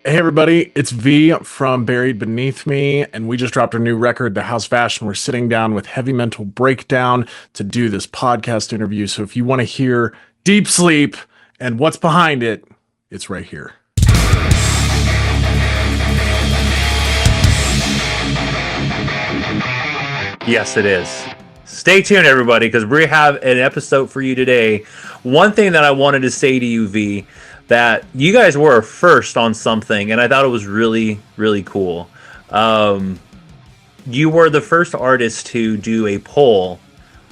Hey everybody, it's V from Buried Beneath Me, and we just dropped a new record, The House of Ash, and we're sitting down with Heavy Mental Breakdown to do this podcast interview. So if you want to hear Deep Sleep and what's behind it, it's right here. Yes, it is. Stay tuned, everybody, because we have an episode for you today. One thing that I wanted to say to you, V, that you guys were first on something, and I thought it was really, really cool. You were the first artist to do a poll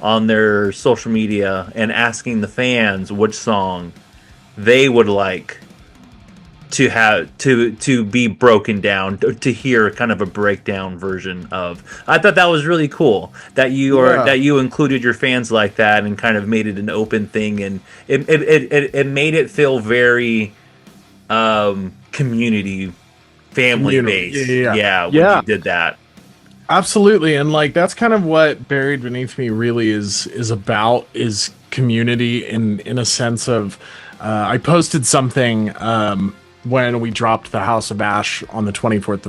on their social media and asking the fans which song they would like to be broken down, to hear kind of a breakdown version of. I thought that was really cool that you included your fans like that and kind of made it an open thing, and it made it feel very community, family based. Yeah, when you did that. Absolutely. And like that's kind of what Buried Beneath Me really is about, is community in a sense of I posted something when we dropped The House of Ash on the 24th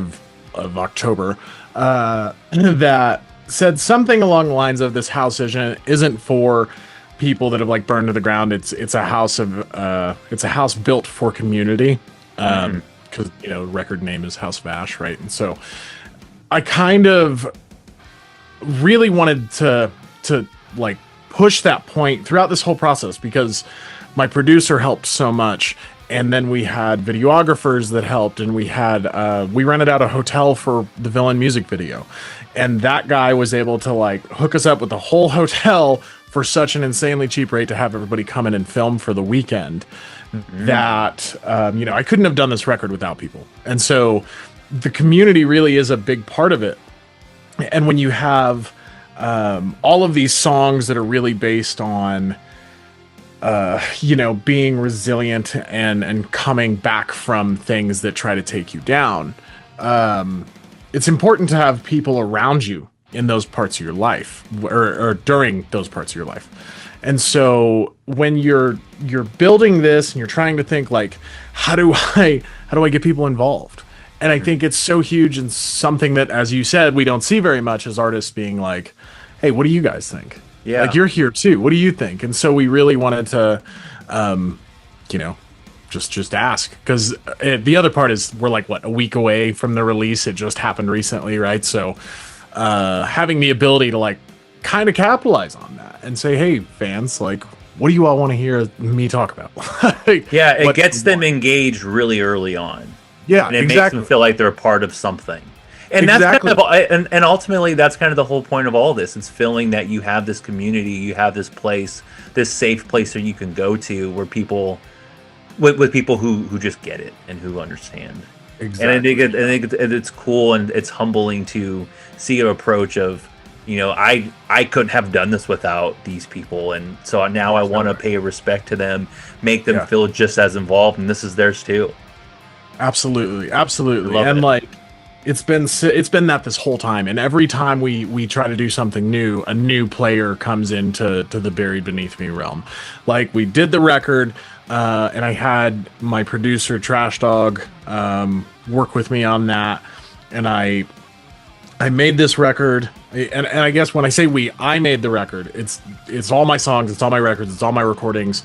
of October, that said something along the lines of, this house isn't for people that have like burned to the ground. It's a house built for community. Because record name is House of Ash, right? And so I kind of really wanted to like push that point throughout this whole process, because my producer helped so much. And then we had videographers that helped, and we rented out a hotel for the Villain music video. And that guy was able to like hook us up with the whole hotel for such an insanely cheap rate to have everybody come in and film for the weekend. That, I couldn't have done this record without people. And so the community really is a big part of it. And when you have all of these songs that are really based on being resilient and coming back from things that try to take you down. It's important to have people around you in those parts of your life, or during those parts of your life. And so when you're building this and you're trying to think like, how do I get people involved? And I think it's so huge, and something that, as you said, we don't see very much as artists being like, hey, what do you guys think? Yeah. Like, you're here too. What do you think? And so we really wanted to, just ask, because the other part is we're like, a week away from the release. It just happened recently, right? So having the ability to like kind of capitalize on that and say, hey, fans, like, what do you all want to hear me talk about? Yeah, it gets them engaged really early on. Yeah, and it makes them feel like they're a part of something. And that's kind of, and ultimately that's kind of the whole point of all this. It's feeling that you have this community, you have this place, this safe place that you can go to, where people, with people who just get it and who understand. Exactly. And I think it's cool, and it's humbling to see an approach of, I couldn't have done this without these people, and so now I want to pay respect to them, make them feel just as involved, and this is theirs too. Absolutely. And like, it's been that this whole time, and every time we try to do something new, a new player comes into the Buried Beneath Me realm. Like, we did the record, and I had my producer Trash Dog work with me on that, and I made this record. And I guess when I say I made the record, it's all my songs, it's all my records, it's all my recordings.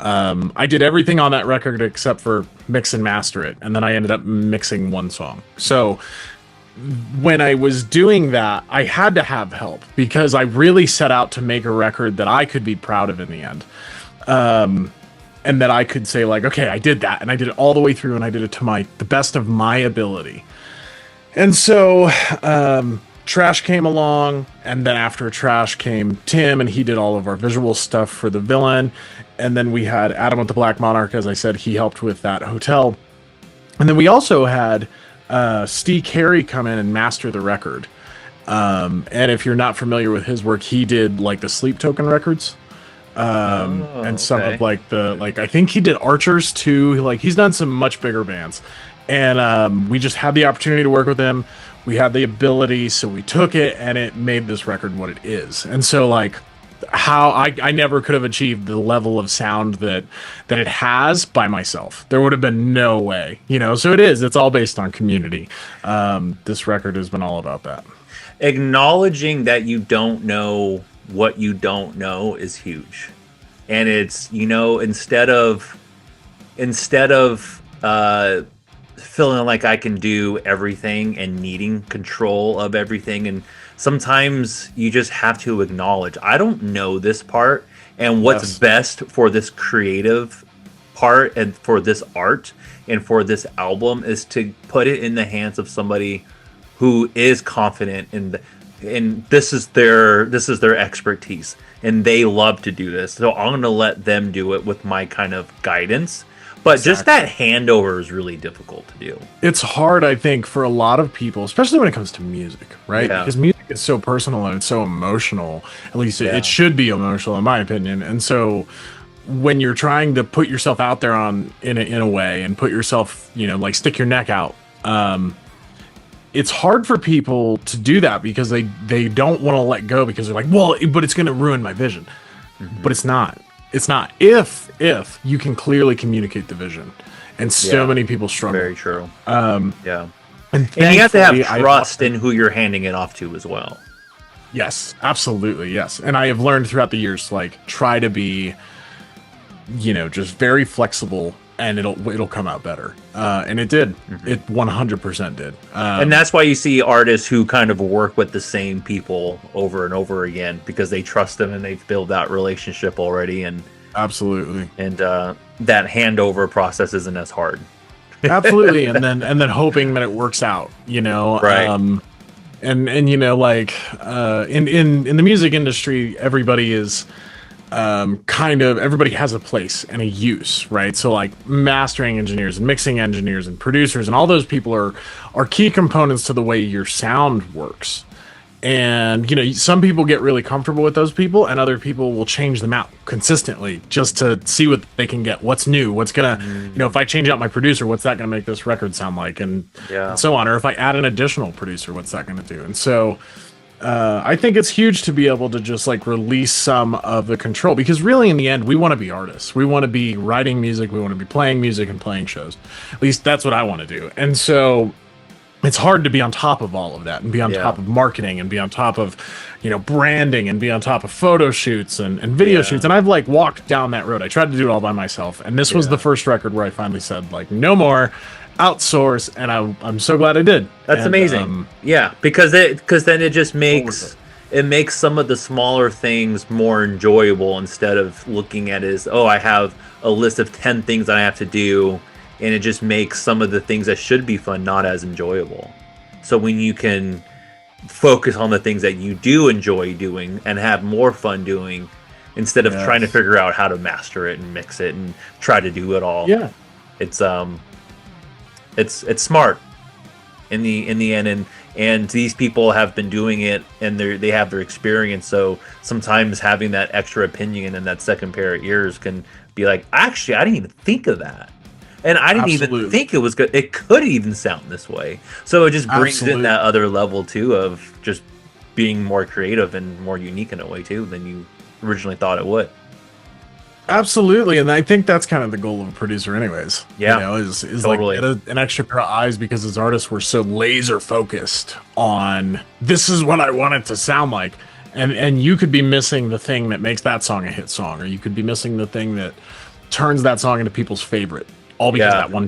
I did everything on that record except for mix and master it, and then I ended up mixing one song. So when I was doing that, I had to have help, because I really set out to make a record that I could be proud of in the end. And that I could say like, okay, I did that, and I did it all the way through, and I did it to the best of my ability. And so Trash came along, and then after Trash came Tim, and he did all of our visual stuff for the Villain. And then we had Adam with the Black Monarch, as I said, he helped with that hotel. And then we also had Steve Carey come in and master the record. And if you're not familiar with his work, he did like the Sleep Token records. And some of I think he did Archers too. Like, he's done some much bigger bands. And we just had the opportunity to work with him. We had the ability, so we took it, and it made this record what it is. And so, like, how I never could have achieved the level of sound that it has by myself. There would have been no way, you know. So it's all based on community. This record has been all about that. Acknowledging that you don't know what you don't know is huge. And it's, you know, instead of feeling like I can do everything and needing control of everything, and sometimes you just have to acknowledge, I don't know this part, and what's best for this creative part and for this art and for this album is to put it in the hands of somebody who is confident in this is their expertise, and they love to do this. So I'm going to let them do it with my kind of guidance. But just that handover is really difficult to do. It's hard, I think, for a lot of people, especially when it comes to music, right? Yeah. Because music is so personal and it's so emotional. At least it should be emotional, in my opinion. And so when you're trying to put yourself out there in a way and put yourself, you know, like stick your neck out, it's hard for people to do that because they don't want to let go because they're like, well, but it's going to ruin my vision. Mm-hmm. But it's not. It's not. If you can clearly communicate the vision, and so many people struggle. Very true. And you have to have trust in who you're handing it off to as well. Yes, absolutely, yes. And I have learned throughout the years, like, try to be, you know, just very flexible, and it'll come out better. And it did. Mm-hmm. It 100% did. And that's why you see artists who kind of work with the same people over and over again, because they trust them and they've built that relationship already. And absolutely. And that handover process isn't as hard. Absolutely. And then hoping that it works out, you know. Right. And you know, like in the music industry, everybody is everybody has a place and a use, right? So like mastering engineers and mixing engineers and producers and all those people are key components to the way your sound works. And, you know, some people get really comfortable with those people, and other people will change them out consistently just to see what they can get, what's new, what's gonna, you know, if I change out my producer, what's that gonna make this record sound like, and so on. Or if I add an additional producer, what's that gonna do? And so I think it's huge to be able to just like release some of the control, because really in the end, we want to be artists. We want to be writing music. We want to be playing music and playing shows. At least that's what I want to do. And so it's hard to be on top of all of that and be on top of marketing and be on top of, you know, branding and be on top of photo shoots and video shoots. And I've like walked down that road. I tried to do it all by myself. And this was the first record where I finally said like, no more, outsource. And I'm so glad I did. That's amazing. Because then it just makes some of the smaller things more enjoyable, instead of looking at it as, oh, I have a list of 10 things that I have to do. And it just makes some of the things that should be fun not as enjoyable. So when you can focus on the things that you do enjoy doing and have more fun doing, instead of trying to figure out how to master it and mix it and try to do it all. Yeah, it's smart in the end, and these people have been doing it and they have their experience. So sometimes having that extra opinion and that second pair of ears can be like, actually, I didn't even think of that. And I didn't even think it was good. It could even sound this way. So it just brings in that other level, too, of just being more creative and more unique in a way, too, than you originally thought it would. Absolutely. And I think that's kind of the goal of a producer anyways. Yeah. You know, is totally. like an extra pair of eyes, because as artists, we're so laser focused on this is what I want it to sound like. And you could be missing the thing that makes that song a hit song, or you could be missing the thing that turns that song into people's favorite. All because of that one,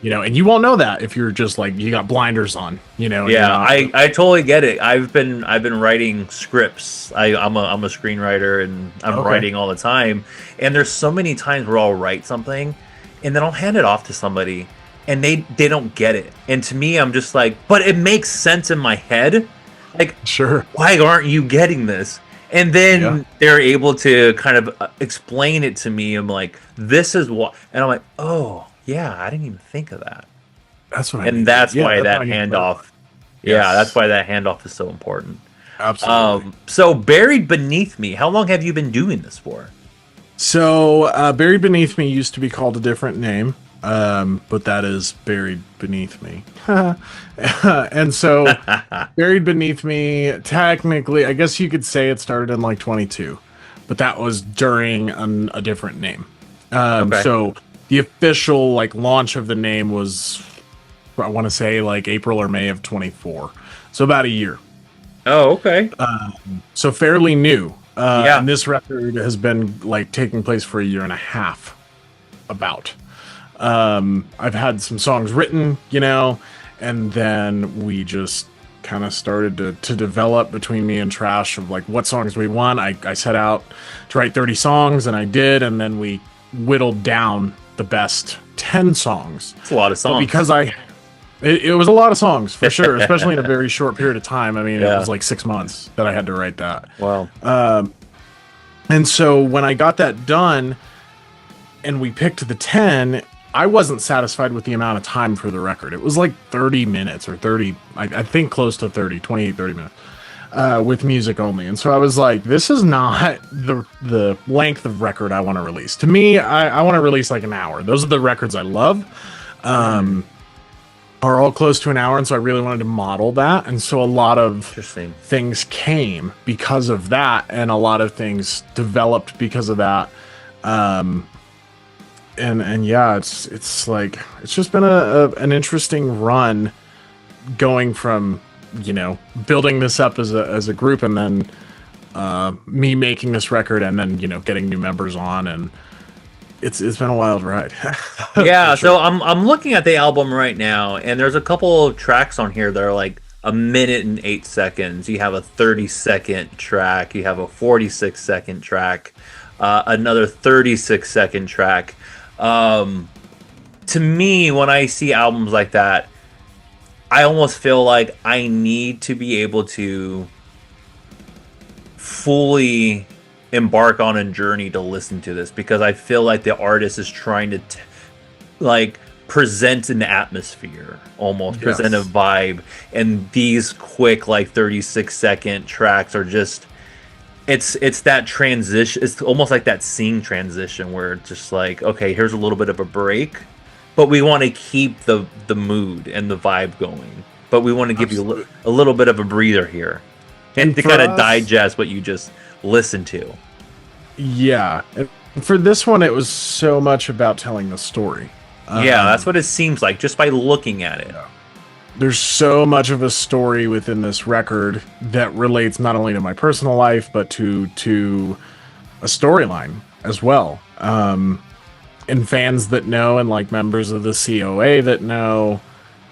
you know, and you won't know that if you're just like, you got blinders on, you know. Yeah, I totally get it. I've been writing scripts. I'm a screenwriter, and I'm writing all the time. And there's so many times where I'll write something, and then I'll hand it off to somebody, and they don't get it. And to me, I'm just like, but it makes sense in my head. Like, sure, why aren't you getting this? And then they're able to kind of explain it to me. I'm like, this is what, and I'm like, oh yeah, I didn't even think of that. That's what. And that's why that handoff. Yeah, that's why that handoff is so important. Absolutely. So Buried Beneath Me, how long have you been doing this for? So Buried Beneath Me used to be called a different name, but that is Buried Beneath Me. And so Buried Beneath Me, technically, I guess you could say it started in like 22. but that was during a different name. Okay. So the official like launch of the name was, I want to say like April or May of 24. So about a year. Oh, okay. So fairly new. Yeah. And this record has been like taking place for a year and a half. About. I've had some songs written, you know, and then we just kind of started to develop between me and Trash of like what songs we want. I set out to write 30 songs, and I did, and then we whittled down the best 10 songs. It's a lot of songs. But because it was a lot of songs for sure, especially in a very short period of time. I mean, it was like 6 months that I had to write that. Wow. And so when I got that done and we picked the 10, I wasn't satisfied with the amount of time for the record. It was like 30 minutes or 30, I think close to 30, 28, 30 minutes with music only. And so I was like, this is not the length of record I want to release. To me, I want to release like an hour. Those are the records I love. Are all close to an hour, and so I really wanted to model that, and so a lot of things came because of that, and a lot of things developed because of that. And yeah, it's like it's just been an interesting run, going from, you know, building this up as a group, and then me making this record, and then, you know, getting new members on, and it's been a wild ride. Yeah, sure. So I'm looking at the album right now, and there's a couple of tracks on here that are like a minute and 8 seconds. You have a 30-second track, you have a 46-second track, another 36-second track. To me, when I see albums like that, I almost feel like I need to be able to fully embark on a journey to listen to this, because I feel like the artist is trying to like present an atmosphere, almost present a vibe, and these quick like 36-second tracks are just it's that transition. It's almost like that scene transition where it's just like, okay, here's a little bit of a break, but we want to keep the mood and the vibe going, but we want to give you a little bit of a breather here, and to kind of digest what you just listened to. Yeah, and for this one, it was so much about telling the story. Yeah, that's what it seems like just by looking at it. There's so much of a story within this record that relates not only to my personal life, but to a storyline as well. And fans that know, and like members of the COA that know,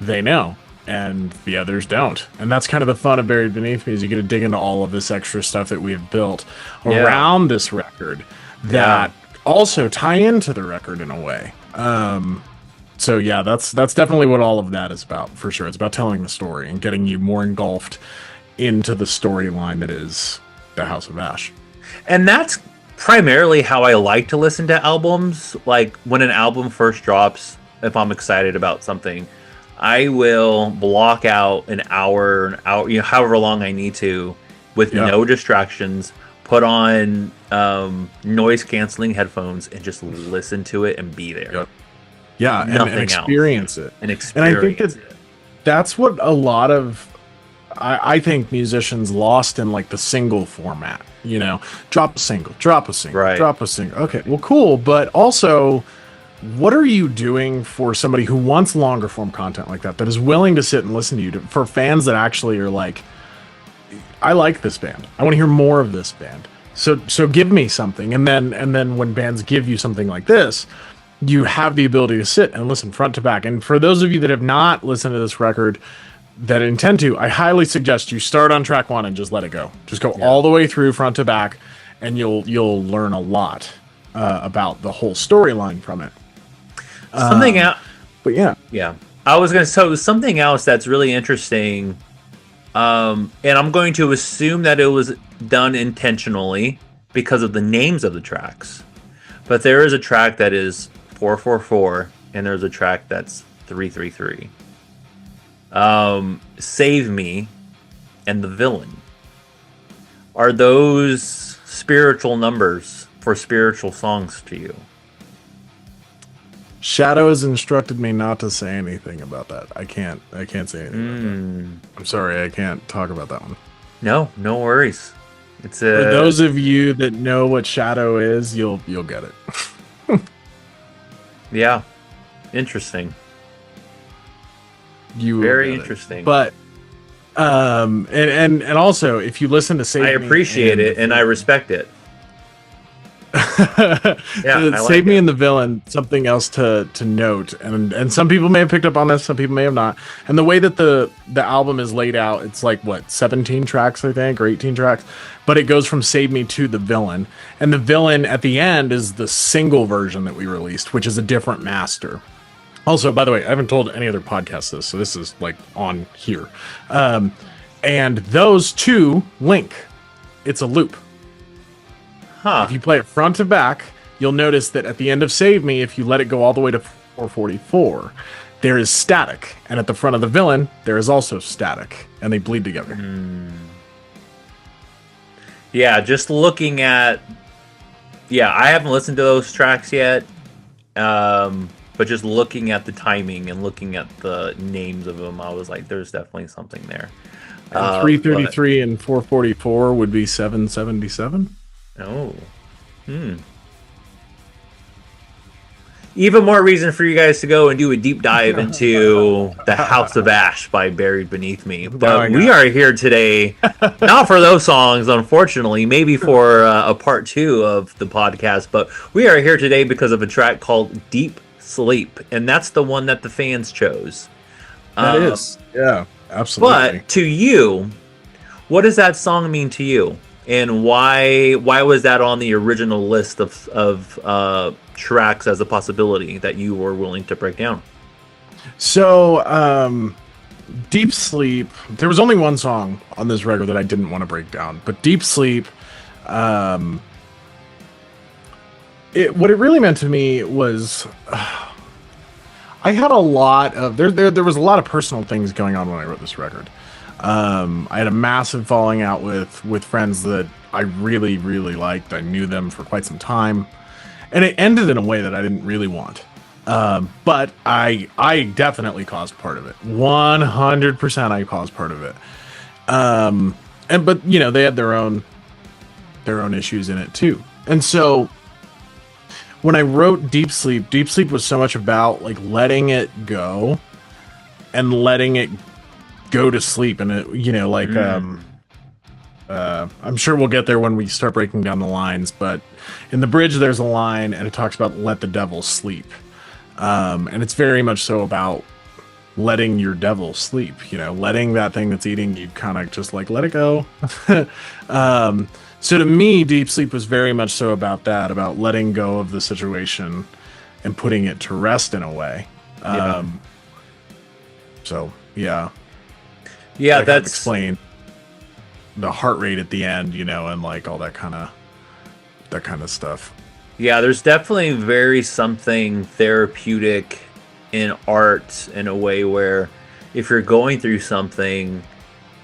they know, and the others don't. And that's kind of the fun of Buried Beneath Me, is you get to dig into all of this extra stuff that we have built around this record that also tie into the record in a way. So yeah, that's definitely what all of that is about, for sure. It's about telling the story and getting you more engulfed into the storyline that is the House of Ash. And that's primarily how I like to listen to albums. Like when an album first drops, if I'm excited about something, I will block out an hour, you know, however long I need to, with no distractions, put on noise canceling headphones, and just listen to it and be there. Yeah, and experience it. And I think that's what a lot of, I think, musicians lost in like the single format. You know, drop a single, drop a single. Okay, well, cool. But also, what are you doing for somebody who wants longer form content like that is willing to sit and listen to you, for fans that actually are like, I like this band, I want to hear more of this band, so give me something. And then when bands give you something like this, you have the ability to sit and listen front to back. And for those of you that have not listened to this record, that intend to, I highly suggest you start on track 1 and just let it go. Just go all the way through front to back, and you'll learn a lot about the whole storyline from it. Something else, but yeah. I was gonna. So something else that's really interesting, and I'm going to assume that it was done intentionally because of the names of the tracks. But there is a track that is 444, and there's a track that's 333. Save Me and The Villain. Are those spiritual numbers for spiritual songs to you? Shadow has instructed me not to say anything about that. I can't say anything about that. I'm sorry, I can't talk about that one. No worries. It's For those of you that know what Shadow is, you'll get it. Yeah, interesting. You very interesting. But and also if you listen to Save Me, I appreciate it and I respect it. Yeah, Save Me and the Villain, something else to note, and some people may have picked up on this, some people may have not. And the way that the album is laid out, it's like what, 17 tracks I think, or 18 tracks, but it goes from Save Me to the Villain, and the Villain at the end is the single version that we released, which is a different master. Also, by the way, I haven't told any other podcast this, so this is like on here. And those two link. It's a loop. If you play it front to back, you'll notice that at the end of Save Me, if you let it go all the way to 444, there is static. And at the front of the Villain, there is also static. And they bleed together. Yeah, just looking at... Yeah, I haven't listened to those tracks yet. But just looking at the timing and looking at the names of them, I was like, there's definitely something there. 333 and 444 would be 777. Oh. Even more reason for you guys to go and do a deep dive into The House of Ash by Buried Beneath Me. But we are here today, not for those songs, unfortunately, maybe for a part 2 of the podcast, but we are here today because of a track called Deep Sleep, and that's the one that the fans chose. That is. Yeah, absolutely. But to you, what does that song mean to you? And why was that on the original list of tracks as a possibility that you were willing to break down? So, Deep Sleep, there was only one song on this record that I didn't want to break down, but Deep Sleep, what it really meant to me was I had a lot of there was a lot of personal things going on when I wrote this record. I had a massive falling out with friends that I really, really liked. I knew them for quite some time, and it ended in a way that I didn't really want. But I definitely caused part of it. 100% I caused part of it. But you know, they had their own issues in it too. And so when I wrote Deep Sleep was so much about like letting it go and letting it go to sleep. And it, you know, like, I'm sure we'll get there when we start breaking down the lines, but in the bridge, there's a line and it talks about let the devil sleep. And it's very much so about letting your devil sleep, you know, letting that thing that's eating you kind of just like, let it go. So to me, Deep Sleep was very much so about that, about letting go of the situation and putting it to rest in a way. So yeah. Yeah, that's explain the heart rate at the end, you know, and like all that kind of stuff. Yeah, there's definitely very something therapeutic in art in a way where if you're going through something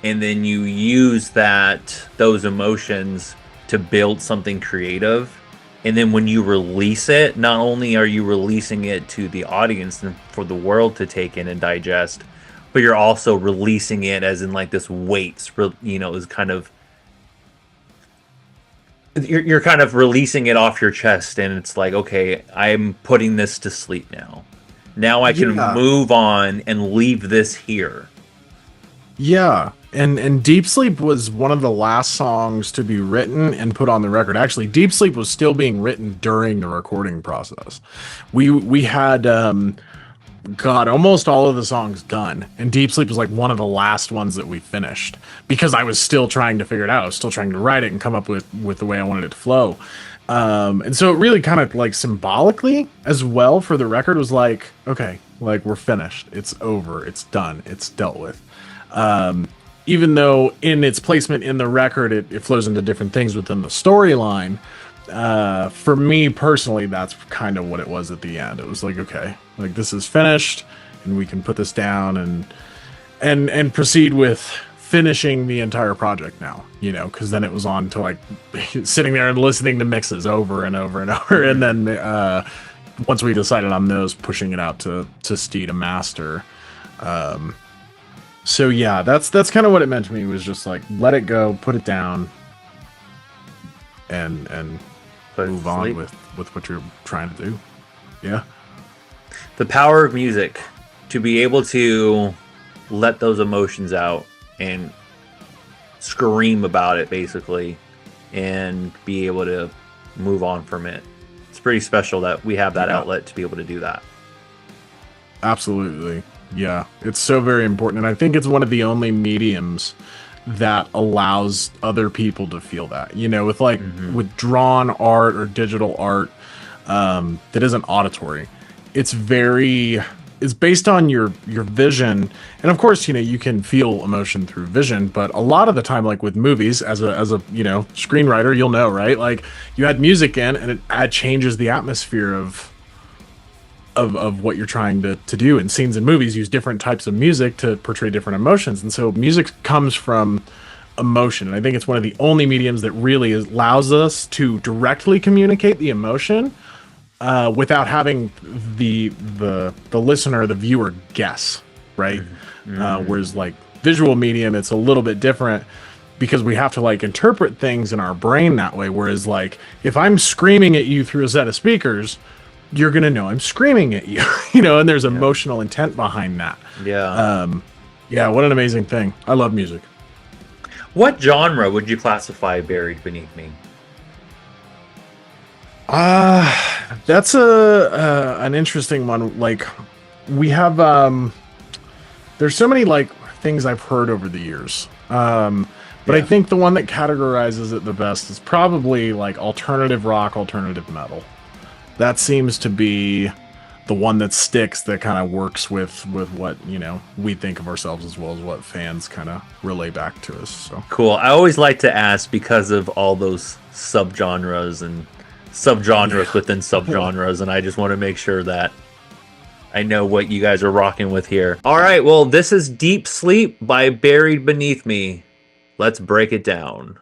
and then you use those emotions to build something creative, and then when you release it, not only are you releasing it to the audience and for the world to take in and digest, but you're also releasing it as in like this weight, you know, is kind of, you're kind of releasing it off your chest, and it's like, okay, I'm putting this to sleep now. Now I can move on and leave this here. Yeah. And Deep Sleep was one of the last songs to be written and put on the record. Actually, Deep Sleep was still being written during the recording process. We had almost all of the songs done, and Deep Sleep was like one of the last ones that we finished because I was still trying to figure it out. I was still trying to write it and come up with the way I wanted it to flow. And so it really kind of like symbolically as well for the record was like, okay, like we're finished. It's over. It's done. It's dealt with. Even though in its placement in the record, it flows into different things within the storyline. For me personally, that's kind of what it was at the end. It was like, okay, like this is finished and we can put this down and proceed with finishing the entire project now, you know, because then it was on to like sitting there and listening to mixes over and over and over. And then once we decided on those, pushing it out to Steve to master. So yeah, that's kind of what it meant to me, was just like, let it go, put it down, and move on with what you're trying to do. Yeah. The power of music to be able to let those emotions out and scream about it, basically, and be able to move on from it. It's pretty special that we have that outlet to be able to do that. Absolutely. Yeah. It's so very important. And I think it's one of the only mediums that allows other people to feel that, you know, with like with drawn art or digital art that isn't auditory. It's based on your vision. And of course, you know, you can feel emotion through vision, but a lot of the time, like with movies, as a you know, screenwriter, you'll know, right? Like you add music in and it changes the atmosphere of what you're trying to do. And scenes in movies use different types of music to portray different emotions. And so music comes from emotion. And I think it's one of the only mediums that really allows us to directly communicate the emotion without having the listener, the viewer guess, right? Whereas like visual medium, it's a little bit different because we have to like interpret things in our brain that way. Whereas like if I'm screaming at you through a set of speakers, you're going to know I'm screaming at you, you know, and there's emotional intent behind that. Yeah. Yeah. What an amazing thing. I love music. What genre would you classify Buried Beneath Me? That's an interesting one. Like we have, there's so many like things I've heard over the years. But I think the one that categorizes it the best is probably like alternative rock, alternative metal. That seems to be the one that sticks, that kind of works with what, you know, we think of ourselves as well as what fans kind of relay back to us. So cool. I always like to ask because of all those subgenres and subgenres within subgenres, and I just want to make sure that I know what you guys are rocking with here. All right, well, this is Deep Sleep by Buried Beneath Me. Let's break it down.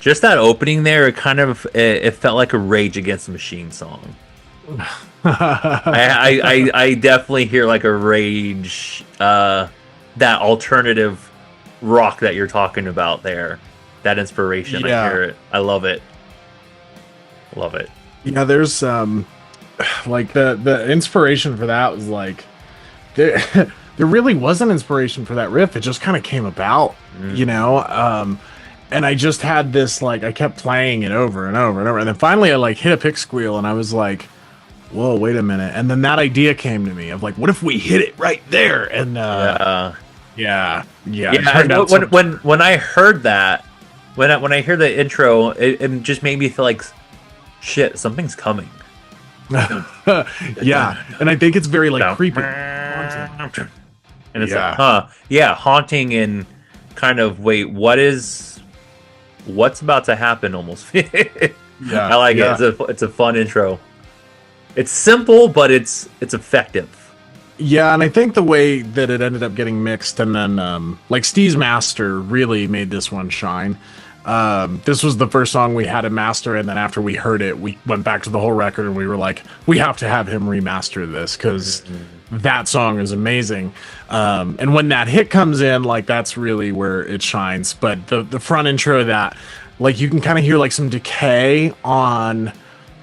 Just that opening there, it felt like a Rage Against the Machine song. I definitely hear like a Rage, that alternative rock that you're talking about there. That inspiration, I hear it. I love it. Love it. Yeah, there's like the inspiration for that was like there really was an inspiration for that riff. It just kind of came about, you know. And I just had this, like, I kept playing it over and over and over. And then finally I, like, hit a pick squeal and I was like, whoa, wait a minute. And then that idea came to me of, like, what if we hit it right there? And, yeah. When I heard that, when I hear the intro, it just made me feel like, shit, something's coming. Yeah. And I think it's very, like, creepy. And it's like, haunting and kind of, wait, what's about to happen almost. I like it. It's a fun intro. It's simple, but it's effective. Yeah, and I think the way that it ended up getting mixed, and then like Steve's master really made this one shine. This was the first song we had to master, and then after we heard it, we went back to the whole record and we were like, we have to have him remaster this because that song is amazing. And when that hit comes in, like that's really where it shines. But the front intro, that like you can kind of hear like some decay on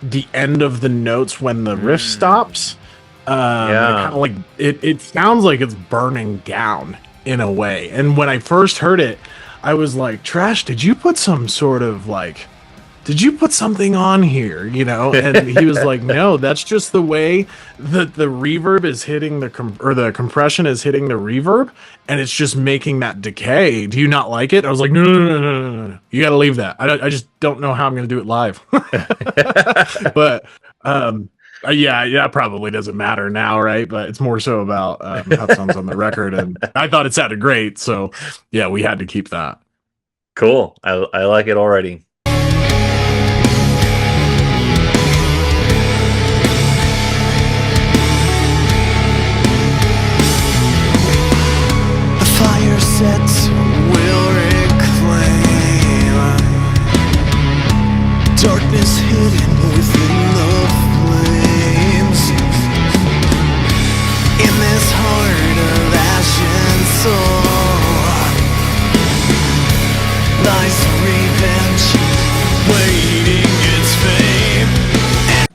the end of the notes when the riff stops. Kind of like it sounds like it's burning down in a way. And when I first heard it, I was like, Trash, did you put some sort of like, did you put something on here, you know? And he was like, no, that's just the way that the reverb is hitting the compression is hitting the reverb, and it's just making that decay. Do you not like it? I was like, no. You got to leave that. I just don't know how I'm going to do it live. But yeah, that probably doesn't matter now, right? But it's more so about how it sounds on the record, and I thought it sounded great, so yeah, we had to keep that. Cool. I like it already. Sets will reclaim darkness.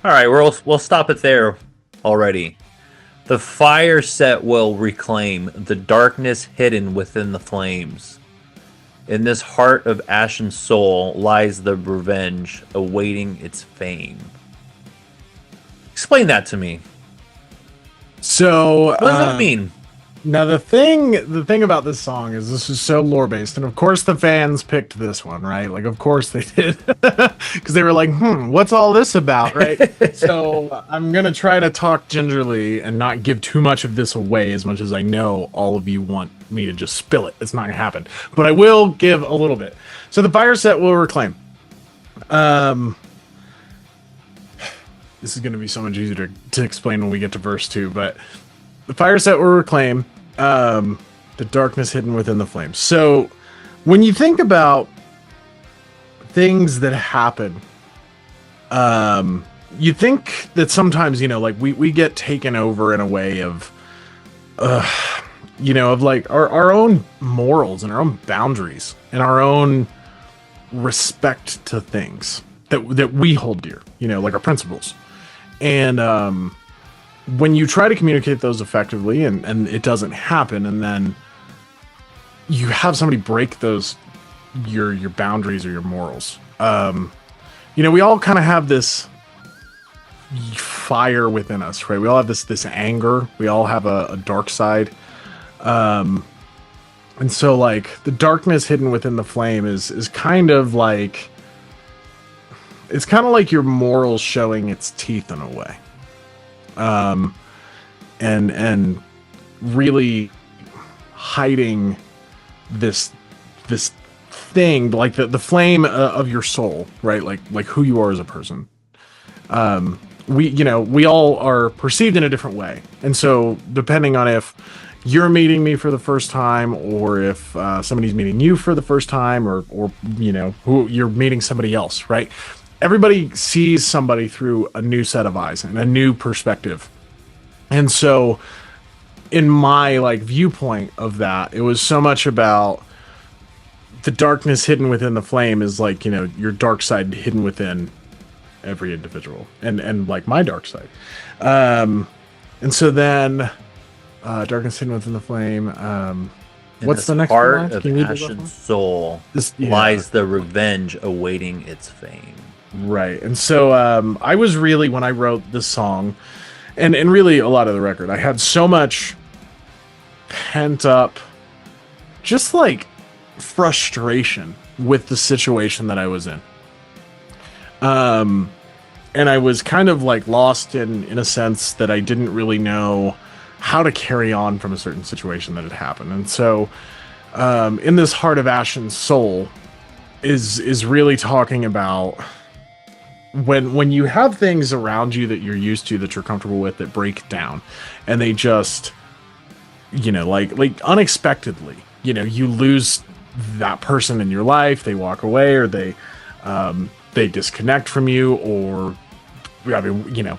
All right, we'll stop it there already. The fire set will reclaim the darkness hidden within the flames. In this heart of ashen soul lies the revenge awaiting its fame. Explain that to me. So, what does that mean? Now the thing about this song is this is so lore based, and of course the fans picked this one, right? Like, of course they did, because they were like, what's all this about, right? So I'm gonna try to talk gingerly and not give too much of this away, as much as I know all of you want me to just spill it. It's not gonna happen, but I will give a little bit. So the fire set will reclaim. This is gonna be so much easier to explain when we get to verse 2, but the fire set will reclaim the darkness hidden within the flames. So when you think about things that happen, you think that sometimes, like we get taken over in a way of, of like our own morals and our own boundaries and our own respect to things that we hold dear, like our principles. And when you try to communicate those effectively and it doesn't happen, and then you have somebody break those your boundaries or your morals, we all kind of have this fire within us, right? We all have this anger. We all have a dark side, and so like the darkness hidden within the flame is kind of like, it's kind of like your morals showing its teeth in a way. And really hiding this thing, like the flame of your soul, right? Like who you are as a person. We all are perceived in a different way. And so depending on if you're meeting me for the first time, or if somebody's meeting you for the first time, or who you're meeting somebody else, right? Everybody sees somebody through a new set of eyes and a new perspective. And so in my viewpoint of that, it was so much about the darkness hidden within the flame is like, your dark side hidden within every individual, and like my dark side. And so then darkness hidden within the flame. What's the next part of ashen soul lies the revenge awaiting its fame. Right. And so I was really, when I wrote this song, and really a lot of the record, I had so much pent up, just like frustration with the situation that I was in. And I was kind of like lost in a sense that I didn't really know how to carry on from a certain situation that had happened. And so in this Heart of Ashen Soul is really talking about when you have things around you that you're used to, that you're comfortable with, that break down, and they just, like unexpectedly, you lose that person in your life, they walk away, or they disconnect from you, or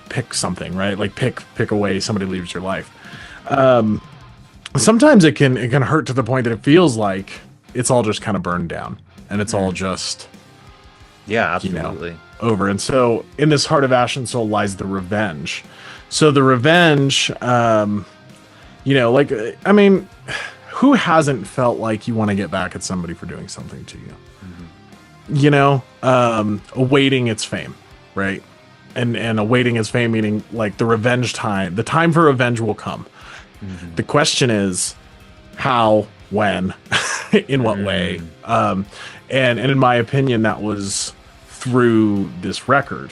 pick something, right? Like pick away, somebody leaves your life. Sometimes it can hurt to the point that it feels like it's all just kind of burned down, and it's all just, absolutely, over. And so in this Heart of Ashen Soul lies the revenge. So the revenge, who hasn't felt like you want to get back at somebody for doing something to you? Awaiting its fame, right? And awaiting its fame, meaning like the revenge time. The time for revenge will come. Mm-hmm. The question is how, when, in what way? And in my opinion, that was through this record.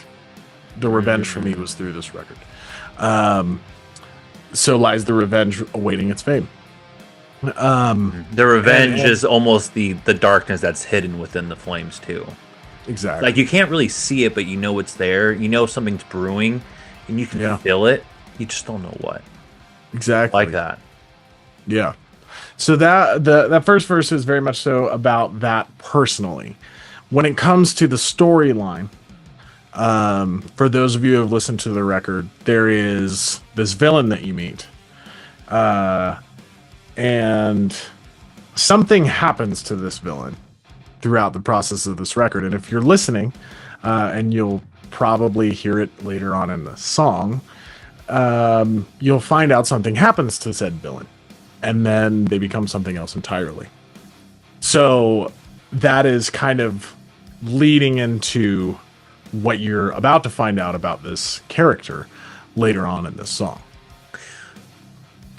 The revenge for me was through this record. So lies the revenge awaiting its fame. The revenge is almost the darkness that's hidden within the flames too. Exactly. Like you can't really see it, but you know it's there. You know something's brewing, and you can feel it. You just don't know what. Exactly. Like that. Yeah. So that first verse is very much so about that personally. When it comes to the storyline, for those of you who have listened to the record, there is this villain that you meet. And something happens to this villain throughout the process of this record. And if you're listening, and you'll probably hear it later on in the song, you'll find out something happens to said villain, and then they become something else entirely. So that is kind of leading into what you're about to find out about this character later on in this song.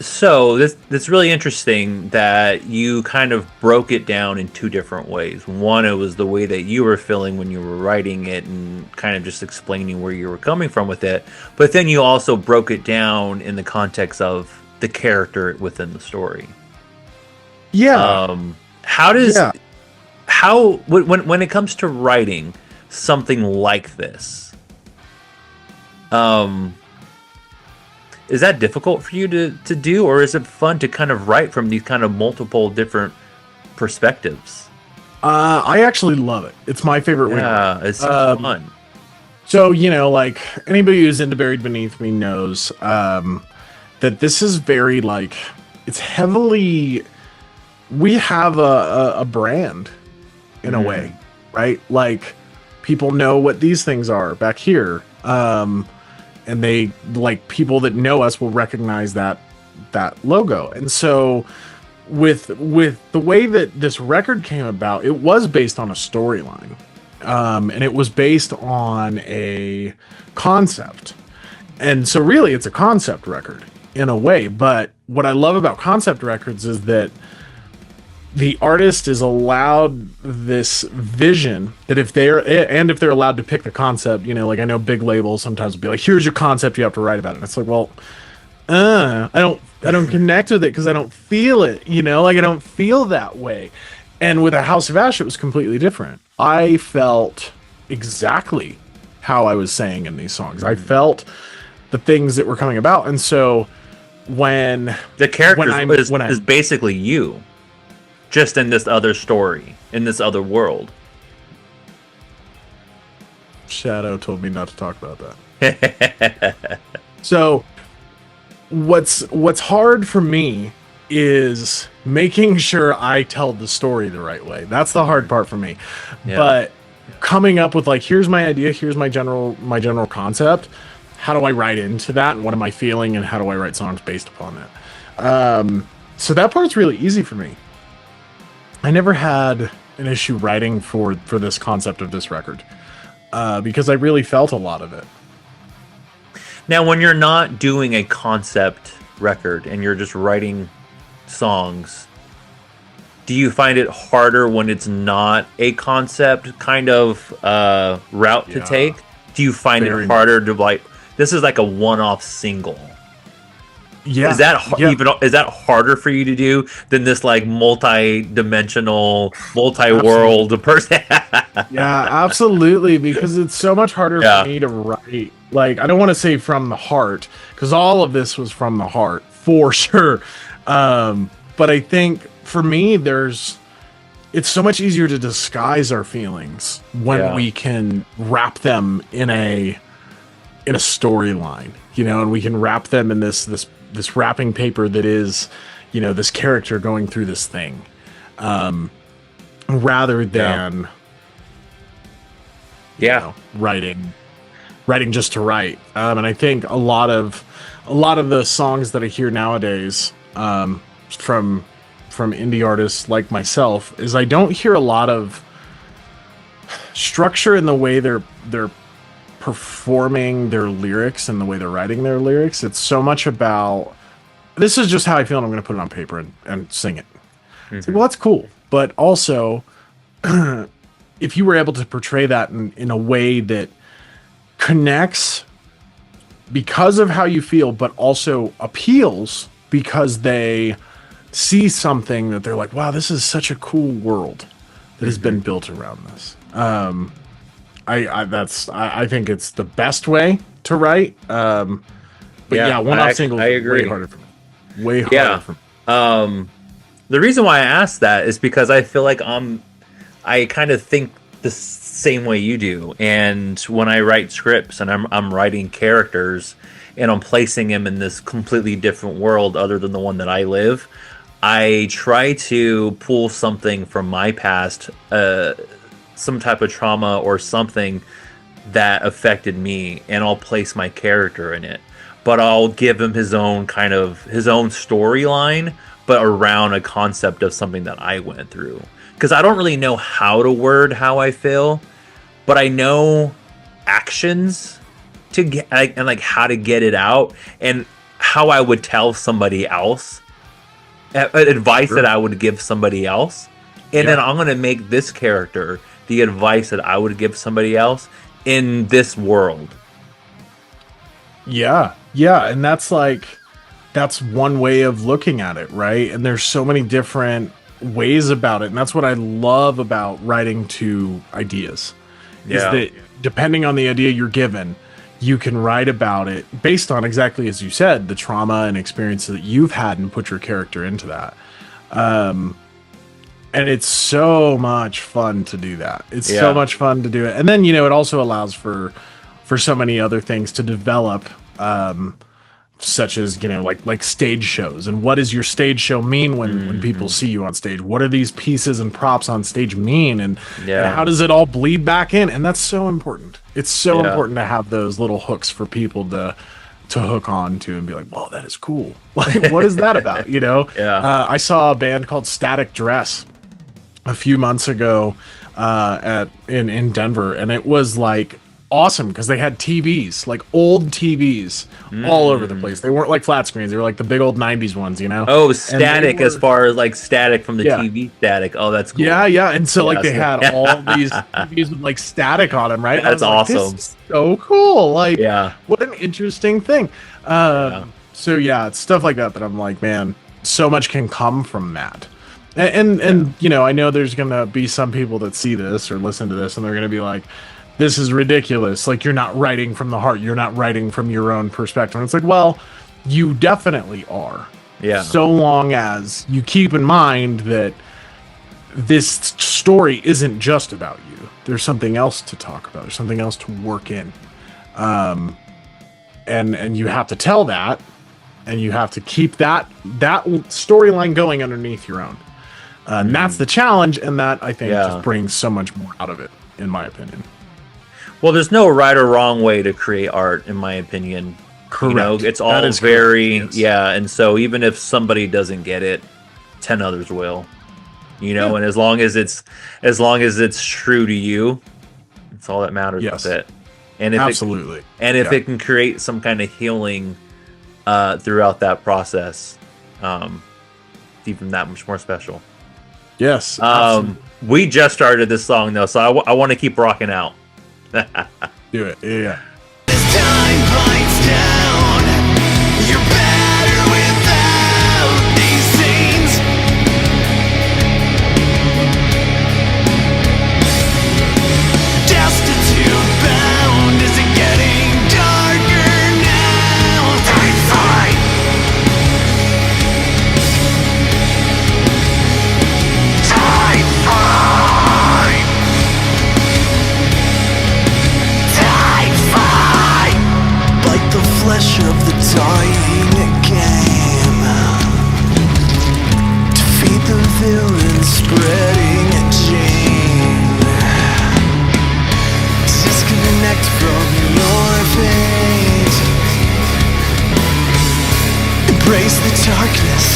So this really interesting that you kind of broke it down in two different ways. One, it was the way that you were feeling when you were writing it and kind of just explaining where you were coming from with it. But then you also broke it down in the context of the character within the story. Yeah. When it comes to writing something like this, is that difficult for you to do, or is it fun to kind of write from these kind of multiple different perspectives? I actually love it. It's my favorite way. Yeah, it's fun. So, like anybody who's into Buried Beneath Me knows that this is very it's heavily, we have a brand in a way, right? Like people know what these things are back here. And they, people that know us will recognize that logo. And so with the way that this record came about, it was based on a storyline. And it was based on a concept. And so really it's a concept record in a way. But what I love about concept records is that the artist is allowed this vision that if they're allowed to pick the concept, I know big labels sometimes will be like, here's your concept, you have to write about it. And it's like, well, I don't connect with it because I don't feel it, I don't feel that way. And with a House of Ash, it was completely different. I felt exactly how I was saying in these songs. I felt the things that were coming about. And so when the character is basically you, just in this other story, in this other world. Shadow told me not to talk about that. So what's hard for me is making sure I tell the story the right way. That's the hard part for me. Yeah. But coming up with here's my idea, here's my general concept. How do I write into that, and what am I feeling, and how do I write songs based upon that? So that part's really easy for me. I never had an issue writing for this concept of this record because I really felt a lot of it. Now, when you're not doing a concept record and you're just writing songs, do you find it harder when it's not a concept kind of route to take? Do you find it harder to this is like a one-off single? Yeah. Is that harder for you to do than this multi-dimensional, multi-world person? Yeah, absolutely, because it's so much harder for me to write. I don't want to say from the heart, because all of this was from the heart for sure. But I think for me, it's so much easier to disguise our feelings when we can wrap them in a storyline, and we can wrap them in this wrapping paper that is, this character going through this thing, rather than, writing just to write. And I think a lot of the songs that I hear nowadays, from indie artists like myself, is I don't hear a lot of structure in the way they're performing their lyrics and the way they're writing their lyrics. It's so much about, this is just how I feel and I'm going to put it on paper and sing it. It's well, that's cool. But also, if you were able to portray that in a way that connects because of how you feel, but also appeals because they see something that they're like, wow, this is such a cool world that has been built around this. I think it's the best way to write. But one-off singles. I agree. Way harder for me. Way harder for me. The reason why I asked that is because I feel like I kind of think the same way you do. And when I write scripts and I'm writing characters and I'm placing them in this completely different world other than the one that I live, I try to pull something from my past, some type of trauma or something that affected me, and I'll place my character in it, but I'll give him his own storyline, but around a concept of something that I went through. Because I don't really know how to word how I feel, but I know actions to get, and like how to get it out, and how I would tell somebody else, advice that I would give somebody else, and then I'm gonna make this character the advice that I would give somebody else in this world. Yeah, and that's one way of looking at it, right? And there's so many different ways about it, and that's what I love about writing to ideas. Is that depending on the idea you're given, you can write about it based on exactly as you said, the trauma and experience that you've had, and put your character into that. And it's so much fun to do that. It's so much fun to do it. And then, it also allows for so many other things to develop, such as, like stage shows. And what does your stage show mean when people see you on stage? What do these pieces and props on stage mean? And how does it all bleed back in? And that's so important. It's so important to have those little hooks for people to hook on to and be like, whoa, that is cool. Like, what is that about? I saw a band called Static Dress a few months ago in Denver, and it was like awesome because they had TVs, like old TVs all over the place. They weren't like flat screens, they were like the big old 90s ones, Oh, static, as far as like static from the TV static. Oh, that's cool. Yeah. And so like they had all these TVs with like static on them, right? That's awesome. Like, this is so cool. Like, what an interesting thing. So it's stuff like that I'm like, man, so much can come from that. And I know there's gonna be some people that see this or listen to this and they're gonna be like, this is ridiculous. Like, you're not writing from the heart. You're not writing from your own perspective. And it's like, well, you definitely are. Yeah. So long as you keep in mind that this story isn't just about you. There's something else to talk about. There's something else to work in. And you have to tell that, and you have to keep that storyline going underneath your own. And that's the challenge, and that, I think, just brings so much more out of it, in my opinion. Well, there's no right or wrong way to create art, in my opinion. Correct. It's all very, and so even if somebody doesn't get it, 10 others will. And as long as it's true to you, it's all that matters with it. And if absolutely. If it can create some kind of healing throughout that process, it's even that much more special. Yes. We just started this song though, so I want to keep rocking out. Do it. Yeah. This time bites down. You're better without these scenes. Destitute bound. Is it getting darker now? Time fight. Time fight. Time fight. Like the flesh of the dying game. Defeat the villain spreading a gene. Disconnect from your fate. Embrace the darkness.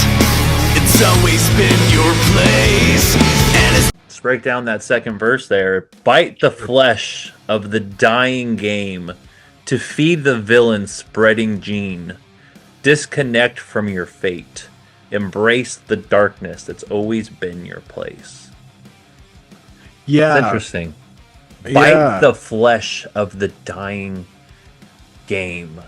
It's always been your place. And it's Let's break down that second verse there. Bite the flesh of the dying game to feed the villain spreading gene. Disconnect from your fate. Embrace the darkness that's always been your place. Yeah. It's interesting. Bite the flesh of the dying game.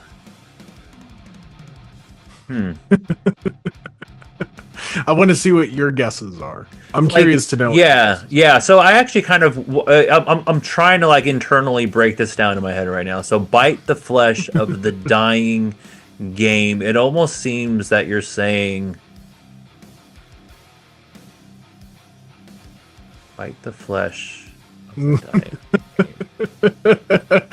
I want to see what your guesses are. I'm curious to know. Yeah. So I actually kind of, I'm trying to like internally break this down in my head right now. So bite the flesh of the dying game. It almost seems that you're saying, bite the flesh of the dying game.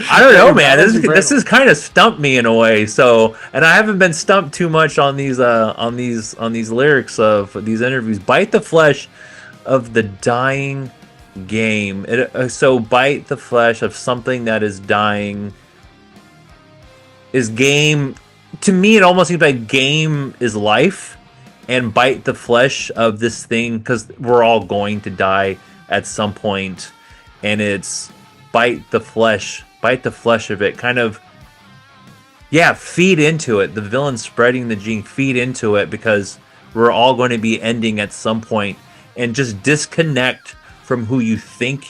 I don't know, man. This is kind of stumped me in a way. So, and I haven't been stumped too much on these lyrics of these interviews. Bite the flesh of the dying game. So bite the flesh of something that is dying is game. To me, it almost seems like game is life, and bite the flesh of this thing, because we're all going to die at some point, and it's bite the flesh of it, kind of, yeah, feed into it. The villain spreading the gene, feed into it, because we're all going to be ending at some point, and just disconnect from who you think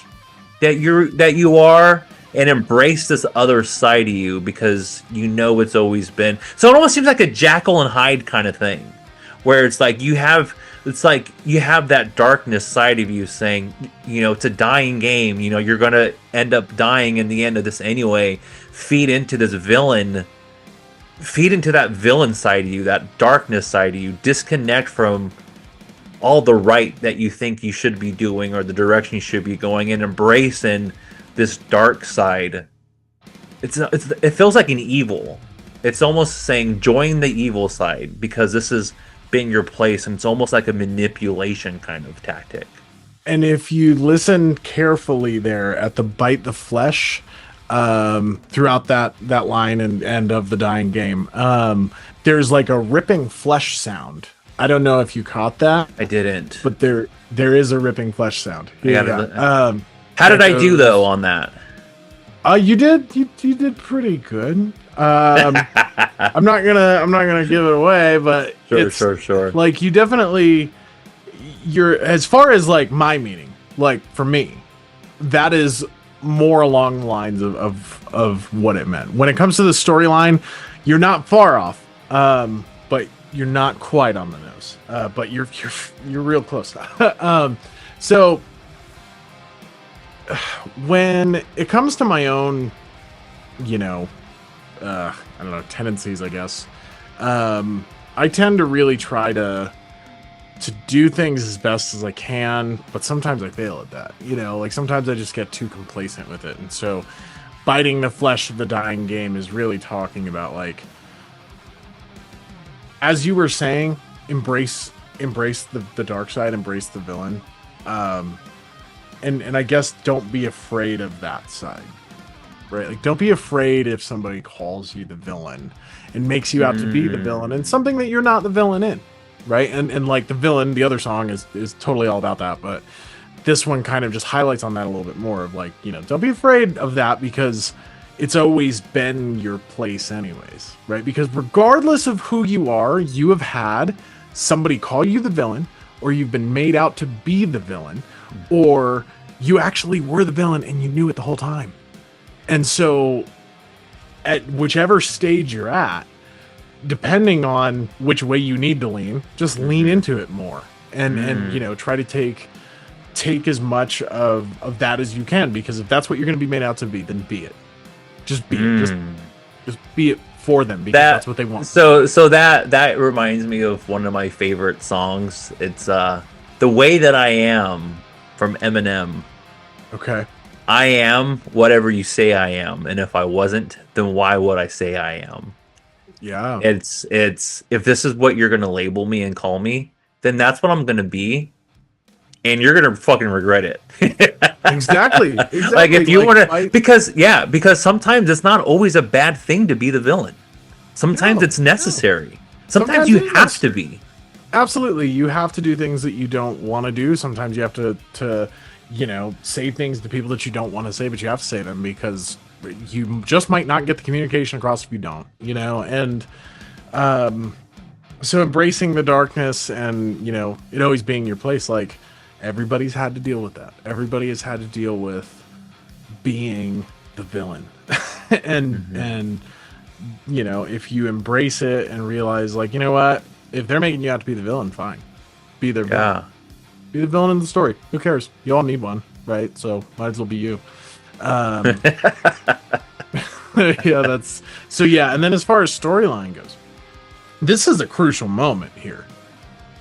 that you are, and embrace this other side of you, because you know it's always been. So it almost seems like a Jekyll and Hyde kind of thing, where it's like you have that darkness side of you saying, it's a dying game, you're gonna end up dying in the end of this anyway. Feed into that villain side of you, that darkness side of you. Disconnect from all the right that you think you should be doing, or the direction you should be going, and embracing this dark side. It feels like an evil. It's almost saying join the evil side, because this has been your place, and it's almost like a manipulation kind of tactic. And if you listen carefully there at the bite the flesh, throughout that line and end of the dying game, there's like a ripping flesh sound. I don't know if you caught that. I didn't. But there is a ripping flesh sound. How did I do though on that? You did pretty good. I'm not gonna give it away, but sure. Like, you definitely, as far as like my meaning, like for me, that is more along the lines of what it meant. When it comes to the storyline, you're not far off, but you're not quite on the nose. But you're real close. So when it comes to my own, I don't know, tendencies, I guess, I tend to really try to do things as best as I can, but sometimes I fail at that. Like sometimes I just get too complacent with it. And so biting the flesh of the dying game is really talking about, like, as you were saying, embrace the dark side, embrace the villain. And I guess don't be afraid of that side, right? Like, don't be afraid if somebody calls you the villain and makes you out to be the villain in something that you're not the villain in, right? And like the villain, the other song is totally all about that, but this one kind of just highlights on that a little bit more of like, don't be afraid of that, because it's always been your place anyways, right? Because regardless of who you are, you have had somebody call you the villain, or you've been made out to be the villain, or you actually were the villain and you knew it the whole time. And so at whichever stage you're at, depending on which way you need to lean, just lean into it more, and try to take as much of that as you can, because if that's what you're going to be made out to be, then be it. Just be it. Just be it for them, because that's what they want. So that reminds me of one of my favorite songs. It's The Way That I Am from Eminem. Okay. I am whatever you say I am, and if I wasn't, then why would I say I am? Yeah. It's if this is what you're going to label me and call me, then that's what I'm going to be, and you're going to fucking regret it. Exactly. Like, if you want to, because sometimes it's not always a bad thing to be the villain. Sometimes it's necessary. Sometimes you have to be. Absolutely. You have to do things that you don't want to do. Sometimes you have to say things to people that you don't want to say, but you have to say them, because you just might not get the communication across if you don't, and so embracing the darkness and, it always being your place, like, everybody's had to deal with that. Everybody has had to deal with being the villain. and if you embrace it and realize, like, you know what, if they're making you out to be the villain, fine. Be their villain. Be the villain in the story. Who cares? You all need one, right? So might as well be you. And then as far as storyline goes, this is a crucial moment here.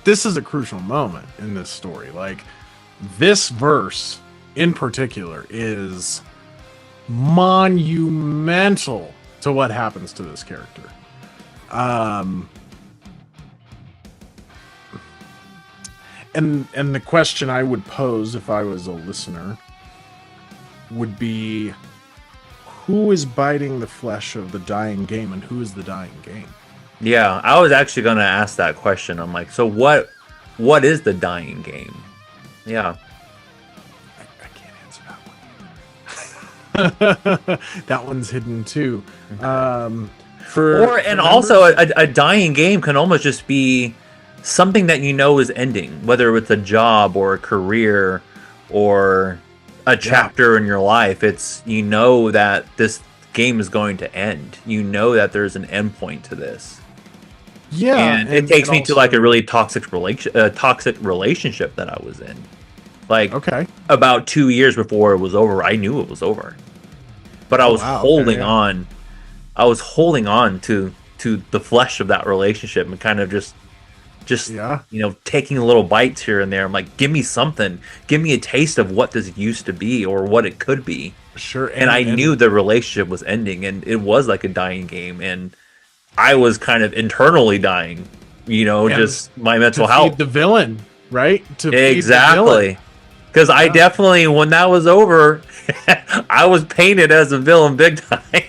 This is a crucial moment in this story. Like, this verse in particular is monumental to what happens to this character. And the question I would pose if I was a listener would be, who is biting the flesh of the dying game, and who is the dying game? Yeah, I was actually going to ask that question. I'm like, so what is the dying game? Yeah. I can't answer that one. That one's hidden too. Also a dying game can almost just be something that you know is ending, whether it's a job or a career or a chapter in your life. It's, you know, that this game is going to end. You know that there's an end point to this. Yeah, and it takes me to like a really toxic relationship that I was in. Like, about 2 years before it was over, I knew it was over, but I was holding on. I was holding on to the flesh of that relationship and kind of just taking little bites here and there. I'm like, give me something, give me a taste of what this used to be or what it could be. Sure. And I knew the relationship was ending, and it was like a dying game, and I was kind of internally dying, just my mental health. Feed the villain, right? Exactly. Because I definitely, when that was over, I was painted as a villain big time.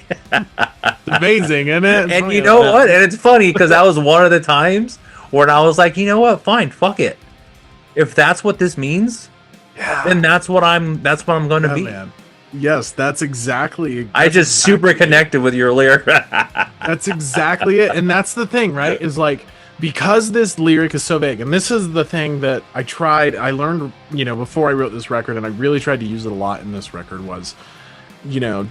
Amazing, isn't it? And you know what? And it's funny because that was one of the times when I was like, you know what? Fine, fuck it. If that's what this means, then that's what I'm going to be. Man. Yes, that's exactly. I just super connected with your lyric. That's exactly it, and that's the thing, right? Is like, because this lyric is so vague, and this is the thing that I learned, before I wrote this record, and I really tried to use it a lot in this record, was,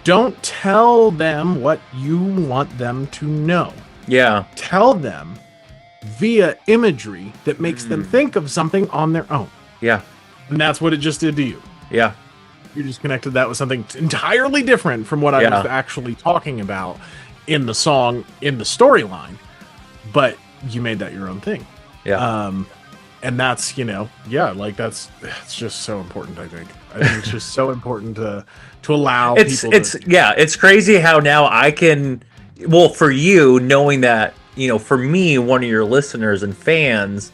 don't tell them what you want them to know. Yeah. Tell them via imagery that makes them think of something on their own. Yeah. And that's what it just did to you. Yeah. You just connected that with something entirely different from what I was actually talking about in the song, in the storyline, but you made that your own thing. Yeah. And that's, it's just so important. I think it's just so important to allow people. It's crazy how now I can, for you, knowing that, for me, one of your listeners and fans,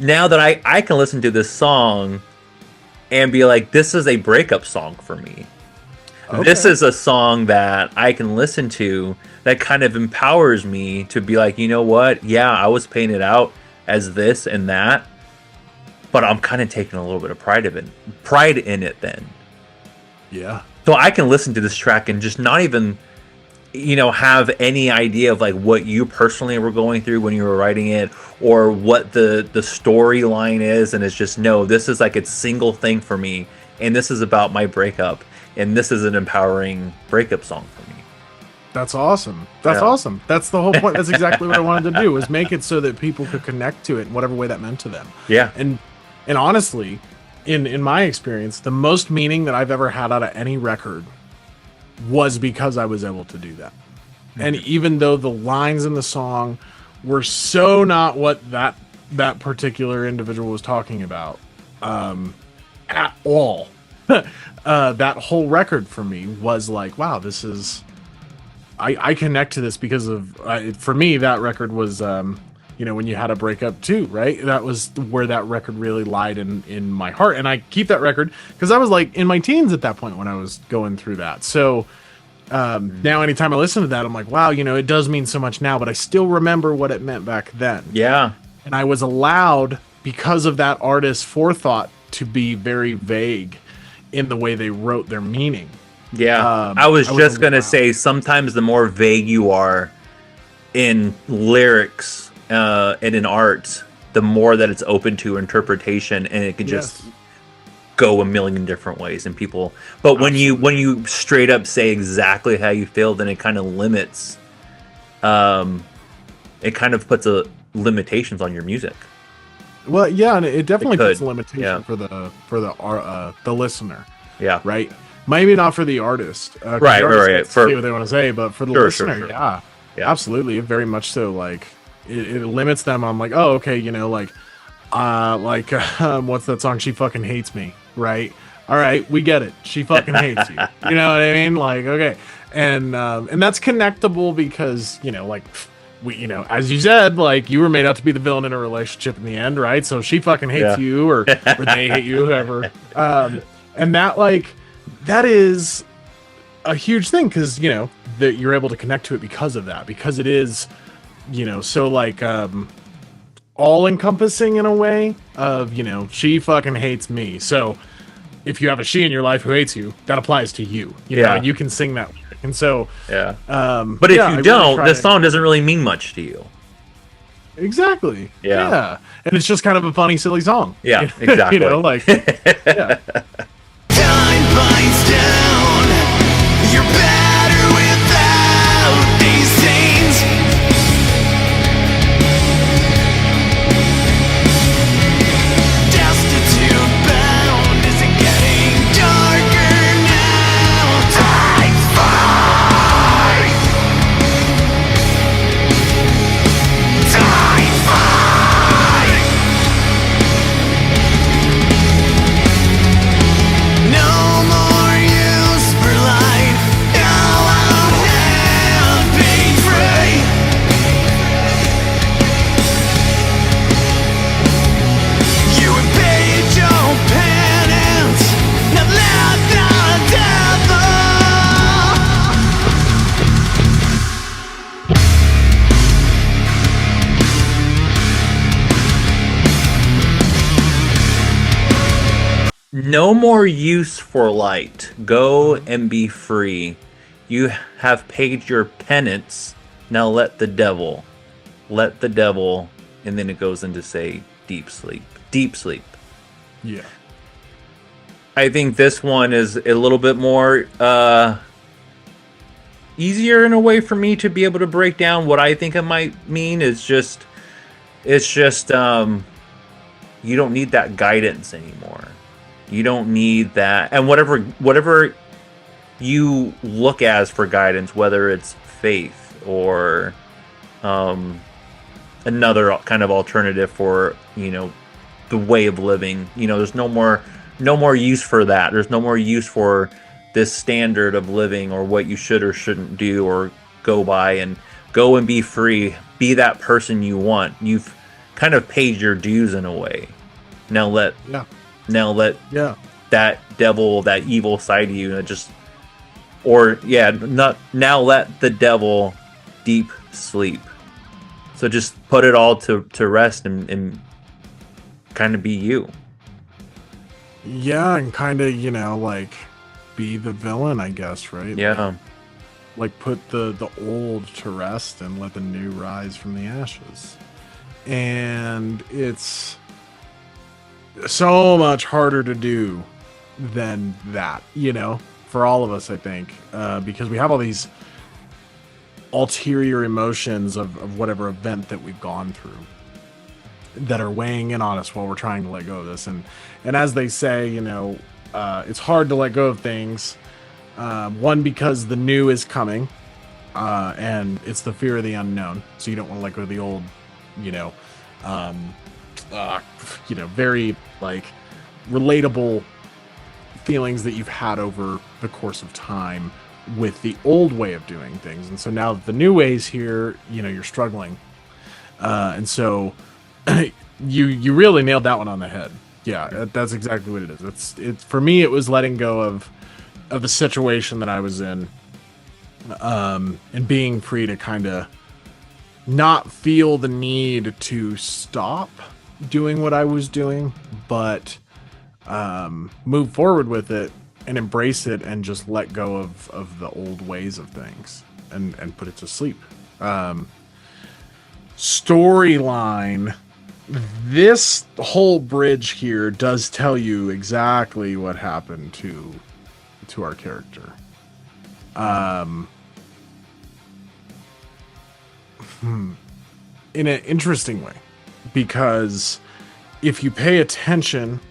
now that I can listen to this song and be like, this is a breakup song for me. Okay. This is a song that I can listen to that kind of empowers me to be like, you know what? Yeah, I was painted out as this and that, but I'm kind of taking a little bit of pride in it then. Yeah. So I can listen to this track and just not even, have any idea of like what you personally were going through when you were writing it, or what the storyline is, and it's just, no, this is like a single thing for me, and this is about my breakup, and this is an empowering breakup song for me. That's awesome. That's awesome. That's the whole point. That's exactly what I wanted to do, was make it so that people could connect to it in whatever way that meant to them. Yeah. And honestly, in my experience, the most meaning that I've ever had out of any record was because I was able to do that. Mm-hmm. And even though the lines in the song were so not what that particular individual was talking about at all, that whole record for me was like, wow, this is, I connect to this because of, for me, that record was, when you had a breakup too, right? That was where that record really lied in my heart. And I keep that record because I was like in my teens at that point when I was going through that. So now anytime I listen to that, I'm like, wow, it does mean so much now, but I still remember what it meant back then. Yeah. And I was allowed, because of that artist's forethought, to be very vague in the way they wrote their meaning. Yeah. I was just going to say, sometimes the more vague you are in lyrics and in art, the more that it's open to interpretation, and it can just go a million different ways. And people, but when you straight up say exactly how you feel, then it kind of limits. It kind of puts limitations on your music. Well, yeah, and it definitely puts a limitation for the listener. Yeah. Right. Maybe not for the artist. Right. For what they want to say, but for the listener, yeah, absolutely, very much so. Like it limits them on like, oh, okay, what's that song? She fucking hates me, right? All right, we get it. She fucking hates you. You know what I mean? Like, okay, and that's connectable because we, as you said, like, you were made out to be the villain in a relationship in the end, right? So she fucking hates you, or they hate you, whoever. And that, like, that is a huge thing, because, that you're able to connect to it because of that, because it is, so, like, all encompassing in a way of, she fucking hates me. So if you have a she in your life who hates you, that applies to you, know, and you can sing that. And so, but if you don't, the song doesn't really mean much to you. Exactly. Yeah. And it's just kind of a funny, silly song. Yeah, exactly. Time binds down. You're better without these scenes. Destitute bound. Is it getting darker now? Time's fine. Time's fine. No more use for light. Now I'll have being free. You have paid your penance. Now let the devil. No more use for light. Go and be free. You have paid your penance. Now let the devil. Let the devil. And then it goes into say deep sleep. Deep sleep. Yeah. I think this one is a little bit more easier in a way for me to be able to break down what I think it might mean. It's just you don't need that guidance anymore. You don't need that, and whatever you look as for guidance, whether it's faith or another kind of alternative for the way of living. There's no more use for that. There's no more use for this standard of living or what you should or shouldn't do or go by, and go and be free. Be that person you want. You've kind of paid your dues in a way. Now let that devil, that evil side of you, now let the devil deep sleep. So just put it all to rest and kind of be you. Yeah, and kind of, like, be the villain, I guess, right? Yeah. Like put the old to rest and let the new rise from the ashes. And it's so much harder to do than that, for all of us, I think, because we have all these ulterior emotions of whatever event that we've gone through that are weighing in on us while we're trying to let go of this. And as they say, it's hard to let go of things. One, because the new is coming, and it's the fear of the unknown. So you don't want to let go of the old, very like relatable feelings that you've had over the course of time with the old way of doing things. And so now that the new way's here, you're struggling. And so you really nailed that one on the head. Yeah, that's exactly what it is. It's for me, it was letting go of the situation that I was in, and being free to kind of not feel the need to stop doing what I was doing, but move forward with it and embrace it and just let go of the old ways of things and put it to sleep. Storyline. This whole bridge here does tell you exactly what happened to our character. In an interesting way, because if you pay attention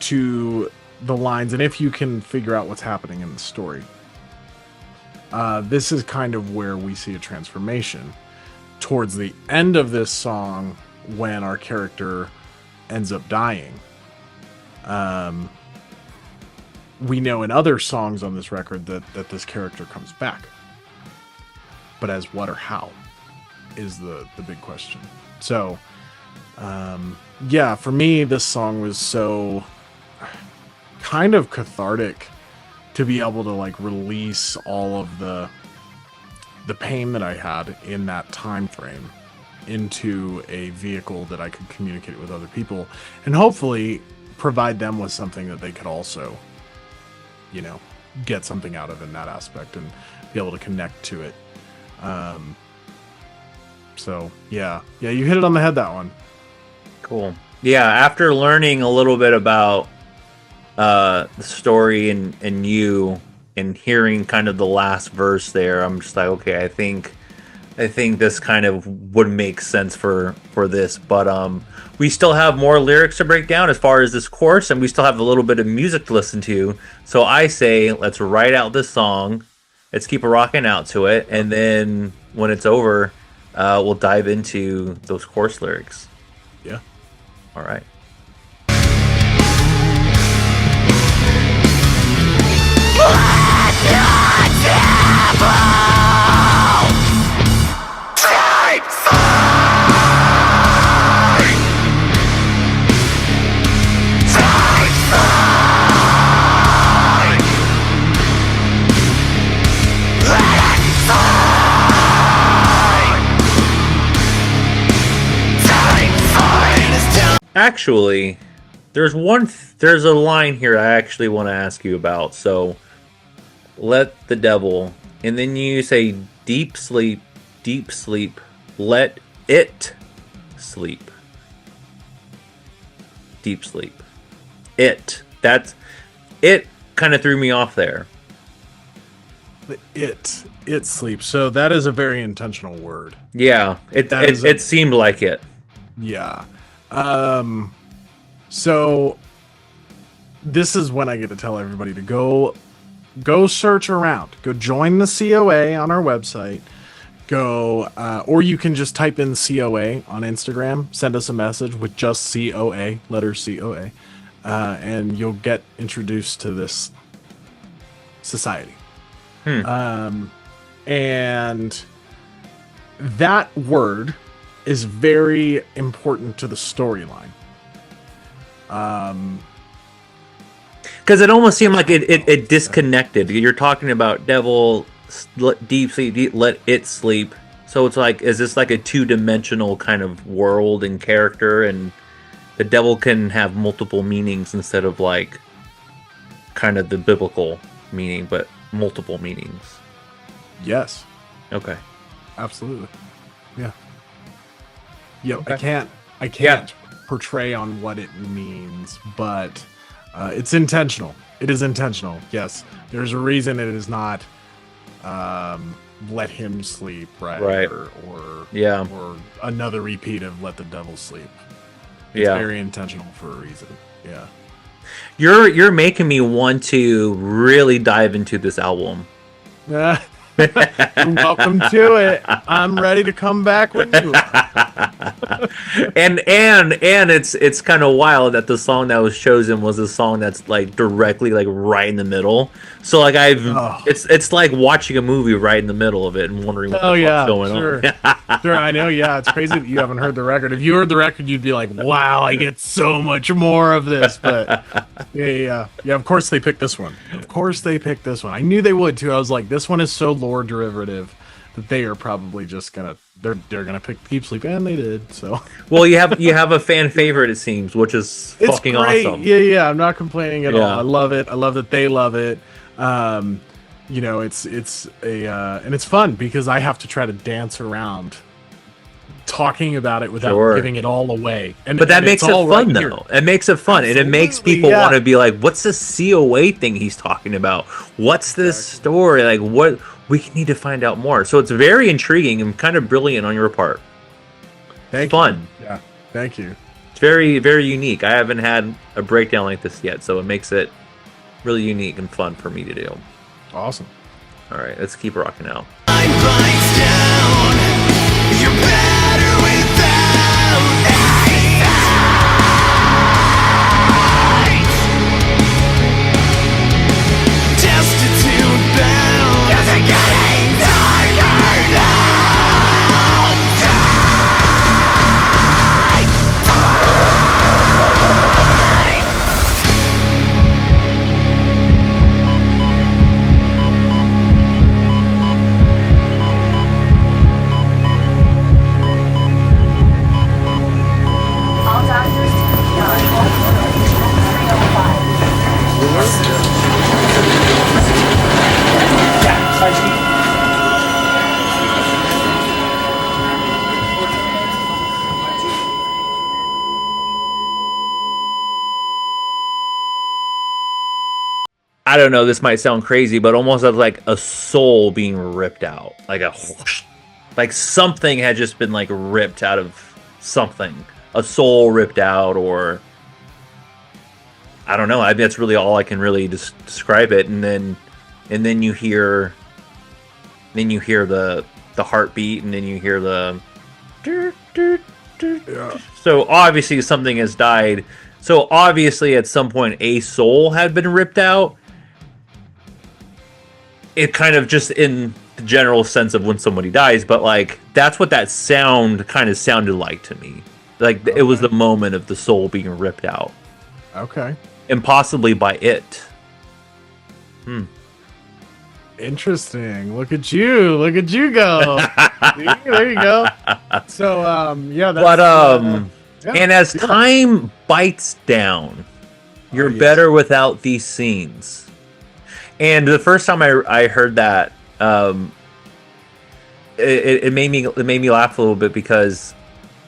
to the lines and if you can figure out what's happening in the story, this is kind of where we see a transformation towards the end of this song when our character ends up dying. We know in other songs on this record that this character comes back, but as what or how? is the big question. So, yeah, for me, this song was so kind of cathartic to be able to like release all of the pain that I had in that time frame into a vehicle that I could communicate with other people and hopefully provide them with something that they could also, you know, get something out of in that aspect and be able to connect to it. So yeah, you hit it on the head, that one. Cool. Yeah, after learning a little bit about the story and you and hearing kind of the last verse there, I'm just like, okay, I think this kind of would make sense for this, but we still have more lyrics to break down as far as this course, and we still have a little bit of music to listen to. So I say let's write out this song, let's keep rocking out to it, and then when it's over, we'll dive into those course lyrics. Yeah. All right. Actually, there's a line here I actually want to ask you about. So, let the devil, and then you say deep sleep, let it sleep. Deep sleep. That's it kind of threw me off there. It sleeps. So that is a very intentional word. Yeah, it seemed like it. Yeah. So this is when I get to tell everybody to go search around, go join the COA on our website, or you can just type in COA on Instagram, send us a message with just COA, letter COA, and you'll get introduced to this society. And that word is very important to the storyline. Because it almost seemed like it disconnected. You're talking about devil, deep sleep, let it sleep. So it's like, is this like a two-dimensional kind of world and character, and the devil can have multiple meanings instead of like kind of the biblical meaning, but multiple meanings? Yes. Okay. Absolutely. Yeah. Yeah. Okay. I can't portray on what it means, but it's intentional. It is intentional. Yes. There's a reason it is not let him sleep, right? Or another repeat of let the devil sleep. It's very intentional for a reason. Yeah. You're making me want to really dive into this album. You're welcome to it. I'm ready to come back with you. and it's kind of wild that the song that was chosen was a song that's like directly like right in the middle. So like it's like watching a movie right in the middle of it and wondering what the fuck's going on. Sure, I know. Yeah, it's crazy that you haven't heard the record. If you heard the record, you'd be like, "Wow, I get so much more of this." But yeah. Of course they picked this one. I knew they would too. I was like, this one is so lore derivative that they are probably just they're gonna pick Deep Sleep, and they did. So well, you have a fan favorite, it seems, which is fucking awesome. Yeah, I'm not complaining at all. I love it. I love that they love it. You know, it's and it's fun because I have to try to dance around talking about it without giving it all away. But that makes it fun, though. It makes it fun. Absolutely, and it makes people want to be like, what's this COA thing he's talking about? What's this story? Like, what? We need to find out more. So it's very intriguing and kind of brilliant on your part. Fun. Yeah, thank you. It's very, very unique. I haven't had a breakdown like this yet, so it makes it really unique and fun for me to do. Awesome. All right, let's keep rocking out. Destitute bound, getting darker now. I don't know, this might sound crazy, but almost like a soul being ripped out, like a whoosh, like something had just been like ripped out of something, a soul ripped out, or I don't know. That's really all I can really describe it. And then you hear the heartbeat, and then you hear the. Yeah. So obviously something has died. So obviously at some point a soul had been ripped out. It kind of just in the general sense of when somebody dies, but like that's what that sound kind of sounded like to me. Like it was the moment of the soul being ripped out. Okay. And possibly by it. Interesting. Look at you go. See? There you go. So yeah, that's, but and as time bites down, you're better without these scenes. And the first time I heard that, it made me laugh a little bit, because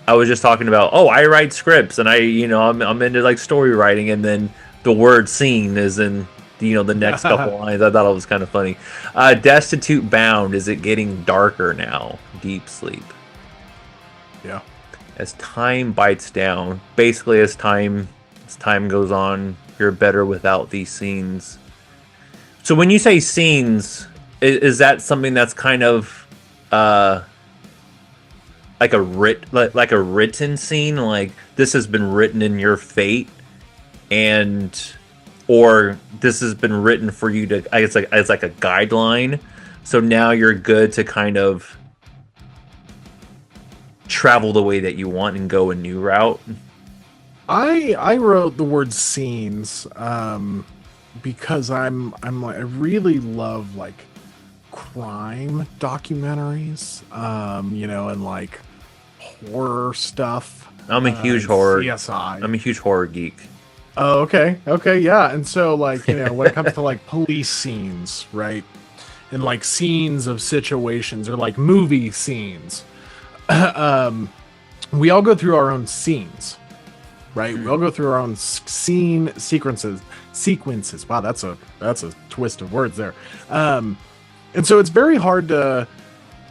I was just talking about, I write scripts, and I'm into like story writing, and then the word scene is in the next couple lines. I thought it was kind of funny. Destitute bound, is it getting darker now? Deep sleep. Yeah. As time bites down, basically as time goes on, you're better without these scenes. So when you say scenes, is that something that's kind of like a written scene, like this has been written in your fate, or this has been written for you to, it's like a guideline, so now you're good to kind of travel the way that you want and go a new route? I wrote the word scenes because I'm like, I really love like crime documentaries, and like horror stuff. I'm a huge horror CSI. I'm a huge horror geek. Oh, okay, yeah. And so like, when it comes to like police scenes, right, and like scenes of situations, or like movie scenes, we all go through our own scenes, right? We all go through our own scene sequences. Wow, that's a twist of words there. And so it's very hard to,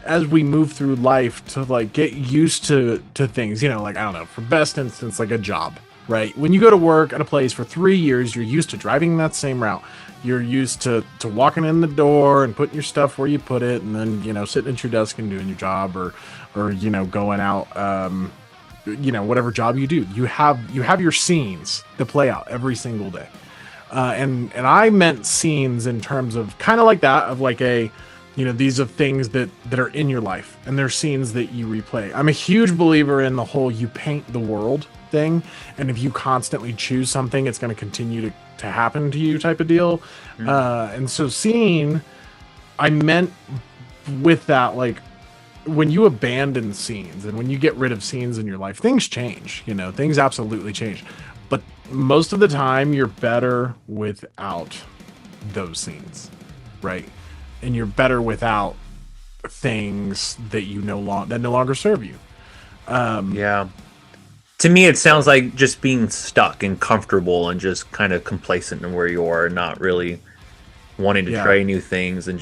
as we move through life, to like get used to things, like, I don't know, for best instance, like a job, right? When you go to work at a place for 3 years, you're used to driving that same route. You're used to walking in the door and putting your stuff where you put it, and then, sitting at your desk and doing your job, or going out, whatever job you do. You have your scenes to play out every single day. And I meant scenes in terms of kind of like that, of like these are things that are in your life, and they're scenes that you replay. I'm a huge believer in the whole you paint the world thing, and if you constantly choose something, it's going to continue to happen to you type of deal. And so scene, I meant with that, like, when you abandon scenes and when you get rid of scenes in your life, things change, things absolutely change. But most of the time you're better without those scenes, right? And you're better without things that no longer serve you. Yeah. To me, it sounds like just being stuck and comfortable and just kind of complacent in where you are, and not really wanting to try new things and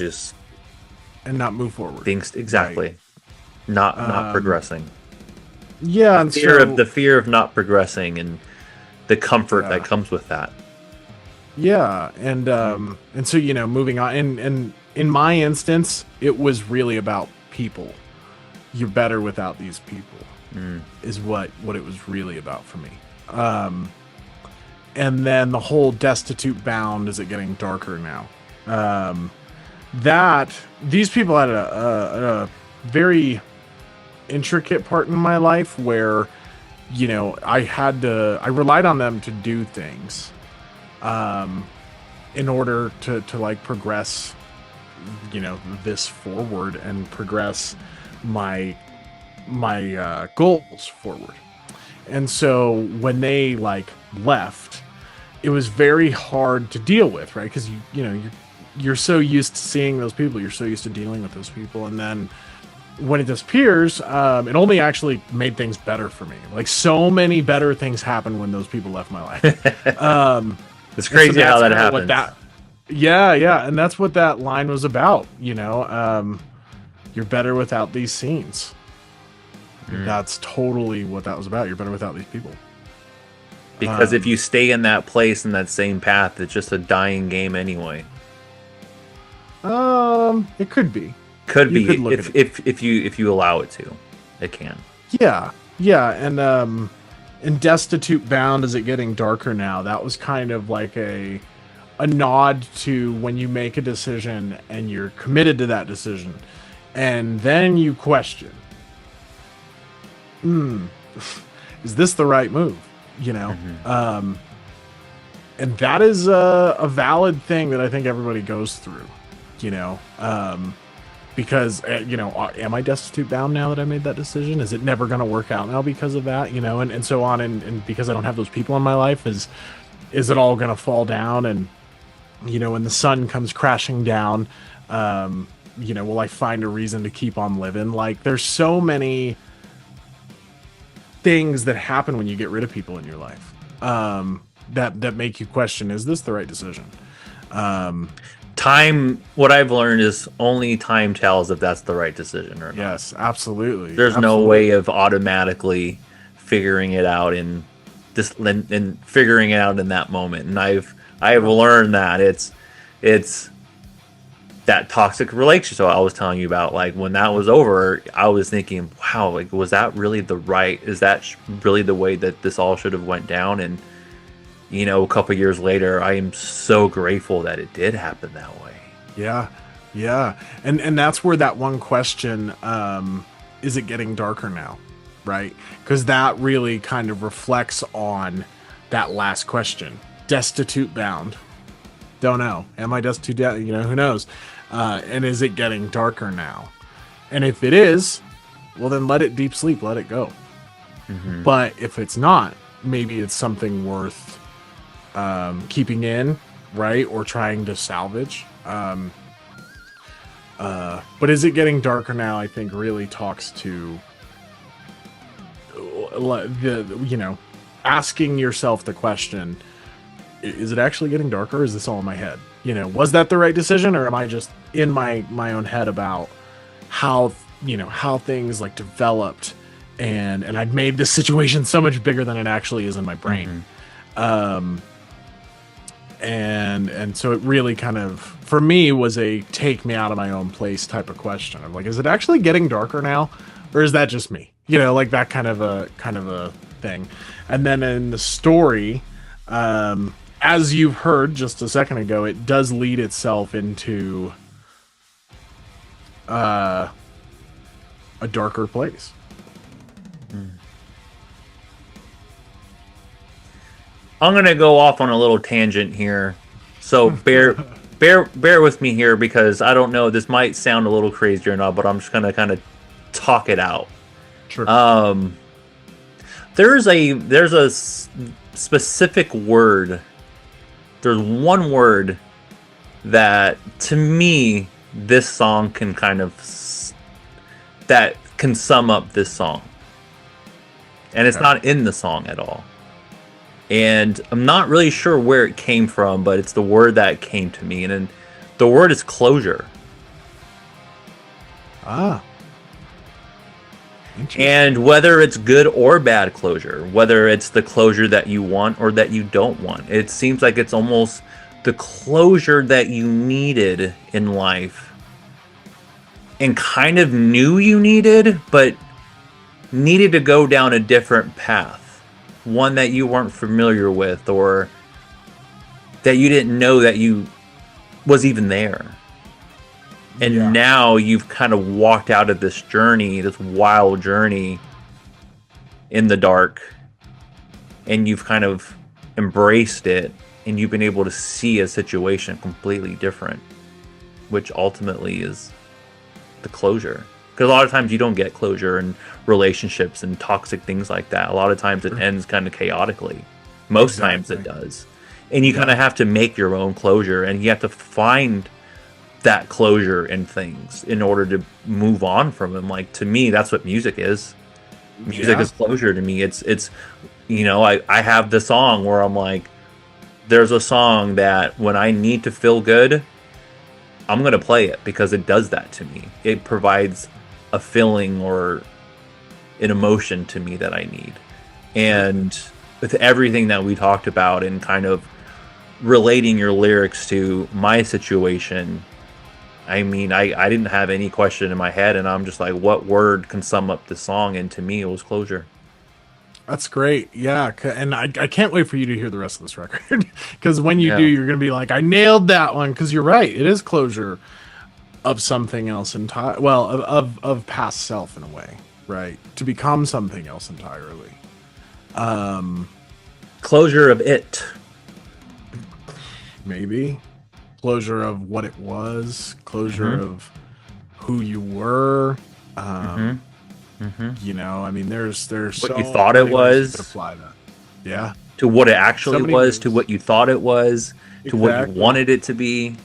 not move forward. Things exactly. Right. Not progressing. Yeah, the fear of not progressing, and the comfort that comes with that. Yeah, and so moving on, and in my instance, it was really about people. You're better without these people, is what it was really about for me. And then the whole destitute bound, is it getting darker now? That these people had a very intricate part in my life where I relied on them to do things in order to like progress this forward and progress my goals forward. And so when they like left, it was very hard to deal with, right? Because you're so used to seeing those people, you're so used to dealing with those people, and then when it disappears, it only actually made things better for me. Like, so many better things happened when those people left my life. It's crazy how that happens. Yeah, and that's what that line was about. You're better without these scenes. That's totally what that was about. You're better without these people. Because if you stay in that place, in that same path, it's just a dying game anyway. It could be. Could be if you allow it to. It can. Yeah, and in Destitute Bound, Is It Getting Darker Now? That was kind of like a nod to when you make a decision and you're committed to that decision, and then you question, is this the right move? And that is a valid thing that I think everybody goes through, because am I destitute bound now that I made that decision? Is it never going to work out now because of that? And so on, and because I don't have those people in my life, is it all going to fall down? And when the sun comes crashing down, will I find a reason to keep on living? Like, there's so many things that happen when you get rid of people in your life, that make you question, is this the right decision? Time, what I've learned is only time tells if that's the right decision or not. Yes, absolutely. There's no way of automatically figuring it out in figuring it out in that moment. And I've learned that it's that toxic relationship I was telling you about. Like, when that was over, I was thinking, wow, like, was that really is that really the way that this all should have went down? And a couple years later, I am so grateful that it did happen that way. Yeah. And that's where that one question, is it getting darker now? Right? Because that really kind of reflects on that last question. Destitute bound. Don't know. Am I destitute? Who knows? And is it getting darker now? And if it is, well, then let it deep sleep. Let it go. But if it's not, maybe it's something worth keeping in, right? Or trying to salvage. But is it getting darker now? I think really talks to asking yourself the question, is it actually getting darker, or is this all in my head? Was that the right decision, or am I just in my own head about how things like developed, and I've made this situation so much bigger than it actually is in my brain. And so it really kind of, for me, was a take me out of my own place type of question. I'm like, is it actually getting darker now, or is that just me? Like that kind of a thing. And then in the story, as you've heard just a second ago, it does lead itself into a darker place. I'm gonna go off on a little tangent here, so bear with me here, because I don't know, this might sound a little crazy or not, but I'm just gonna kind of talk it out. Sure. There's a specific word. There's one word that, to me, this song can that can sum up this song, and it's not in the song at all. And I'm not really sure where it came from, but it's the word that came to me. And the word is closure. And whether it's good or bad closure, whether it's the closure that you want or that you don't want, it seems like it's almost the closure that you needed in life and kind of knew you needed, but needed to go down a different path. One that you weren't familiar with, or that you didn't know that you was even there. And now you've kind of walked out of this journey, this wild journey in the dark, and you've kind of embraced it, and you've been able to see a situation completely different, which ultimately is the closure. Because a lot of times you don't get closure in relationships and toxic things like that. A lot of times it ends kind of chaotically. Most times it does. And you kind of have to make your own closure, and you have to find that closure in things in order to move on from them. Like, to me, that's what music is. Music is closure to me. It's I have the song where I'm like, there's a song that when I need to feel good, I'm gonna play it because it does that to me. It provides a feeling or an emotion to me that I need. And with everything that we talked about and kind of relating your lyrics to my situation, I mean, I didn't have any question in my head, and I'm just like, what word can sum up this song? And to me, it was closure. That's great. Yeah. And I can't wait for you to hear the rest of this record because when you Yeah. do, you're going to be like, I nailed that one. Because you're right. It is closure of something else entirely. Well, of past self in a way, right? To become something else entirely. Closure of it. Maybe. Closure of what it was. Closure of who you were. You know, I mean, there's What so you thought it many ways you was. could apply that. Yeah. To what it actually Somebody was, was- to what you thought it was, to what you Exactly. wanted it to be.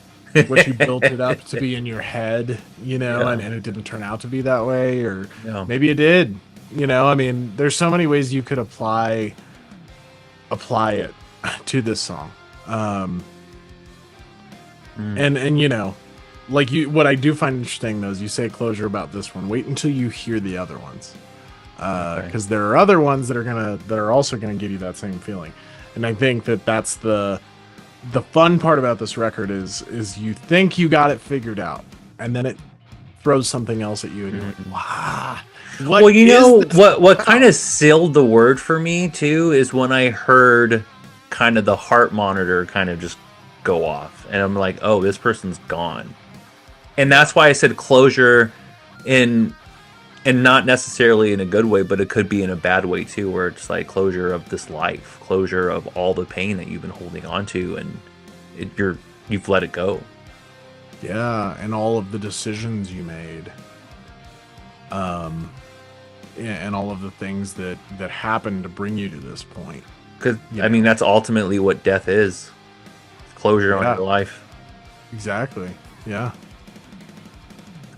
What you built it up to be in your head, you know, Yeah. and it didn't turn out to be that way, or Yeah. maybe it did. You know, I mean, there's so many ways you could apply it to this song. And you know, like what I do find interesting though is you say closure about this one. Wait until you hear the other ones, because there are other ones that are also gonna give you that same feeling. And I think that's the fun part about this record is you think you got it figured out, and then it throws something else at you, and you're like, wow. Well, you know what kind of sealed the word for me too is when I heard kind of the heart monitor kind of just go off, and I'm like, oh, this person's gone. And that's why I said closure and not necessarily in a good way, but it could be in a bad way too, where it's like closure of this life, closure of all the pain that you've been holding on to, and you've let it go. Yeah, and all of the decisions you made, and all of the things that happened to bring you to this point. Because I mean, that's ultimately what death is: closure on Yeah. your life, Exactly. Yeah.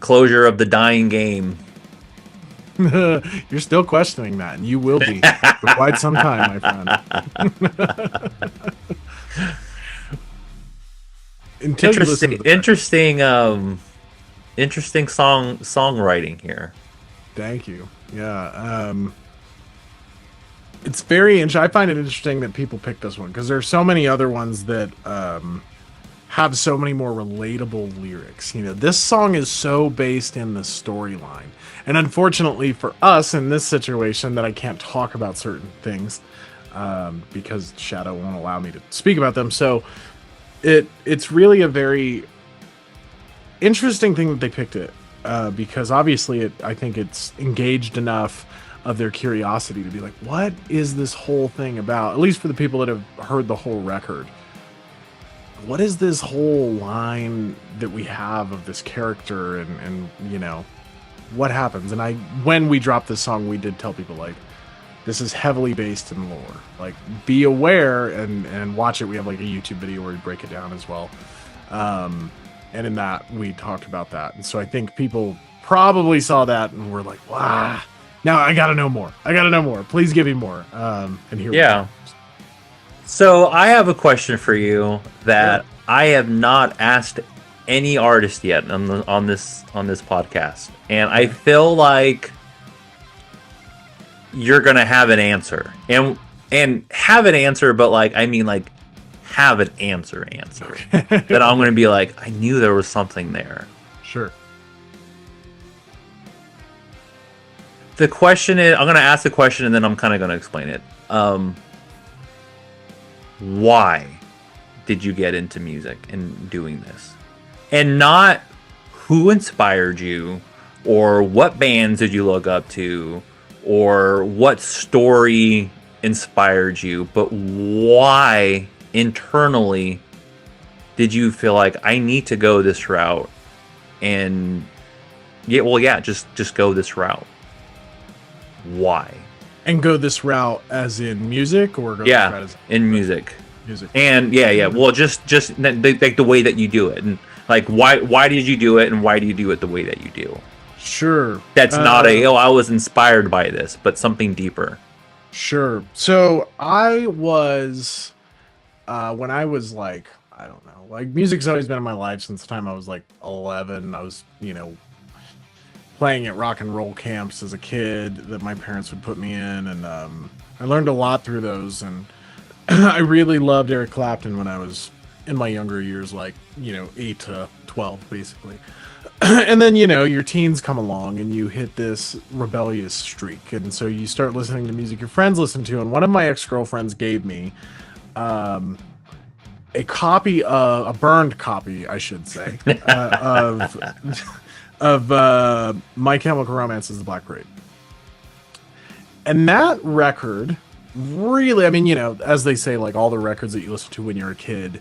closure of the dying game. You're still questioning that, and you will be for quite some time, my friend. Until you listen to the Interesting songwriting here. Thank you. Yeah. It's very interesting. I find it interesting that people pick this one because there's so many other ones that have so many more relatable lyrics. You know, this song is so based in the storyline. And unfortunately for us in this situation that I can't talk about certain things because Shadow won't allow me to speak about them. So it's really a very interesting thing that they picked it because obviously I think it's engaged enough of their curiosity to be like, what is this whole thing about? At least for the people that have heard the whole record. What is this whole line that we have of this character and you know, what happens? And when we dropped this song, we did tell people like, this is heavily based in lore. Like, be aware and watch it. We have like a YouTube video where we break it down as well. And in that, we talked about that. And so I think people probably saw that and were like, wow, now I gotta know more. I gotta know more. Please give me more. And here we go. So I have a question for you that I have not asked any artist yet on this podcast, and I feel like you're gonna have an answer, and have an answer, but like I mean like have an answer that I'm gonna be like, I knew there was something there. Sure. The question is, I'm gonna ask the question and then I'm kind of gonna explain it. Why did you get into music and doing this? And not who inspired you, or what bands did you look up to, or what story inspired you, but why internally did you feel like I need to go this route? And just go this route. Why? And go this route as in music, or go this route as in music. Music. And well, just like the way that you do it, and like why did you do it, and why do you do it the way that you do? Sure. That's not I was inspired by this, but something deeper. Sure. So I was when I was like, I don't know, like music's always been in my life since the time I was like 11. I was, playing at rock and roll camps as a kid that my parents would put me in, and I learned a lot through those. And I really loved Eric Clapton when I was in my younger years, like 8 to 12, basically. And then your teens come along and you hit this rebellious streak, and so you start listening to music your friends listen to. And one of my ex-girlfriends gave me a copy, a burned copy, I should say, of My Chemical Romance's The Black Parade. And that record really, I mean, as they say, like all the records that you listen to when you're a kid,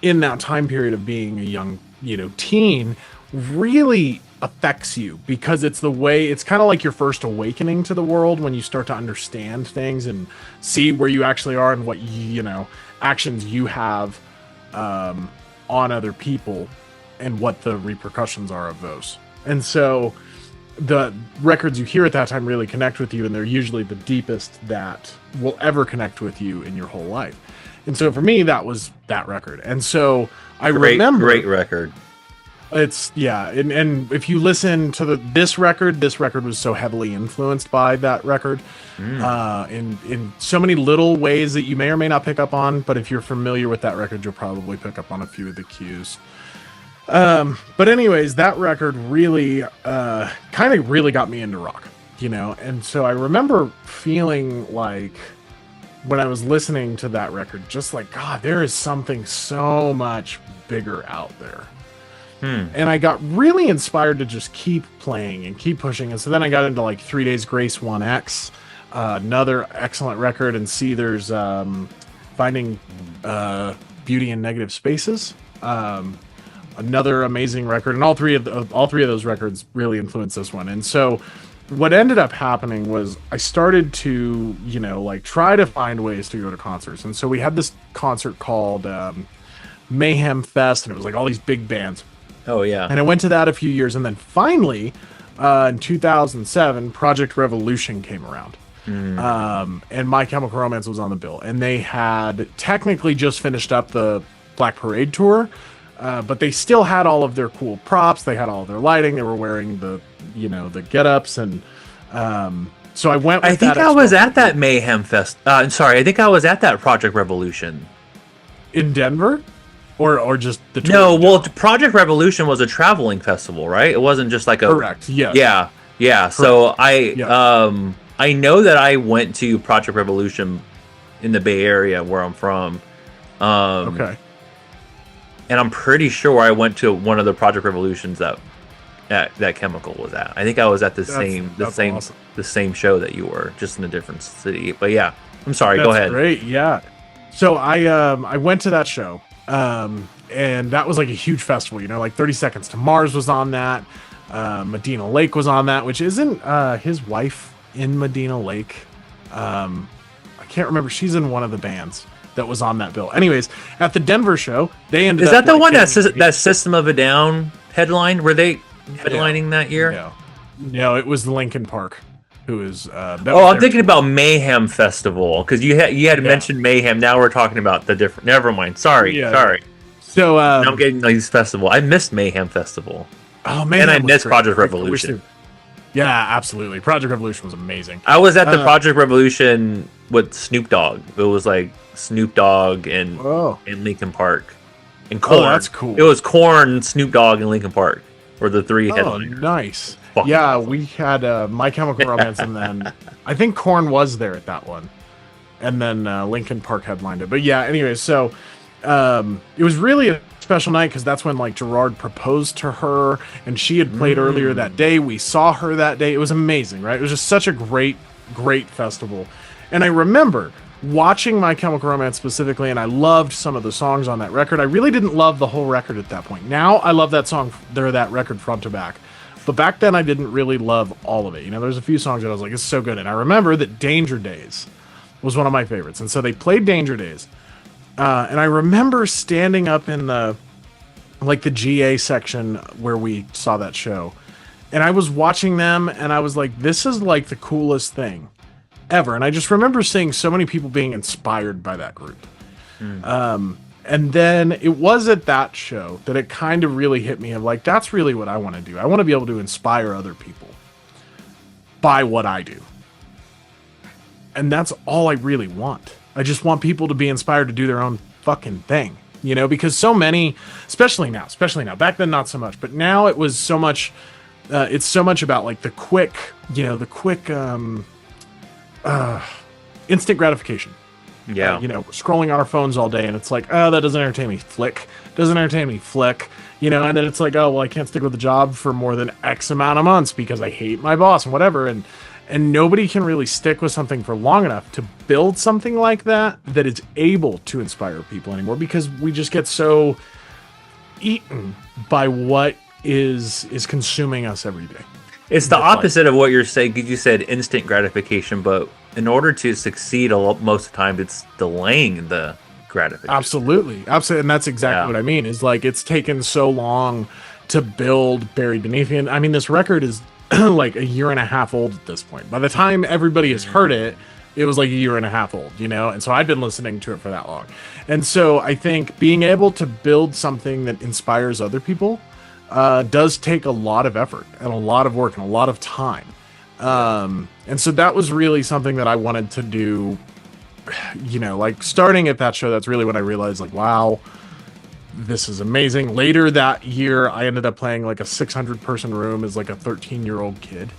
in that time period of being a young, teen, really affects you, because it's the way, it's kind of like your first awakening to the world when you start to understand things and see where you actually are and what, actions you have on other people and what the repercussions are of those. And so the records you hear at that time really connect with you, and they're usually the deepest that will ever connect with you in your whole life. And so for me, that was that record. And so I remember, great record. It's and if you listen to this record was so heavily influenced by that record, in so many little ways that you may or may not pick up on. But if you're familiar with that record, you'll probably pick up on a few of the cues. But anyways, that record really, kind of really got me into rock, and so I remember feeling like when I was listening to that record, just like, God, there is something so much bigger out there. And I got really inspired to just keep playing and keep pushing. And so then I got into like 3 Days Grace 1X, another excellent record, and there's Finding Beauty in Negative Spaces. Another amazing record, and all three of those records really influenced this one. And so what ended up happening was I started to try to find ways to go to concerts. And so we had this concert called Mayhem Fest, and it was like all these big bands. Oh yeah. And I went to that a few years, and then finally in 2007 Project Revolution came around. And My Chemical Romance was on the bill, and they had technically just finished up the Black Parade tour. But they still had all of their cool props. They had all of their lighting. They were wearing the get-ups. And so I went with that. I think I was at that Mayhem Fest. I think I was at that Project Revolution. In Denver? Or just the tour? No, well, Project Revolution was a traveling festival, right? It wasn't just like a... Correct, yes. Yeah. Correct. So I know that I went to Project Revolution in the Bay Area where I'm from. Okay. And I'm pretty sure I went to one of the Project Revolutions that Chemical was at. I think I was at the same show that you were, just in a different city. But yeah, I'm sorry. Go ahead. Great, yeah. So I went to that show, and that was like a huge festival. Like 30 Seconds to Mars was on that. Medina Lake was on that, which isn't his wife in Medina Lake. I can't remember. She's in one of the bands that was on that bill. Anyways, at the Denver show, they ended up... Is that the one that System of a Down headline? Were they headlining that year? No, it was Linkin Park, who is... I'm thinking about Mayhem Festival, because you had mentioned Mayhem. Now we're talking about the different... Never mind. Sorry. So... now I'm getting these festival. I missed Mayhem Festival. Oh, man. And I missed Project Revolution. Yeah, absolutely. Project Revolution was amazing. I was at the Project Revolution with Snoop Dogg. It was like Snoop Dogg and Linkin Park and Korn. Oh, that's cool. It was Korn, Snoop Dogg, and Linkin Park were the three headliners. Oh, nice. Yeah, we had My Chemical Romance, and then I think Korn was there at that one, and then Linkin Park headlined it. But yeah, anyway, so it was really a special night because that's when like Gerard proposed to her, and she had played earlier that day. We saw her that day. It was amazing, right? It was just such a great festival. And I remember watching My Chemical Romance specifically, and I loved some of the songs on that record. I really didn't love the whole record at that point. Now I love that song, that record front to back. But back then I didn't really love all of it. There's a few songs that I was like, it's so good. And I remember that Danger Days was one of my favorites. And so they played Danger Days. And I remember standing up in the GA section where we saw that show. And I was watching them, and I was like, this is like the coolest thing ever. And I just remember seeing so many people being inspired by that group. And then it was at that show that it kind of really hit me of like, that's really what I want to do. I want to be able to inspire other people by what I do. And that's all I really want. I just want people to be inspired to do their own fucking thing, you know, because so many, especially now, back then, not so much, but now it was so much, it's so much about like the quick, instant gratification. Yeah. We're scrolling on our phones all day and it's like, oh, that doesn't entertain me. Flick. Doesn't entertain me. Flick. And then it's like, oh, well, I can't stick with the job for more than X amount of months because I hate my boss and whatever. And nobody can really stick with something for long enough to build something like that is able to inspire people anymore, because we just get so eaten by what is consuming us every day. It's the opposite of what you're saying. You said instant gratification, but in order to succeed, most of the time, it's delaying the gratification. Absolutely. And that's exactly what I mean. Is like it's taken so long to build Buried Beneath Me. And I mean, this record is like a year and a half old at this point. By the time everybody has heard it, it was like a year and a half old, And so I've been listening to it for that long. And so I think being able to build something that inspires other people does take a lot of effort and a lot of work and a lot of time. And so that was really something that I wanted to do, like starting at that show. That's really when I realized like, wow, this is amazing. Later that year, I ended up playing like a 600 person room as like a 13-year-old kid.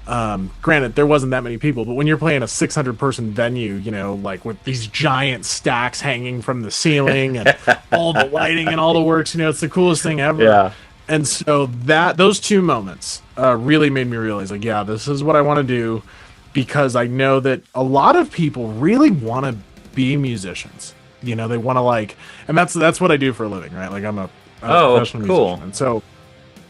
Granted, there wasn't that many people, but when you're playing a 600 person venue, like with these giant stacks hanging from the ceiling and all the lighting and all the works, it's the coolest thing ever. Yeah. And so those two moments really made me realize, like, yeah, this is what I want to do, because I know that a lot of people really want to be musicians. They want to like, and that's what I do for a living, right? Like I'm a professional musician. And so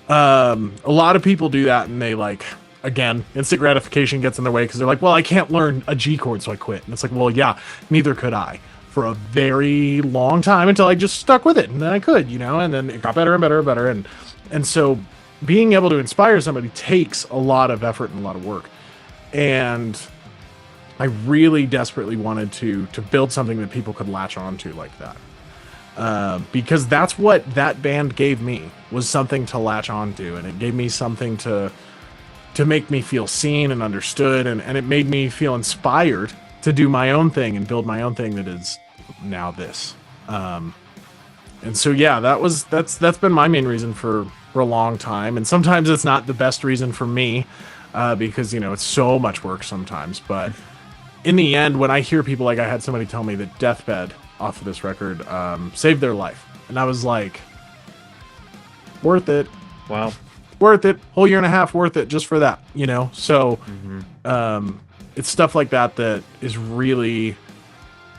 a lot of people do that, and they like, again, instant gratification gets in their way because they're like, well, I can't learn a G chord, so I quit. And it's like, well, yeah, neither could I. For a very long time until I just stuck with it, and then I could, and then it got better and better and better, and so being able to inspire somebody takes a lot of effort and a lot of work, and I really desperately wanted to build something that people could latch onto like that, because that's what that band gave me, was something to latch onto, and it gave me something to make me feel seen and understood, and it made me feel inspired to do my own thing and build my own thing that is now this. And so, yeah, that's been my main reason for a long time. And sometimes it's not the best reason for me, because, it's so much work sometimes. But in the end, when I hear people, like I had somebody tell me that Deathbed off of this record saved their life. And I was like, worth it. Wow. Worth it. Whole year and a half worth it just for that, So, it's stuff like that is really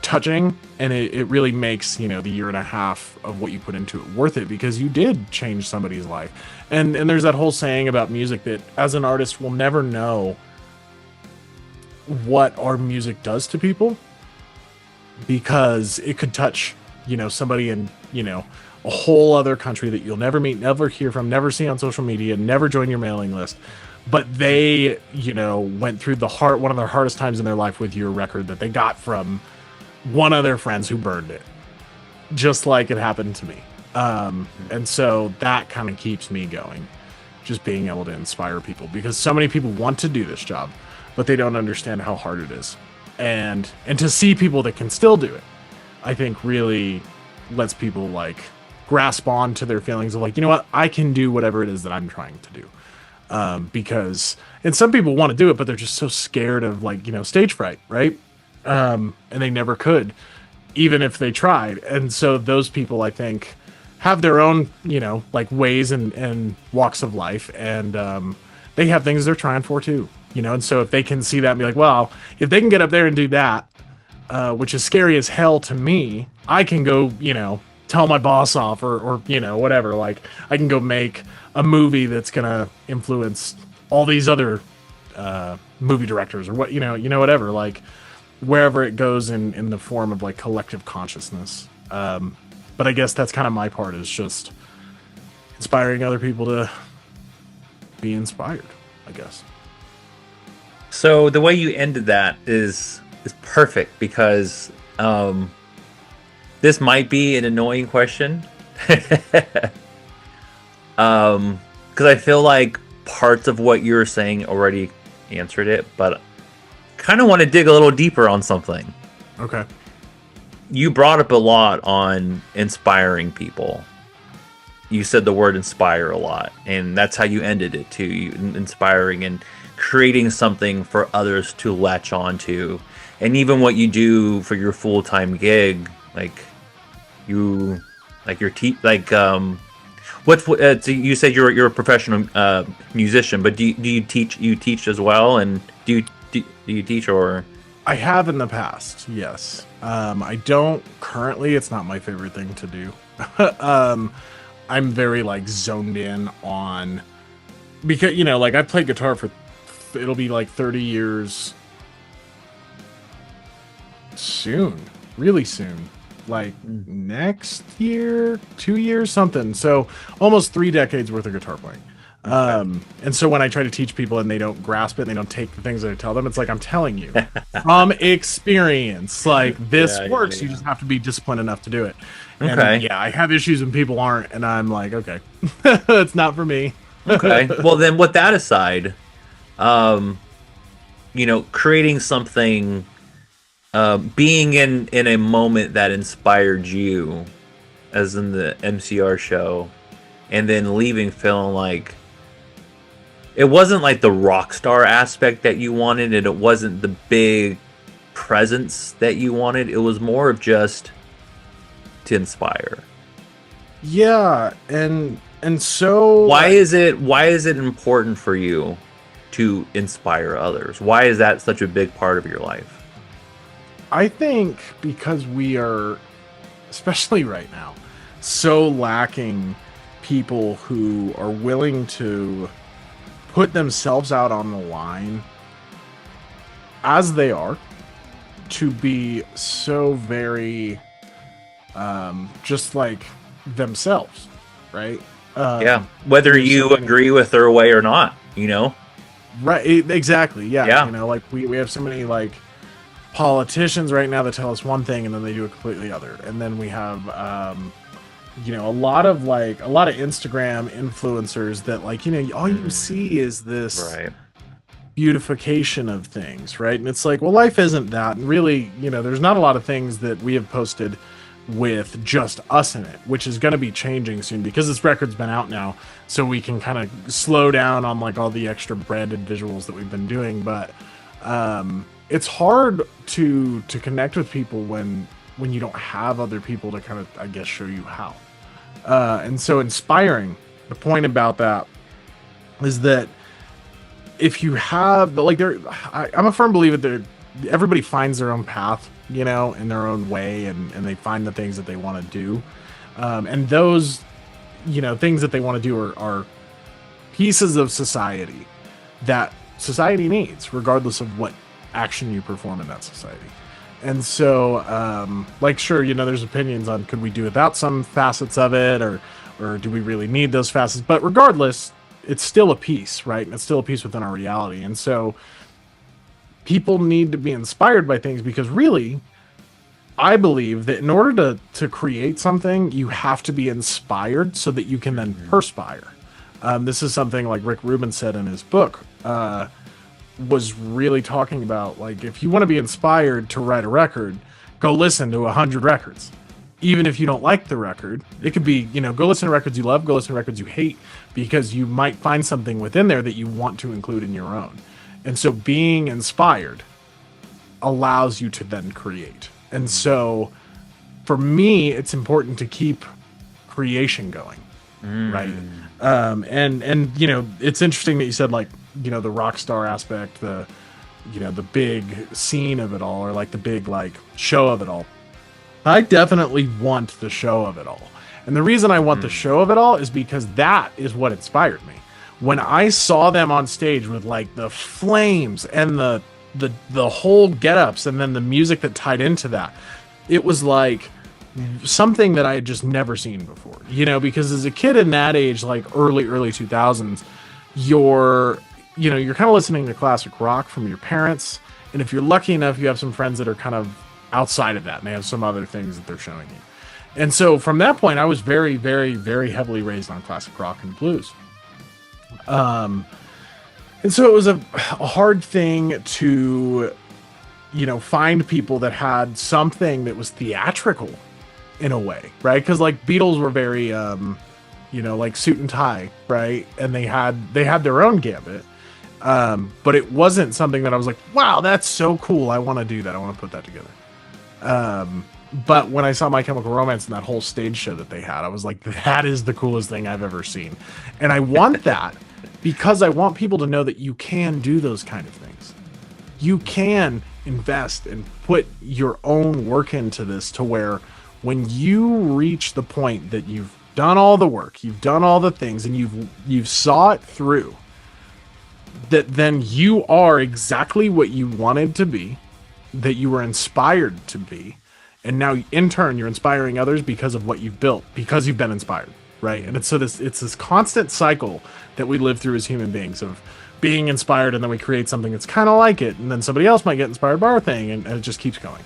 touching, and it really makes, the year and a half of what you put into it worth it, because you did change somebody's life. And there's that whole saying about music that as an artist, we'll never know what our music does to people, because it could touch, somebody in, a whole other country that you'll never meet, never hear from, never see on social media, never join your mailing list. But they, went through one of their hardest times in their life with your record that they got from one of their friends who burned it, just like it happened to me. And so that kind of keeps me going, just being able to inspire people, because so many people want to do this job, but they don't understand how hard it is. And to see people that can still do it, I think really lets people like grasp on to their feelings of like, you know what, I can do whatever it is that I'm trying to do. Because, and some people want to do it, but they're just so scared of like, stage fright, right? And they never could, even if they tried. And so those people, I think, have their own, like ways and walks of life. And, they have things they're trying for too, and so if they can see that and be like, well, if they can get up there and do that, which is scary as hell to me, I can go, tell my boss off or whatever. Like I can go make a movie that's gonna influence all these other movie directors or what whatever, like wherever it goes in the form of like collective consciousness. But I guess that's kind of my part, is just inspiring other people to be inspired, I guess. So the way you ended that is perfect, because This might be an annoying question. Because I feel like parts of what you're saying already answered it, but kind of want to dig a little deeper on something. Okay. You brought up a lot on inspiring people. You said the word inspire a lot, and that's how you ended it too. You inspiring and creating something for others to latch onto. And even what you do for your full-time gig, so you said you're a professional musician, but do you teach as well, and do you teach? Or I have in the past, yes. I don't currently. It's not my favorite thing to do. I'm very zoned in on, because I played guitar for it'll be 30 years soon, really soon. Next year, 2 years, something. So almost 3 decades worth of guitar playing. And so when I try to teach people and they don't grasp it and they don't take the things that I tell them, it's I'm telling you from experience, this works. You just have to be disciplined enough to do it. And I have issues when people aren't, and I'm okay, it's not for me. Okay. Well, then with that aside, creating something, being in a moment that inspired you, as in the MCR show, and then leaving feeling it wasn't the rock star aspect that you wanted, and it wasn't the big presence that you wanted. It was more of just to inspire. Yeah, and so why is it important for you to inspire others? Why is that such a big part of your life? I think because we are, especially right now, so lacking people who are willing to put themselves out on the line as they are, to be so very just themselves, right? Whether you agree with their way or not, right? Exactly. Yeah. We have so many politicians right now that tell us one thing and then they do a completely other, and then we have a lot of Instagram influencers that all you see is this beautification of things, right? And it's well, life isn't that, and really there's not a lot of things that we have posted with just us in it, which is going to be changing soon because this record's been out now, so we can kind of slow down on all the extra branded visuals that we've been doing. But it's hard to connect with people when you don't have other people to kind of, I guess, show you how. And so inspiring, the point about that is that if you have I'm a firm believer that everybody finds their own path, in their own way, and they find the things that they want to do. And those, things that they want to do are pieces of society that society needs, regardless of what action you perform in that society. And so, sure, there's opinions on could we do without some facets of it, or do we really need those facets? But regardless, it's still a piece, right? And it's still a piece within our reality. And so people need to be inspired by things, because really, I believe that in order to create something, you have to be inspired so that you can then perspire. This is something Rick Rubin said in his book, was really talking about, if you want to be inspired to write a record, go listen to 100 records. Even if you don't like the record, it could be, go listen to records you love, go listen to records you hate, because you might find something within there that you want to include in your own. And so being inspired allows you to then create. And so for me, it's important to keep creation going. Right. And it's interesting that you said the rock star aspect, the big scene of it all, or the big show of it all. I definitely want the show of it all. And the reason I want the show of it all is because that is what inspired me. When I saw them on stage with the flames and the whole get-ups, and then the music that tied into that, it was something that I had just never seen before, because as a kid in that age, early 2000s, you're kind of listening to classic rock from your parents. And if you're lucky enough, you have some friends that are kind of outside of that, and they have some other things that they're showing you. And so from that point, I was very, very, very heavily raised on classic rock and blues. And so it was a hard thing to, find people that had something that was theatrical in a way, right? Because like Beatles were very, like suit and tie, right? And they had their own gambit. But it wasn't something that I was like, wow, that's so cool. I want to do that. I want to put that together. But when I saw My Chemical Romance and that whole stage show that they had, I was like, that is the coolest thing I've ever seen. And I want that because I want people to know that you can do those kind of things. You can invest and put your own work into this to where when you reach the point that you've done all the work, you've done all the things, and you've saw it through, that then you are exactly what you wanted to be, that you were inspired to be. And now in turn, you're inspiring others because of what you've built, because you've been inspired, right? And it's this constant cycle that we live through as human beings of being inspired, and then we create something that's kind of like it, and then somebody else might get inspired by our thing, and it just keeps going.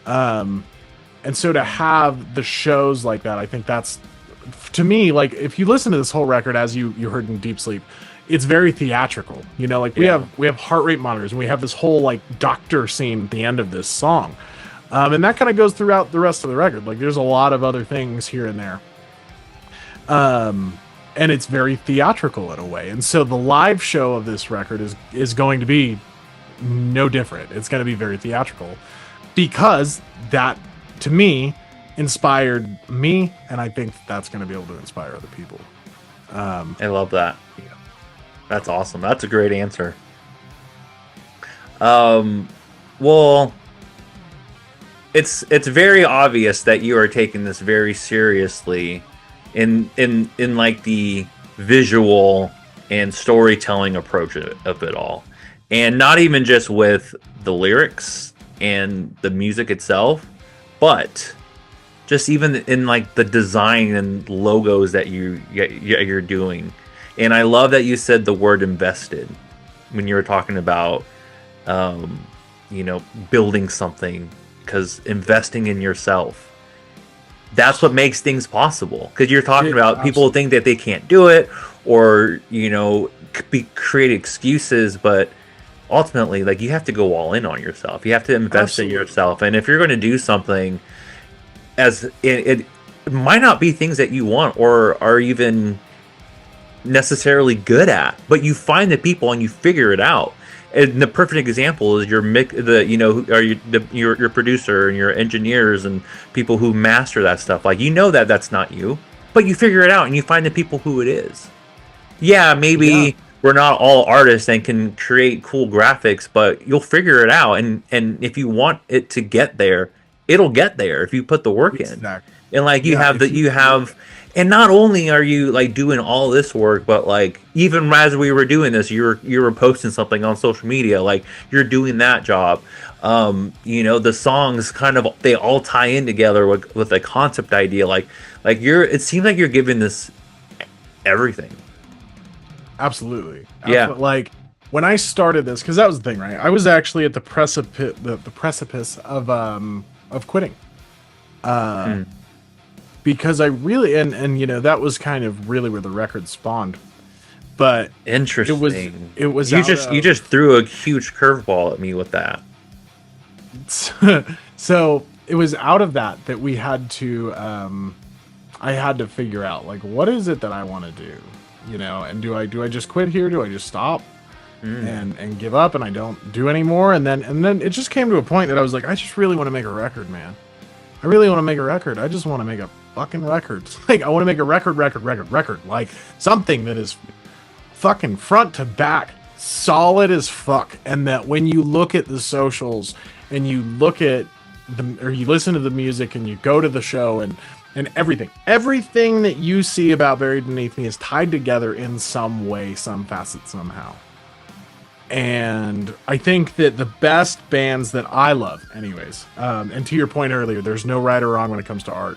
And so to have the shows like that, I think that's, to me, like if you listen to this whole record as you heard in Deep Sleep, it's very theatrical. Like we have heart rate monitors, and we have this whole like doctor scene at the end of this song. And that kind of goes throughout the rest of the record. Like there's a lot of other things here and there. And it's very theatrical in a way. And so the live show of this record is going to be no different. It's going to be very theatrical because that, to me, inspired me. And I think that's going to be able to inspire other people. I love that. Yeah. That's awesome. That's a great answer. Well, it's very obvious that you are taking this very seriously in like the visual and storytelling approach of it all, and not even just with the lyrics and the music itself, but just even in like the design and logos that you're doing. And I love that you said the word invested when you were talking about building something, because investing in yourself, that's what makes things possible. Because you're talking about people think that they can't do it, or create excuses, but ultimately, like, you have to go all in on yourself. You have to invest in yourself. And if you're going to do something, it might not be things that you want or are even necessarily good at, but you find the people and you figure it out. And the perfect example is your producer and your engineers and people who master that stuff. Like, that's not you, but you figure it out and you find the people who it is. Yeah, maybe we're not all artists and can create cool graphics, but you'll figure it out. And if you want it to get there, it'll get there if you put the work in. And like you have. And not only are you like doing all this work, but like even as we were doing this, you were posting something on social media, like you're doing that job. The songs they all tie in together with a concept idea. It seems like you're giving this everything. Absolutely. Yeah. Like when I started this, because that was the thing, right? I was actually at the precipice of quitting. Because I really and that was kind of really where the record spawned. But interesting. It was you just threw a huge curveball at me with that. So it was out of that we had to I had to figure out, like, what is it that I want to do, and do I just quit here? Do I just stop and give up and I don't do anymore? And then it just came to a point that I was like, I just really want to make a record, man. I really want to make a record. I just want to make a fucking record. Like, I want to make a record, like something that is fucking front to back, solid as fuck. And that when you look at the socials and you look at you listen to the music and you go to the show and everything that you see about Buried Beneath Me is tied together in some way, some facet, somehow. And I think that the best bands that I love, anyways, and to your point earlier, there's no right or wrong when it comes to art.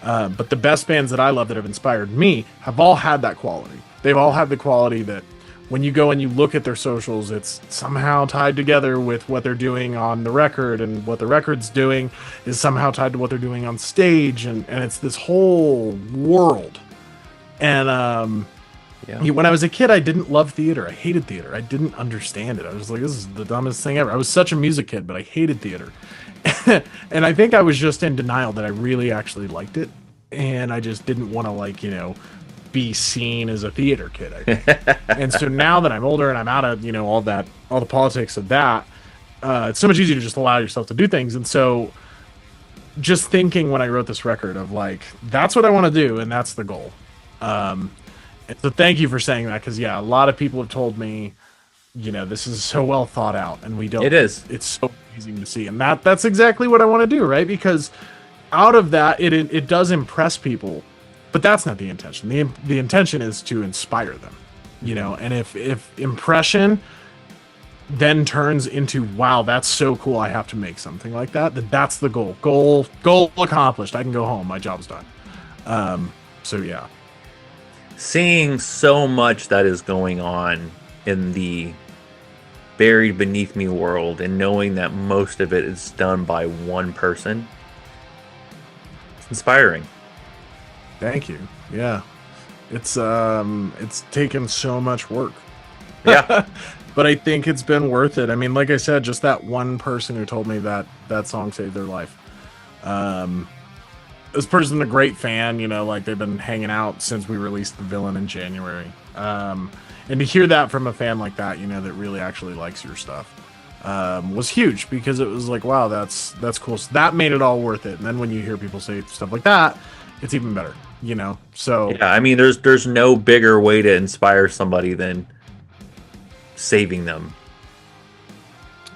But the best bands that I love that have inspired me have all had that quality. They've all had the quality that when you go and you look at their socials, it's somehow tied together with what they're doing on the record, and what the record's doing is somehow tied to what they're doing on stage, and it's this whole world. And when I was a kid, I didn't love theater. I hated theater. I didn't understand it. I was like, this is the dumbest thing ever. I was such a music kid, but I hated theater. And I think I was just in denial that I really actually liked it, and I just didn't want to, like, you know, be seen as a theater kid, I think. And so now that I'm older and I'm out of, you know, all the politics of that, it's so much easier to just allow yourself to do things. And so just thinking when I wrote this record of, like, that's what I want to do, and that's the goal. And so thank you for saying that, because a lot of people have told me, you know, this is so well thought out, and we don't. It is. It's so amazing to see, and that's exactly what I want to do, right? Because out of that, it does impress people. But that's not the intention. The intention is to inspire them, you know. And if impression then turns into, wow, that's so cool, I have to make something like that, then that's the goal. Goal accomplished. I can go home. My job's done. So yeah. Seeing so much that is going on in the Buried Beneath Me world, and knowing that most of it is done by one person, it's inspiring. Thank you. Yeah. It's taken so much work. Yeah. But I think it's been worth it. I mean, like I said, just that one person who told me that song saved their life. This person's a great fan, you know, like they've been hanging out since we released The Villain in January. And to hear that from a fan like that, you know, that really actually likes your stuff, was huge, because it was like, wow, that's cool. So that made it all worth it. And then when you hear people say stuff like that, it's even better, you know. So yeah, I mean, there's no bigger way to inspire somebody than saving them.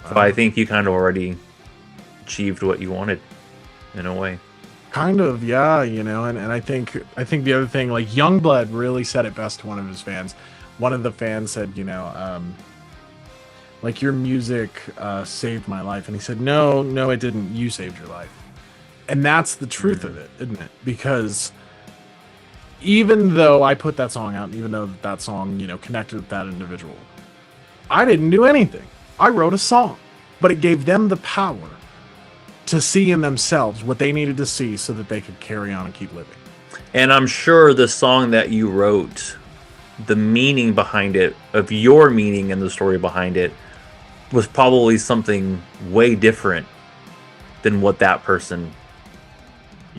So I think you kind of already achieved what you wanted, in a way. Kind of, yeah, you know. And I think the other thing, like, Youngblood really said it best to one of his fans. One of the fans said, you know, like, your music saved my life, and he said, no, it didn't. You saved your life. And that's the truth of it, isn't it? Because even though I put that song out, and even though that song, you know, connected with that individual, I didn't do anything. I wrote a song, but it gave them the power to see in themselves what they needed to see so that they could carry on and keep living. And I'm sure the song that you wrote, the meaning behind it, of your meaning and the story behind it, was probably something way different than what that person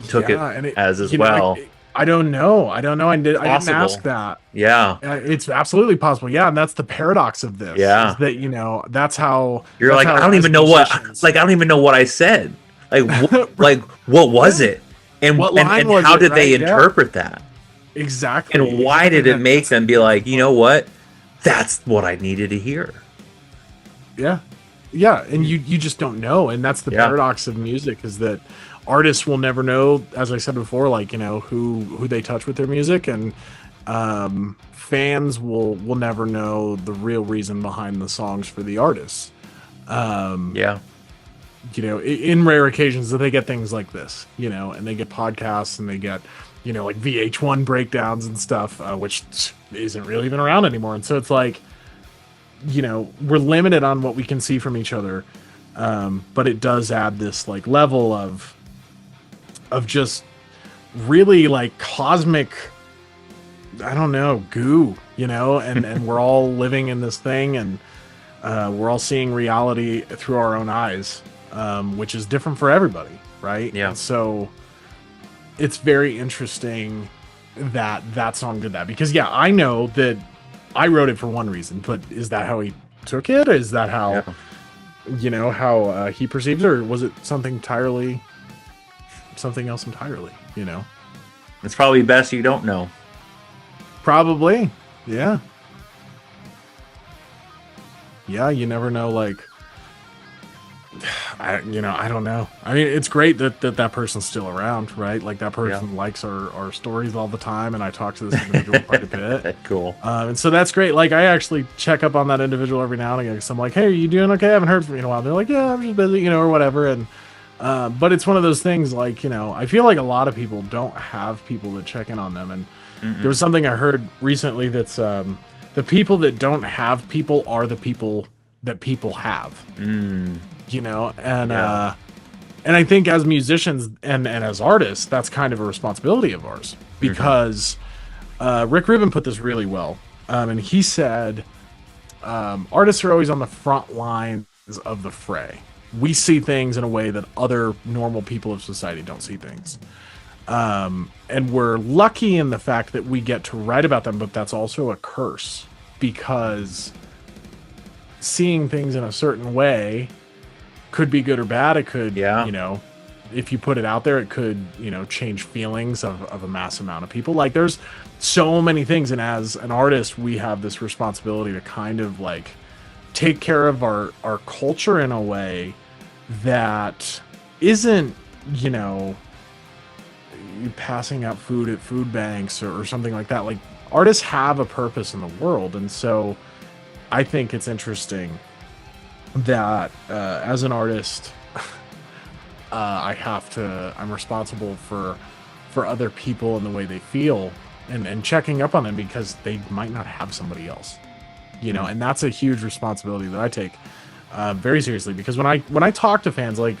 took it as well. I don't know. I didn't ask that. Yeah. It's absolutely possible. Yeah, and that's the paradox of this. Yeah. Is that, you know, that's how you're that's like, how I don't even know what, like, I don't even know what I said. Like, like, what was it? And what line and was how it, did they right? interpret that? Exactly. And why did it make them be like, you know what? That's what I needed to hear. Yeah. Yeah. And you just don't know. And that's the paradox of music, is that artists will never know, as I said before, like, you know, who they touch with their music, and fans will never know the real reason behind the songs for the artists. You know, in rare occasions that they get things like this, you know, and they get podcasts, and they get, you know, like VH1 breakdowns and stuff, which isn't really even around anymore. And so it's like, you know, we're limited on what we can see from each other, but it does add this, like, level of just really, like, cosmic, I don't know, goo, you know, and we're all living in this thing, and we're all seeing reality through our own eyes, which is different for everybody, right? Yeah. And so it's very interesting that song did that, because I know that I wrote it for one reason, but is that how he took it? Is that how, you know, how he perceives it, or was it something else entirely, you know? It's probably best you don't know. Probably. Yeah. Yeah, you never know, like, I don't know. I mean, it's great that person's still around, right? Like, that person likes our stories all the time, and I talk to this individual quite a bit. Cool. And so that's great. Like, I actually check up on that individual every now and again, because I'm like, hey, are you doing okay? I haven't heard from you in a while. They're like, yeah, I'm just busy, you know, or whatever. And but it's one of those things, like, you know, I feel like a lot of people don't have people that check in on them. And there was something I heard recently that's the people that don't have people are the people that people have. You know, and I think as musicians and as artists, that's kind of a responsibility of ours, because Rick Rubin put this really well. And he said, artists are always on the front lines of the fray. We see things in a way that other normal people of society don't see things. And we're lucky in the fact that we get to write about them, but that's also a curse, because seeing things in a certain way could be good or bad. It could, you know, if you put it out there, it could, you know, change feelings of a mass amount of people. Like, there's so many things. And as an artist, we have this responsibility to kind of like take care of our culture in a way that isn't, you know, passing out food at food banks or something like that. Like, artists have a purpose in the world. And so I think it's interesting that as an artist, I'm responsible for other people and the way they feel, and checking up on them, because they might not have somebody else, you know. And that's a huge responsibility that I take very seriously, because when I talk to fans, like,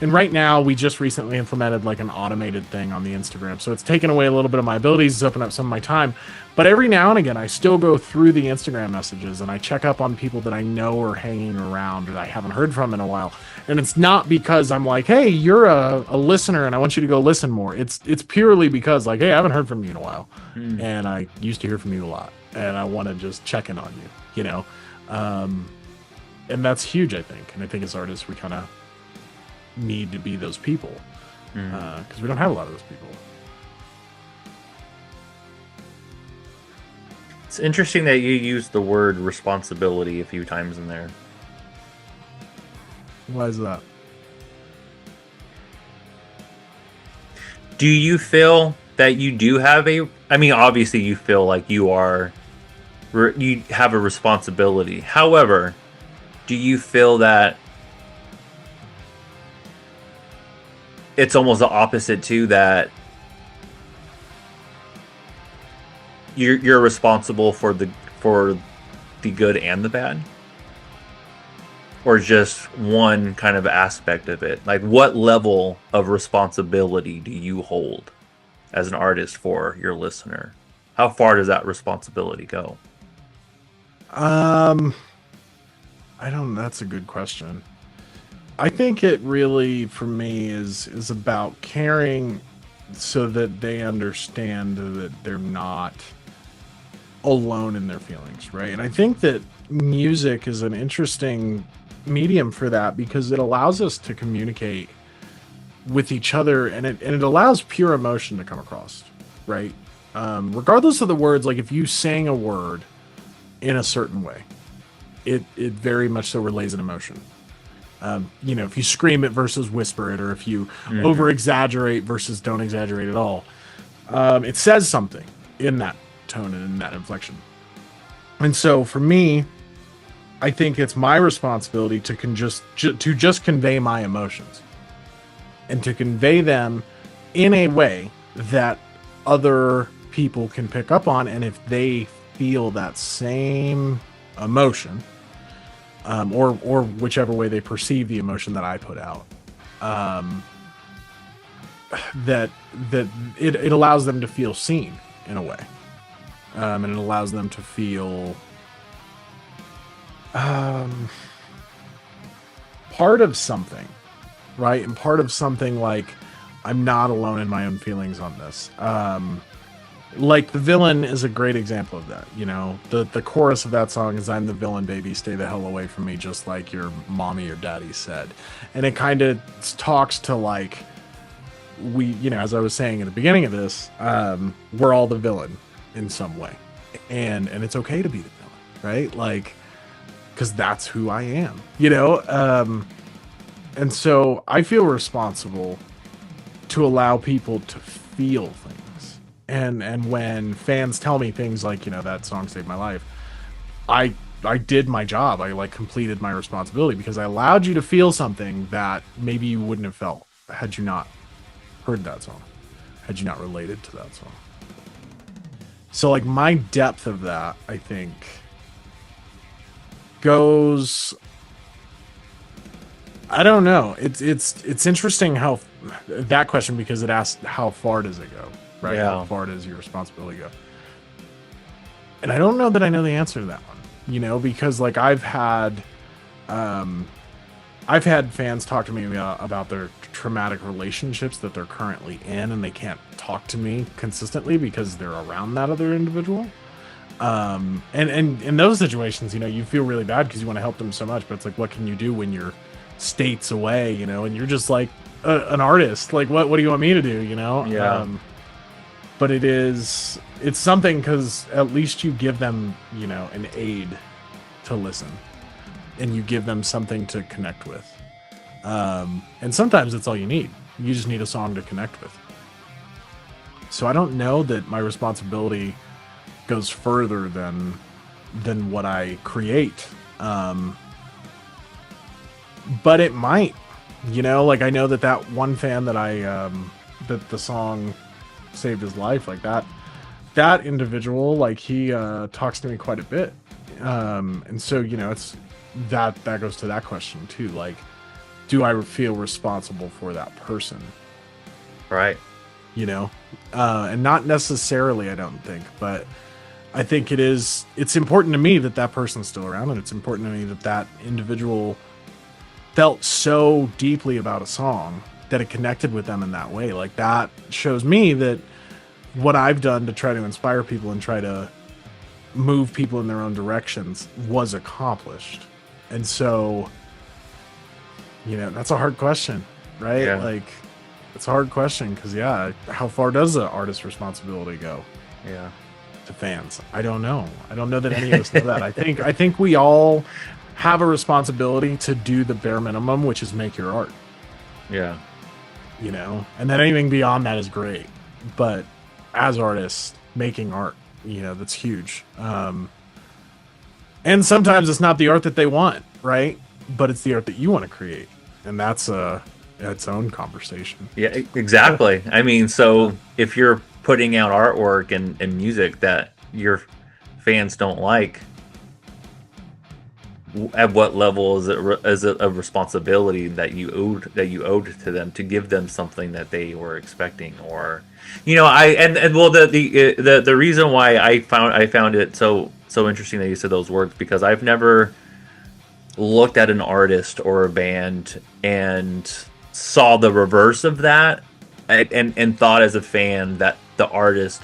and right now we just recently implemented like an automated thing on the Instagram, so it's taken away a little bit of my abilities, it's opened up some of my time. But every now and again, I still go through the Instagram messages and I check up on people that I know are hanging around or that I haven't heard from in a while. And it's not because I'm like, hey, you're a listener and I want you to go listen more. It's purely because, like, hey, I haven't heard from you in a while, and I used to hear from you a lot, and I want to just check in on you, you know. And that's huge, I think. And I think as artists, we kind of need to be those people, because we don't have a lot of those people. It's interesting that you used the word responsibility a few times in there. Why is that? Do you feel that you do have I mean, obviously you feel like you have a responsibility. However, do you feel that it's almost the opposite too, that you're responsible for the good and the bad? Or just one kind of aspect of it? Like, what level of responsibility do you hold as an artist for your listener? How far does that responsibility go? That's a good question. I think it really, for me, is about caring so that they understand that they're not alone in their feelings, right? And I think that music is an interesting medium for that, because it allows us to communicate with each other, and it allows pure emotion to come across, right? Regardless of the words. Like, if you sang a word in a certain way, it very much so relays an emotion. You know, if you scream it versus whisper it, or if you over exaggerate versus don't exaggerate at all, it says something in that tone and in that inflection. And so for me, I think it's my responsibility to just convey my emotions, and to convey them in a way that other people can pick up on. And if they feel that same emotion, or whichever way they perceive the emotion that I put out, that it allows them to feel seen in a way, and it allows them to feel part of something, right? And part of something, like, I'm not alone in my own feelings on this. Like, The Villain is a great example of that. You know, the chorus of that song is, I'm the villain, baby, stay the hell away from me, just like your mommy or daddy said. And it kind of talks to, like, we, you know, as I was saying at the beginning of this, we're all the villain in some way. And it's okay to be the villain, right? Like, because that's who I am, you know? And so I feel responsible to allow people to feel things. And when fans tell me things like, you know, that song saved my life, I did my job. I, like, completed my responsibility, because I allowed you to feel something that maybe you wouldn't have felt had you not heard that song, had you not related to that song. So like my depth of that, I think, goes, I don't know. It's interesting how that question, because it asks how far does it go, right? Yeah. How far does your responsibility go? And I don't know that I know the answer to that one, you know, because like I've had fans talk to me about their traumatic relationships that they're currently in, and they can't talk to me consistently because they're around that other individual. And in those situations, you know, you feel really bad because you want to help them so much, but it's like, what can you do when you're states away, you know, and you're just like an artist? Like, what do you want me to do, you know? Yeah. But it's something, because at least you give them, you know, an aid to listen, and you give them something to connect with. And sometimes that's all you need. You just need a song to connect with. So I don't know that my responsibility goes further than what I create. But it might, you know, like I know that one fan that that the song saved his life, like that individual, like he talks to me quite a bit. And so, you know, it's that goes to that question too. Like, do I feel responsible for that person? Right. You know, and not necessarily, I don't think, but I think it's important to me that that person's still around, and it's important to me that that individual felt so deeply about a song that it connected with them in that way. Like, that shows me that what I've done to try to inspire people and try to move people in their own directions was accomplished. And so, you know, that's a hard question, right? Yeah. Like, it's a hard question because, yeah, how far does the artist's responsibility go? Yeah. To fans? I don't know. I don't know that any of us know that. I think we all have a responsibility to do the bare minimum, which is make your art. Yeah. You know, and then anything beyond that is great. But as artists, making art, you know, that's huge. And sometimes it's not the art that they want, right? But it's the art that you want to create, and that's its own conversation. Yeah, exactly. I mean, so if you're putting out artwork and music that your fans don't like, at what level is it a responsibility that you owed to them to give them something that they were expecting? Or, you know, the reason why I found it so interesting that you said those words, because I've never looked at an artist or a band and saw the reverse of that, and thought as a fan that the artist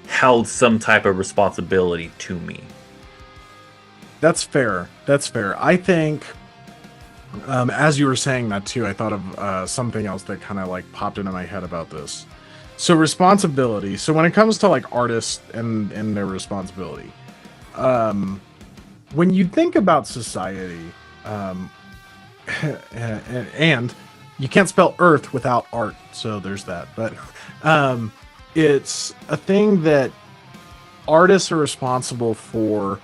held some type of responsibility to me. That's fair. I think, as you were saying that too, I thought of something else that kind of like popped into my head about this. So responsibility. So when it comes to like artists and their responsibility, when you think about society, and you can't spell earth without art, so there's that. But it's a thing that artists are responsible for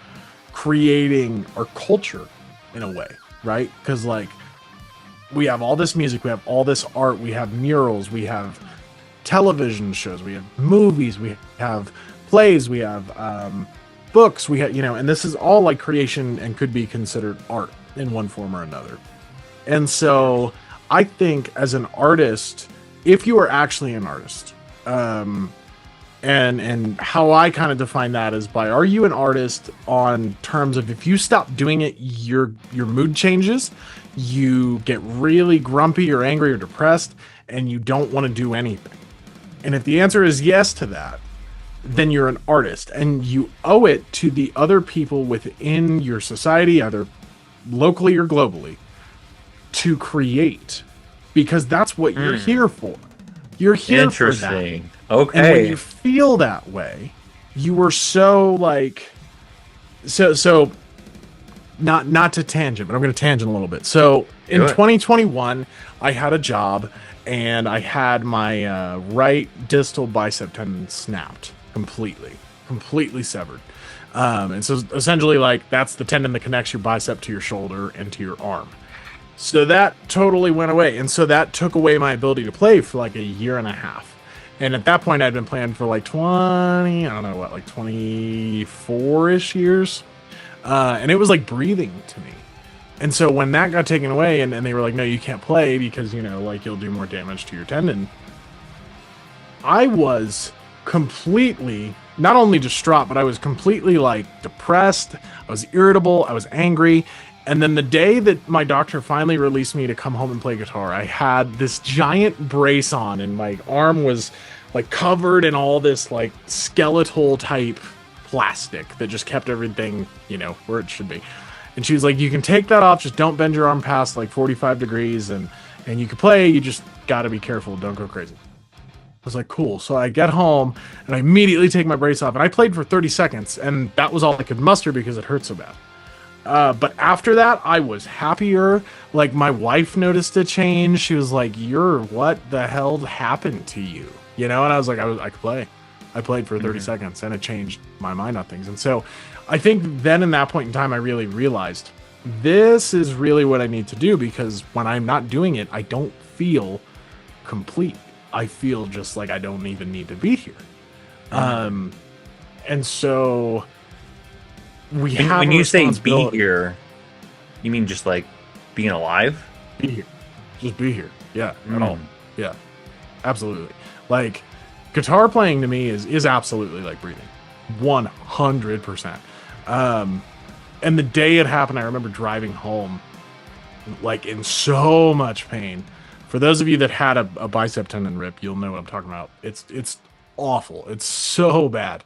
creating our culture in a way, right? Because like we have all this music, we have all this art, we have murals, we have television shows, we have movies, we have plays, we have books, we have, you know, and this is all like creation and could be considered art in one form or another. And so I think as an artist, if you are actually an artist, and how I kind of define that is by, are you an artist on terms of, if you stop doing it, your mood changes, you get really grumpy or angry or depressed, and you don't want to do anything. And if the answer is yes to that, then you're an artist, and you owe it to the other people within your society, either locally or globally, to create, because that's what you're here for. You're here for that. Okay. And when you feel that way, you were so like, so not to tangent, but I'm going to tangent a little bit. So in 2021, I had a job, and I had my right distal bicep tendon snapped completely severed. And so essentially, like, that's the tendon that connects your bicep to your shoulder and to your arm. So that totally went away. And so that took away my ability to play for like a year and a half. And at that point, I'd been playing for like 20, I don't know what, like 24-ish years. And it was like breathing to me. And so when that got taken away and they were like, no, you can't play because, you know, like you'll do more damage to your tendon. I was completely, not only distraught, but I was completely like depressed. I was irritable. I was angry. And then the day that my doctor finally released me to come home and play guitar, I had this giant brace on and my arm was like covered in all this like skeletal type plastic that just kept everything, you know, where it should be. And she was like, you can take that off, just don't bend your arm past like 45 degrees and you can play, you just got to be careful, don't go crazy. I was like, cool. So I get home and I immediately take my brace off and I played for 30 seconds and that was all I could muster because it hurt so bad. But after that, I was happier. Like my wife noticed a change. She was like, what the hell happened to you? You know? And I was like, I could play. I played for 30 seconds and it changed my mind on things. And so I think then in that point in time, I really realized this is really what I need to do because when I'm not doing it, I don't feel complete. I feel just like I don't even need to be here. And so we have when you say be here, you mean just like being alive? Be here. Just be here. Yeah. At all. Yeah. Absolutely. Like guitar playing to me is absolutely like breathing. 100%. And the day it happened, I remember driving home like in so much pain. For those of you that had a bicep tendon rip, you'll know what I'm talking about. It's awful. It's so bad.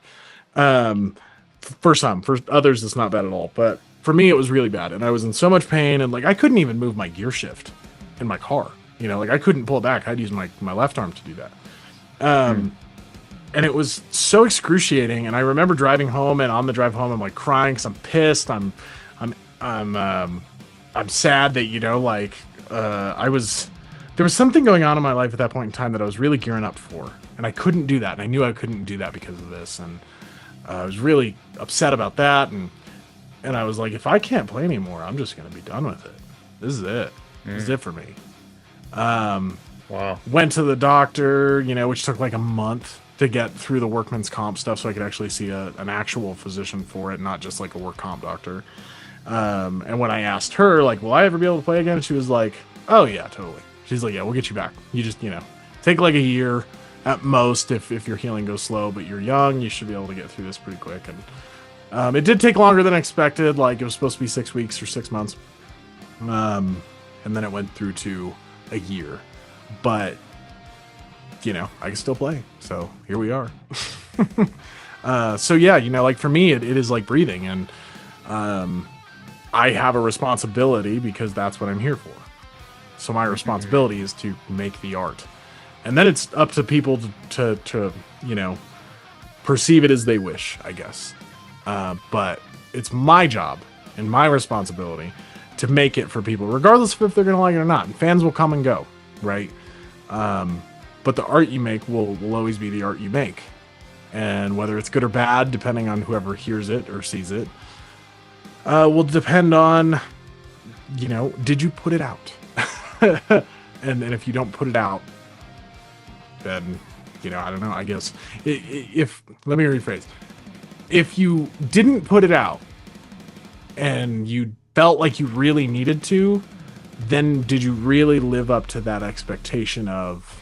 For some, for others, it's not bad at all. But for me, it was really bad. And I was in so much pain and like I couldn't even move my gear shift in my car. You know, like I couldn't pull it back. I had to use my left arm to do that. And it was so excruciating. And I remember driving home and on the drive home, I'm like crying because I'm pissed. I'm sad that, you know, like there was something going on in my life at that point in time that I was really gearing up for. And I couldn't do that. And I knew I couldn't do that because of this. And I was really upset about that. And I was like, if I can't play anymore, I'm just going to be done with it. This is it. This is it for me. Wow. Went to the doctor, you know, which took like a month to get through the workman's comp stuff so I could actually see an actual physician for it, not just like a work comp doctor. And when I asked her, like, will I ever be able to play again? She was like, oh, yeah, totally. She's like, yeah, we'll get you back. You just, you know, take like a year at most if your healing goes slow, but you're young, you should be able to get through this pretty quick. And it did take longer than expected. Like it was supposed to be 6 weeks or 6 months. And then it went through to a year. But, you know, I can still play. So here we are. So yeah, you know, like for me, it is like breathing. And I have a responsibility because that's what I'm here for. So my responsibility is to make the art. And then it's up to people to you know, perceive it as they wish, I guess. But it's my job and my responsibility to make it for people, regardless of if they're going to like it or not. And fans will come and go, right? But the art you make will always be the art you make. And whether it's good or bad, depending on whoever hears it or sees it, will depend on, you know, did you put it out? and if you don't put it out, then, you know, I don't know, I guess let me rephrase. If you didn't put it out and you felt like you really needed to, then did you really live up to that expectation of,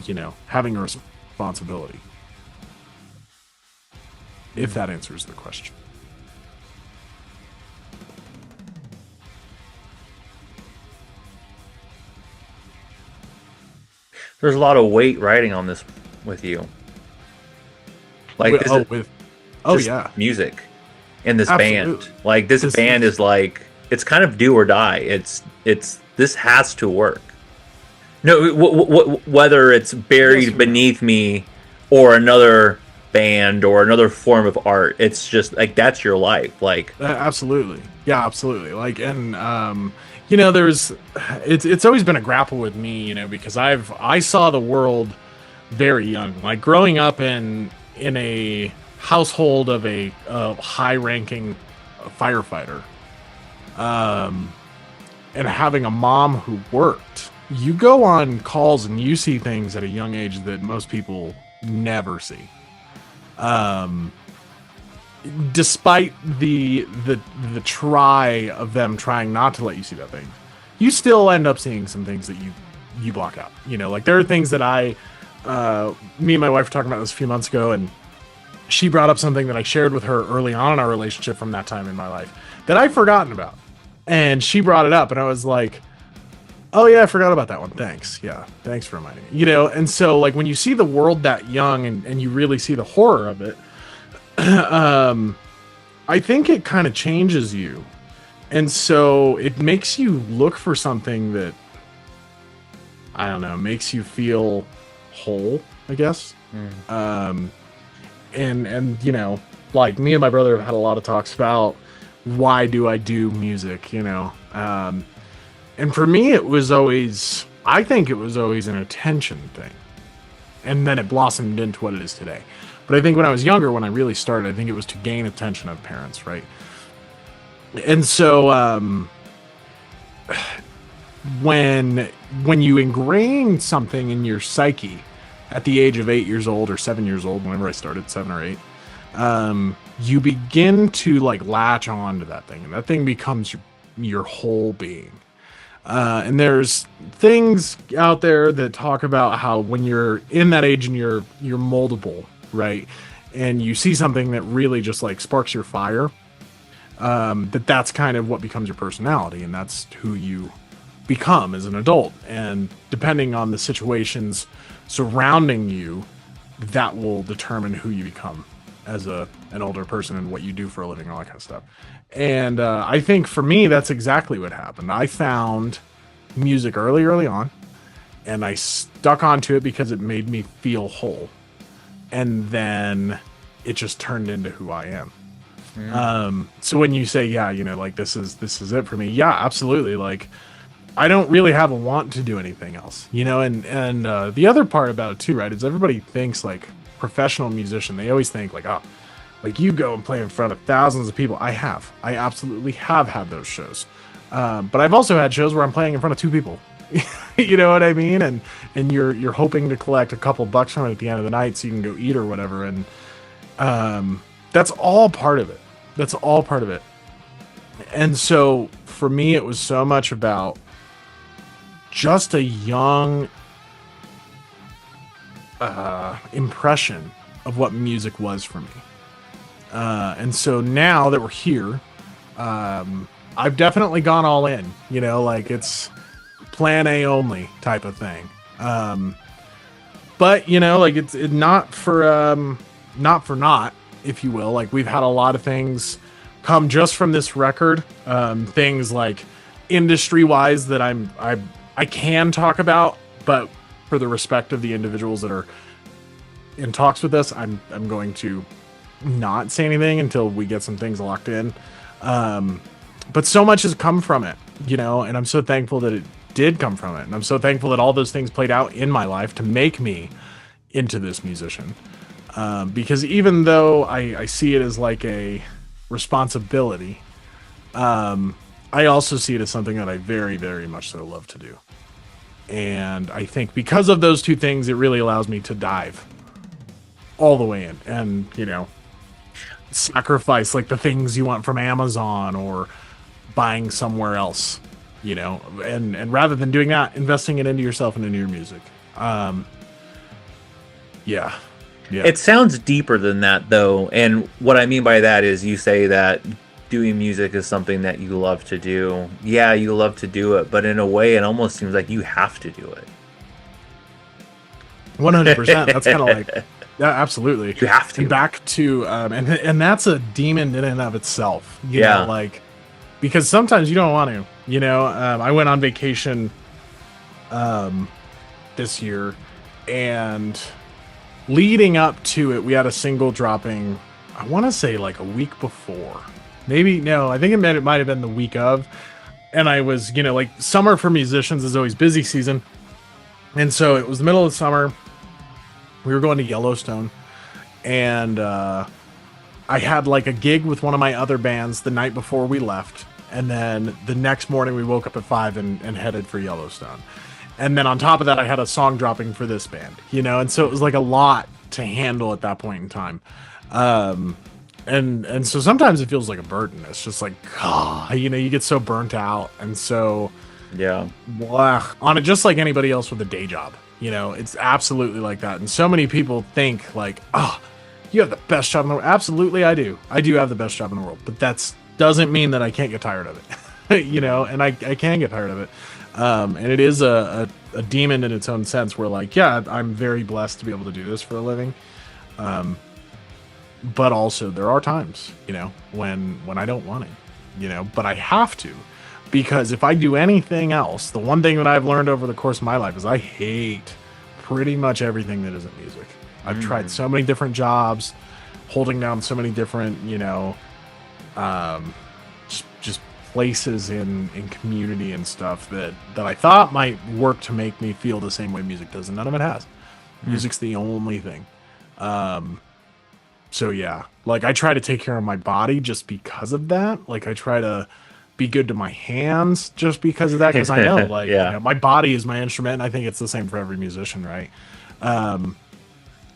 you know, having a responsibility? If that answers the question. There's a lot of weight riding on this with you. Like yeah, music in this Absolutely. band. Like this band is like, it's kind of do or die. It's this has to work. No, whether it's buried beneath me or another band or another form of art, it's just like that's your life. Like absolutely, yeah, absolutely. Like, and you know, it's always been a grapple with me, you know, because I saw the world very young, like growing up in a household of a high-ranking firefighter, and having a mom who worked you go on calls and you see things at a young age that most people never see. Despite the try of them trying not to let you see that thing, you still end up seeing some things that you block out. You know, like there are things that me and my wife were talking about this a few months ago, and she brought up something that I shared with her early on in our relationship from that time in my life that I'd forgotten about. And she brought it up, and I was like, oh yeah, I forgot about that one. Thanks. Yeah, thanks for reminding me. You know, and so like when you see the world that young and you really see the horror of it, I think it kind of changes you. And so it makes you look for something that, I don't know, makes you feel whole, I guess. And you know, like me and my brother have had a lot of talks about why do I do music, you know? And for me, I think it was always an attention thing. And then it blossomed into what it is today. But I think when I was younger, when I really started, I think it was to gain attention of parents, right? And so when you ingrain something in your psyche at the age of 8 years old or 7 years old, whenever I started, 7 or 8, you begin to like latch on to that thing, and that thing becomes your whole being. And there's things out there that talk about how when you're in that age and you're moldable, right? And you see something that really just like sparks your fire, that's kind of what becomes your personality, and that's who you become as an adult. And depending on the situations surrounding you, that will determine who you become as an older person and what you do for a living, all that kind of stuff. And I think for me, that's exactly what happened. I found music early on, and I stuck onto it because it made me feel whole. And then it just turned into who I am. So when you say, yeah, you know, like this is it for me. Yeah, absolutely. Like I don't really have a want to do anything else, you know? And the other part about it too, right, is everybody thinks like professional musician. They always think like, oh, like you go and play in front of thousands of people. I absolutely have had those shows. But I've also had shows where I'm playing in front of 2 people. You know what I mean? And you're hoping to collect a couple bucks from it at the end of the night so you can go eat or whatever. And that's all part of it. That's all part of it. And so for me, it was so much about just a young impression of what music was for me. And so now that we're here, I've definitely gone all in, you know, like it's plan A only type of thing. But you know, like it's not for naught, if you will. Like we've had a lot of things come just from this record, things like industry wise that I can talk about, but for the respect of the individuals that are in talks with us, I'm going to not say anything until we get some things locked in. But so much has come from it, you know, and I'm so thankful that it did come from it. And I'm so thankful that all those things played out in my life to make me into this musician. Because even though I see it as like a responsibility, I also see it as something that I very, very much so love to do. And I think because of those two things, it really allows me to dive all the way in and, you know, sacrifice like the things you want from Amazon or buying somewhere else, you know, and rather than doing that, investing it into yourself and into your music. Yeah. It sounds deeper than that though. And what I mean by that is you say that doing music is something that you love to do. Yeah, you love to do it, but in a way it almost seems like you have to do it. 100%. That's kind of like, yeah, absolutely. You have to. And back to, and that's a demon in and of itself. You know, like, because sometimes you don't want to, you know. I went on vacation this year, and leading up to it, we had a single dropping, I want to say like a week before. Maybe, no, I think it might have been the week of. And I was, you know, like summer for musicians is always busy season. And so it was the middle of summer. We were going to Yellowstone. And I had like a gig with one of my other bands the night before we left. And then the next morning we woke up at 5 and headed for Yellowstone. And then on top of that, I had a song dropping for this band, you know, and so it was like a lot to handle at that point in time. And so sometimes it feels like a burden. It's just like, you know, you get so burnt out. And so, yeah, on it, just like anybody else with a day job, you know, it's absolutely like that. And so many people think like, you have the best job in the world. Absolutely, I do. I do have the best job in the world, but doesn't mean that I can't get tired of it, you know, and I can get tired of it. And it is a demon in its own sense where like, yeah, I'm very blessed to be able to do this for a living. But also there are times, you know, when I don't want it, you know, but I have to, because if I do anything else, the one thing that I've learned over the course of my life is I hate pretty much everything that isn't music. I've tried so many different jobs, holding down so many different, you know, just places in community and stuff that I thought might work to make me feel the same way music does, and none of it has. Music's the only thing. So yeah, like I try to take care of my body just because of that. Like I try to be good to my hands just because of that, because I know like you know, my body is my instrument, and I think it's the same for every musician, right?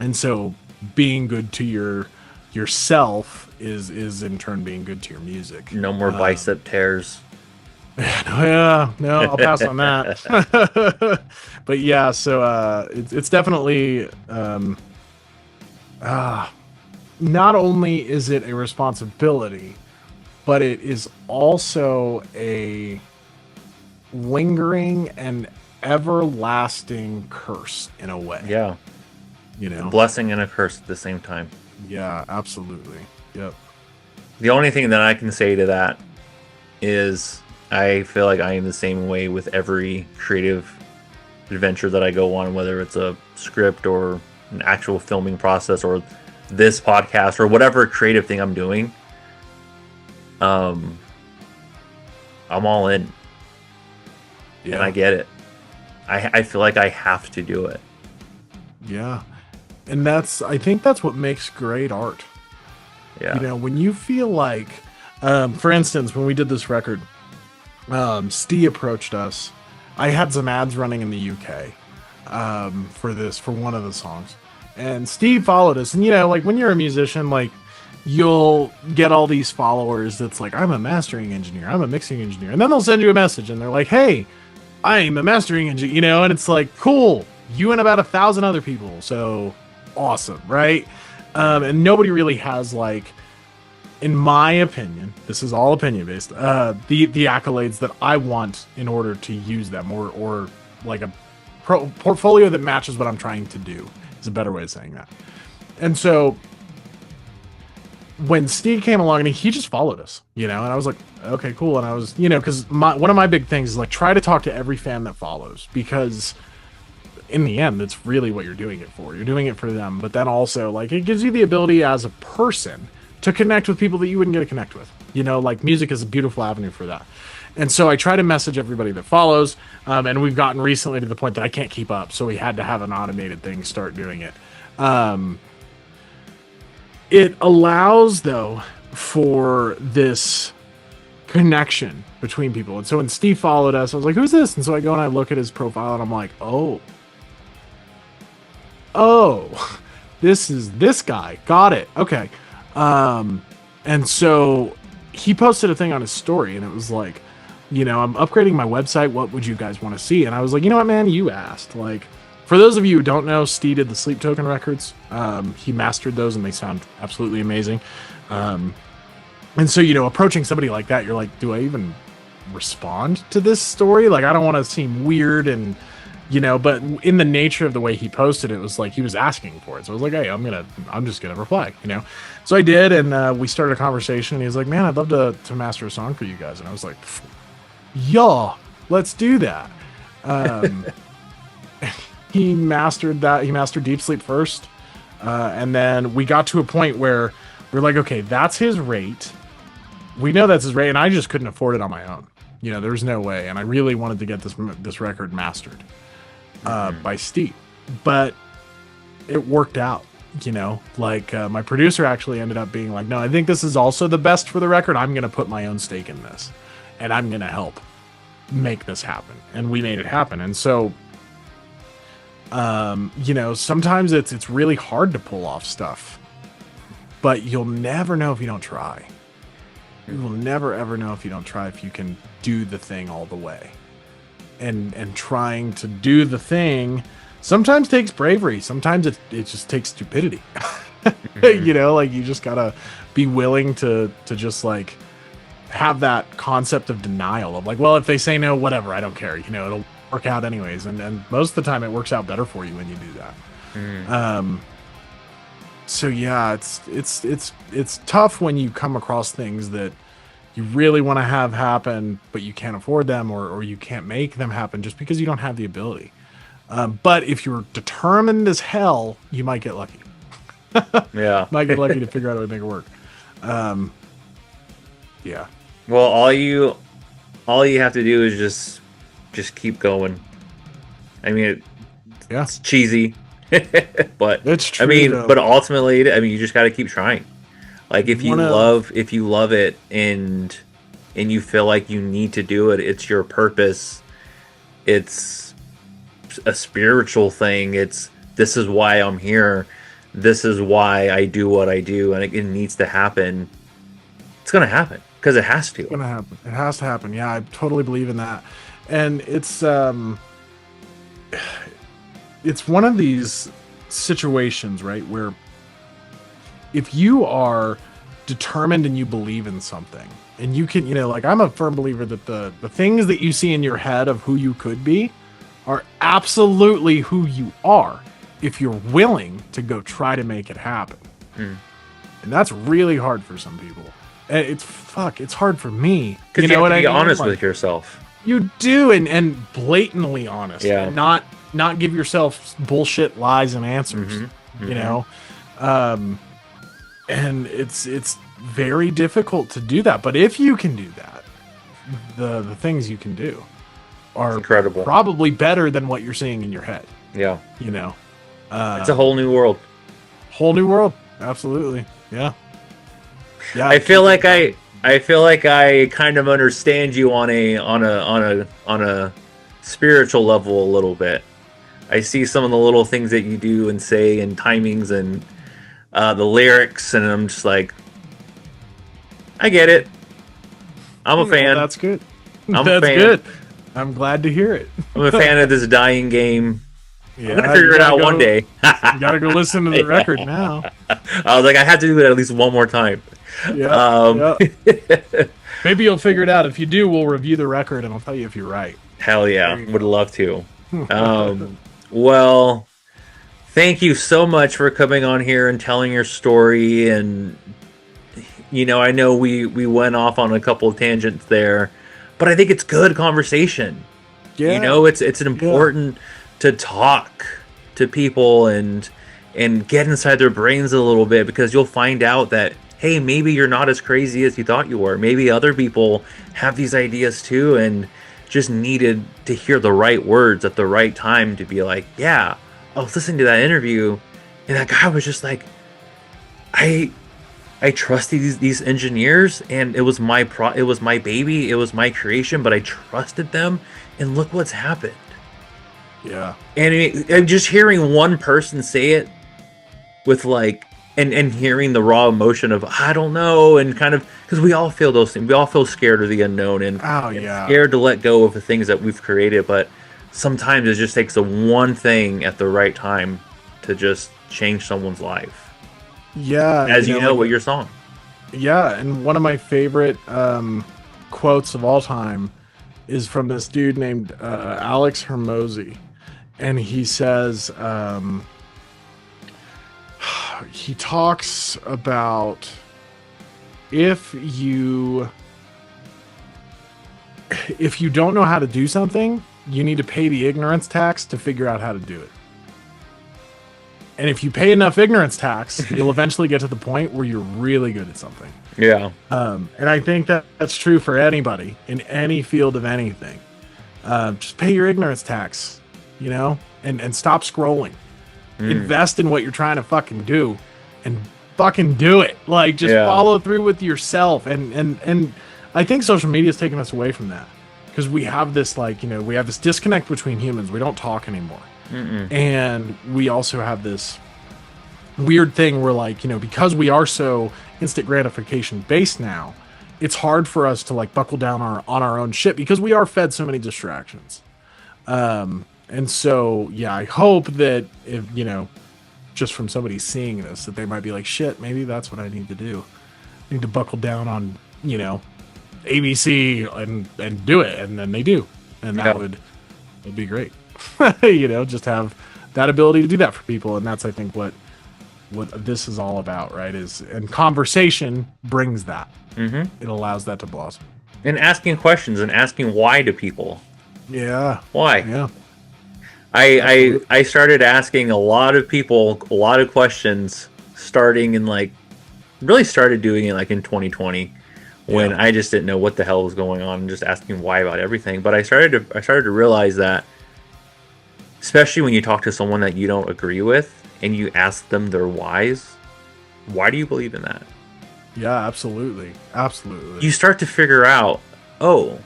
And so being good to yourself is in turn being good to your music. No more bicep tears. No, I'll pass on that. But yeah, so it's definitely not only is it a responsibility, but it is also a lingering and everlasting curse in a way. Yeah. You know, a blessing and a curse at the same time. Yeah, absolutely. Yep. The only thing that I can say to that is I feel like I am the same way with every creative adventure that I go on, whether it's a script or an actual filming process or this podcast or whatever creative thing I'm doing. I'm all in. Yeah. And I get it. I feel like I have to do it. Yeah. And I think that's what makes great art. Yeah. You know, when you feel like, for instance, when we did this record, Steve approached us. I had some ads running in the UK for one of the songs. And Steve followed us. And, you know, like when you're a musician, like you'll get all these followers that's like, I'm a mastering engineer, I'm a mixing engineer. And then they'll send you a message and they're like, hey, I'm a mastering engineer, you know, and it's like, cool. You and about 1,000 other people. So awesome, right? And nobody really has, like, in my opinion, this is all opinion based, the accolades that I want in order to use them, or like a portfolio that matches what I'm trying to do is a better way of saying that. And so when Steve came along and he just followed us, you know, and I was like, okay, cool. And I was, you know, because one of my big things is like try to talk to every fan that follows, because in the end, that's really what you're doing it for. You're doing it for them, but then also like it gives you the ability as a person to connect with people that you wouldn't get to connect with. You know, like music is a beautiful avenue for that. And so I try to message everybody that follows, and we've gotten recently to the point that I can't keep up, so we had to have an automated thing start doing it. It allows, though, for this connection between people. And so when Steve followed us, I was like, who's this? And so I go and I look at his profile, and I'm like, oh, this is this guy. Got it. Okay. And so he posted a thing on his story, and it was like, you know, I'm upgrading my website. What would you guys want to see? And I was like, you know what, man, you asked. Like, for those of you who don't know, Steve did the Sleep Token records. He mastered those, and they sound absolutely amazing. And so, you know, approaching somebody like that, you're like, do I even respond to this story? Like, I don't want to seem weird, and you know, but in the nature of the way he posted it, was like he was asking for it. So I was like, hey, I'm just gonna reply, you know. So I did, and we started a conversation, and he was like, man, I'd love to master a song for you guys. And I was like, yeah, let's do that. He mastered that. He mastered Deep Sleep first, and then we got to a point where we're like, okay, that's his rate. We know that's his rate, and I just couldn't afford it on my own. You know, there's no way, and I really wanted to get this record mastered by Steve, but it worked out. You know, like my producer actually ended up being like, no, I think this is also the best for the record. I'm going to put my own stake in this, and I'm going to help make this happen. And we made it happen. And so You know, sometimes it's really hard to pull off stuff, but you'll never know if you don't try. You will never ever know if you don't try, if you can do the thing all the way. And trying to do the thing sometimes takes bravery. Sometimes it just takes stupidity. You know, like you just gotta be willing to just like have that concept of denial of like, well, if they say no, whatever, I don't care. You know, it'll work out anyways. And most of the time it works out better for you when you do that. So yeah, it's tough when you come across things that you really want to have happen, but you can't afford them, or you can't make them happen just because you don't have the ability. But if you're determined as hell, you might get lucky. Yeah. Might get lucky to figure out how to make it work. Yeah. Well, all you have to do is just keep going. I mean, it's cheesy, but it's true, I mean, though. but ultimately, I mean, you just got to keep trying. Like if you love it and you feel like you need to do it, it's your purpose. It's a spiritual thing. This is why I'm here. This is why I do what I do, and it needs to happen. It's gonna happen because it has to. It's gonna happen. It has to happen. Yeah, I totally believe in that. And it's one of these situations, right, where if you are determined and you believe in something, and you can, you know, like I'm a firm believer that the things that you see in your head of who you could be are absolutely who you are if you're willing to go try to make it happen. And that's really hard for some people. And it's hard for me. Because you know what I mean? Be honest with yourself. You do, and blatantly honest. Yeah. And not give yourself bullshit lies and answers. You know? And it's very difficult to do that. But if you can do that, the things you can do are incredible. Probably better than what you're seeing in your head. Yeah. You know? It's a whole new world. Whole new world. Absolutely. Yeah. Yeah. I feel like I kind of understand you on a spiritual level a little bit. I see some of the little things that you do and say and timings and the lyrics, and I'm just like, I get it. I'm a fan. That's good. That's good. I'm glad to hear it. I'm a fan of this dying game. Yeah, I'm gonna figure it out one day. You gotta go listen to the record now. I was like, I have to do it at least one more time. Yeah. Maybe you'll figure it out. If you do, we'll review the record and I'll tell you if you're right. Hell yeah, would love to. Well, thank you so much for coming on here and telling your story. And you know, I know we went off on a couple of tangents there, but I think it's good conversation. Yeah. You know, it's an important to talk to people and get inside their brains a little bit, because you'll find out that, hey, maybe you're not as crazy as you thought you were. Maybe other people have these ideas too, and just needed to hear the right words at the right time to be like, yeah, I was listening to that interview and that guy was just like, I trusted these engineers, and it was my baby, it was my creation, but I trusted them, and look what's happened. Yeah. And just hearing one person say it with like, and hearing the raw emotion of, I don't know, and kind of, because we all feel those things. We all feel scared of the unknown and scared to let go of the things that we've created. But sometimes it just takes the one thing at the right time to just change someone's life. Yeah. As you know, with your song. Yeah. And one of my favorite quotes of all time is from this dude named Alex Hermosi. And he says, he talks about if you don't know how to do something, you need to pay the ignorance tax to figure out how to do it. And if you pay enough ignorance tax, you'll eventually get to the point where you're really good at something. Yeah. And I think that's true for anybody in any field of anything. Just pay your ignorance tax, you know, and stop scrolling. Invest in what you're trying to fucking do and fucking do it. Like, just follow through with yourself. And I think social media is taking us away from that, because we have this, like, you know, we have this disconnect between humans. We don't talk anymore. And we also have this weird thing where, like, you know, because we are so instant gratification based now, it's hard for us to like buckle down on our own shit because we are fed so many distractions. And so, yeah, I hope that if, you know, just from somebody seeing this, that they might be like, shit, maybe that's what I need to do. I need to buckle down on, you know, ABC and do it. And then they do. And that would be great. You know, just have that ability to do that for people. And that's, I think, what this is all about, right? And conversation brings that. It allows that to blossom. And asking questions and asking why to people. Yeah. Why? Yeah. I started asking a lot of people a lot of questions starting in really started doing it like in 2020 when I just didn't know what the hell was going on and just asking why about everything. But I started to realize that, especially when you talk to someone that you don't agree with and you ask them their whys, why do you believe in that? Yeah, absolutely. Absolutely. You start to figure out, oh,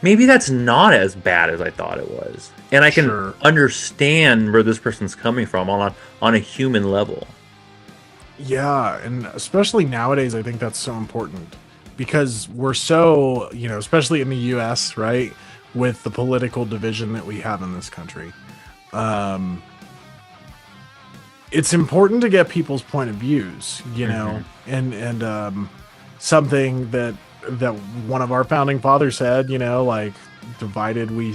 maybe that's not as bad as I thought it was. And I can understand where this person's coming from on a human level. Yeah, and especially nowadays, I think that's so important because we're so, you know, especially in the U.S., right, with the political division that we have in this country. It's important to get people's point of views, you know, and something that one of our founding fathers said, you know, like, united we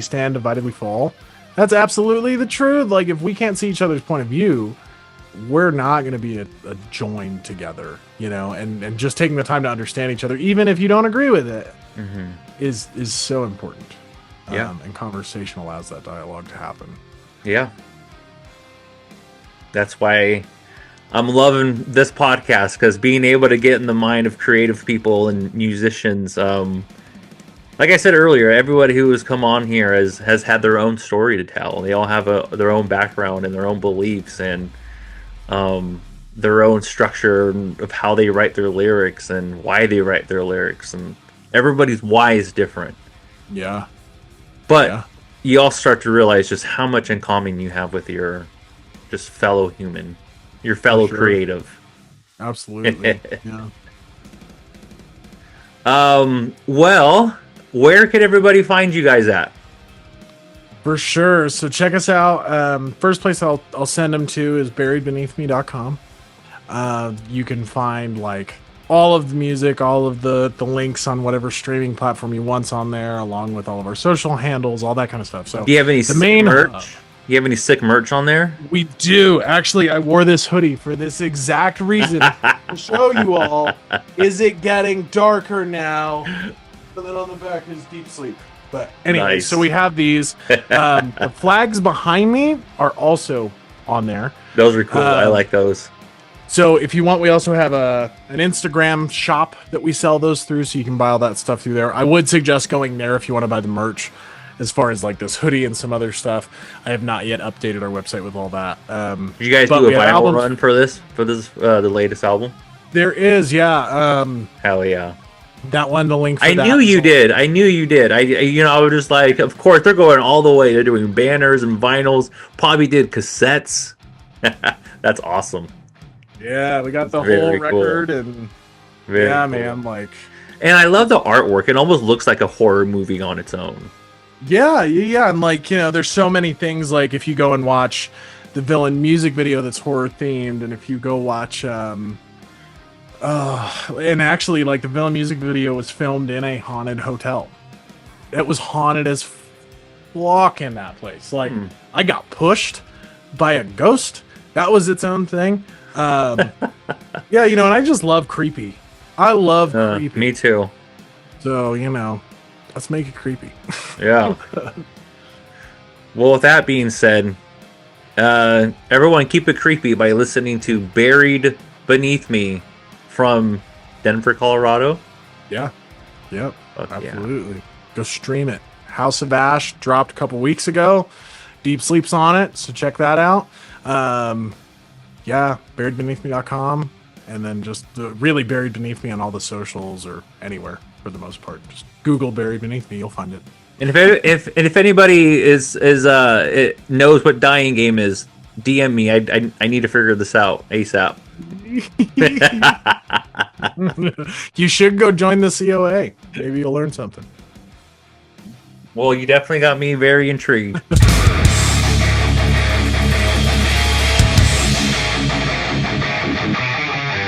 stand, divided we fall. That's absolutely the truth. Like, if we can't see each other's point of view, we're not going to be a joined together, you know, and just taking the time to understand each other, even if you don't agree with it, is so important. And conversation allows that dialogue to happen. Yeah. That's why I'm loving this podcast, because being able to get in the mind of creative people and musicians, like I said earlier, everybody who has come on here has had their own story to tell. They all have their own background and their own beliefs and their own structure of how they write their lyrics and why they write their lyrics. And everybody's why is different. Yeah. But you all start to realize just how much in common you have with your just fellow human, your fellow creative. Absolutely. Yeah. Well, where can everybody find you guys at? For sure. So check us out. First place I'll send them to is buriedbeneathme.com. You can find like all of the music, all of the links on whatever streaming platform you want on there, along with all of our social handles, all that kind of stuff. So do you have any merch? You have any sick merch on there? We do. Actually, I wore this hoodie for this exact reason. To show you all, is it getting darker now? And then on the back is deep sleep. But anyway, So we have these. The flags behind me are also on there. Those are cool. I like those. So if you want, we also have an Instagram shop that we sell those through, so you can buy all that stuff through there. I would suggest going there if you want to buy the merch. As far as like this hoodie and some other stuff, I have not yet updated our website with all that. Did you guys do a vinyl run for this the latest album? There is, yeah. Hell yeah. That one, the link for I knew you did. I was just like, of course, they're going all the way. They're doing banners and vinyls. Probably did cassettes. That's awesome. Yeah, we got the whole record cool. And very cool. Man, like. And I love the artwork. It almost looks like a horror movie on its own. Yeah, and like, you know, there's so many things, like if you go and watch the Villain music video that's horror themed, and if you go watch and actually, like, the Villain music video was filmed in a haunted hotel. It was haunted as fuck in that place. Like, I got pushed by a ghost. That was its own thing. Yeah, you know, and I just love creepy. I love creepy. Me too. So, you know, let's make it creepy. Yeah. Well, with that being said, everyone keep it creepy by listening to Buried Beneath Me from Denver, Colorado. Yeah. Yep. Absolutely. Yeah. Go stream it. House of Ash dropped a couple weeks ago. Deep Sleep's on it, so check that out. Yeah, buriedbeneathme.com, and then just really Buried Beneath Me on all the socials or anywhere. for the most part. Just Google Buried Beneath Me, you'll find it. And if anybody knows what dying game is, DM me. I need to figure this out ASAP. You should go join the COA. Maybe you'll learn something. Well, you definitely got me very intrigued.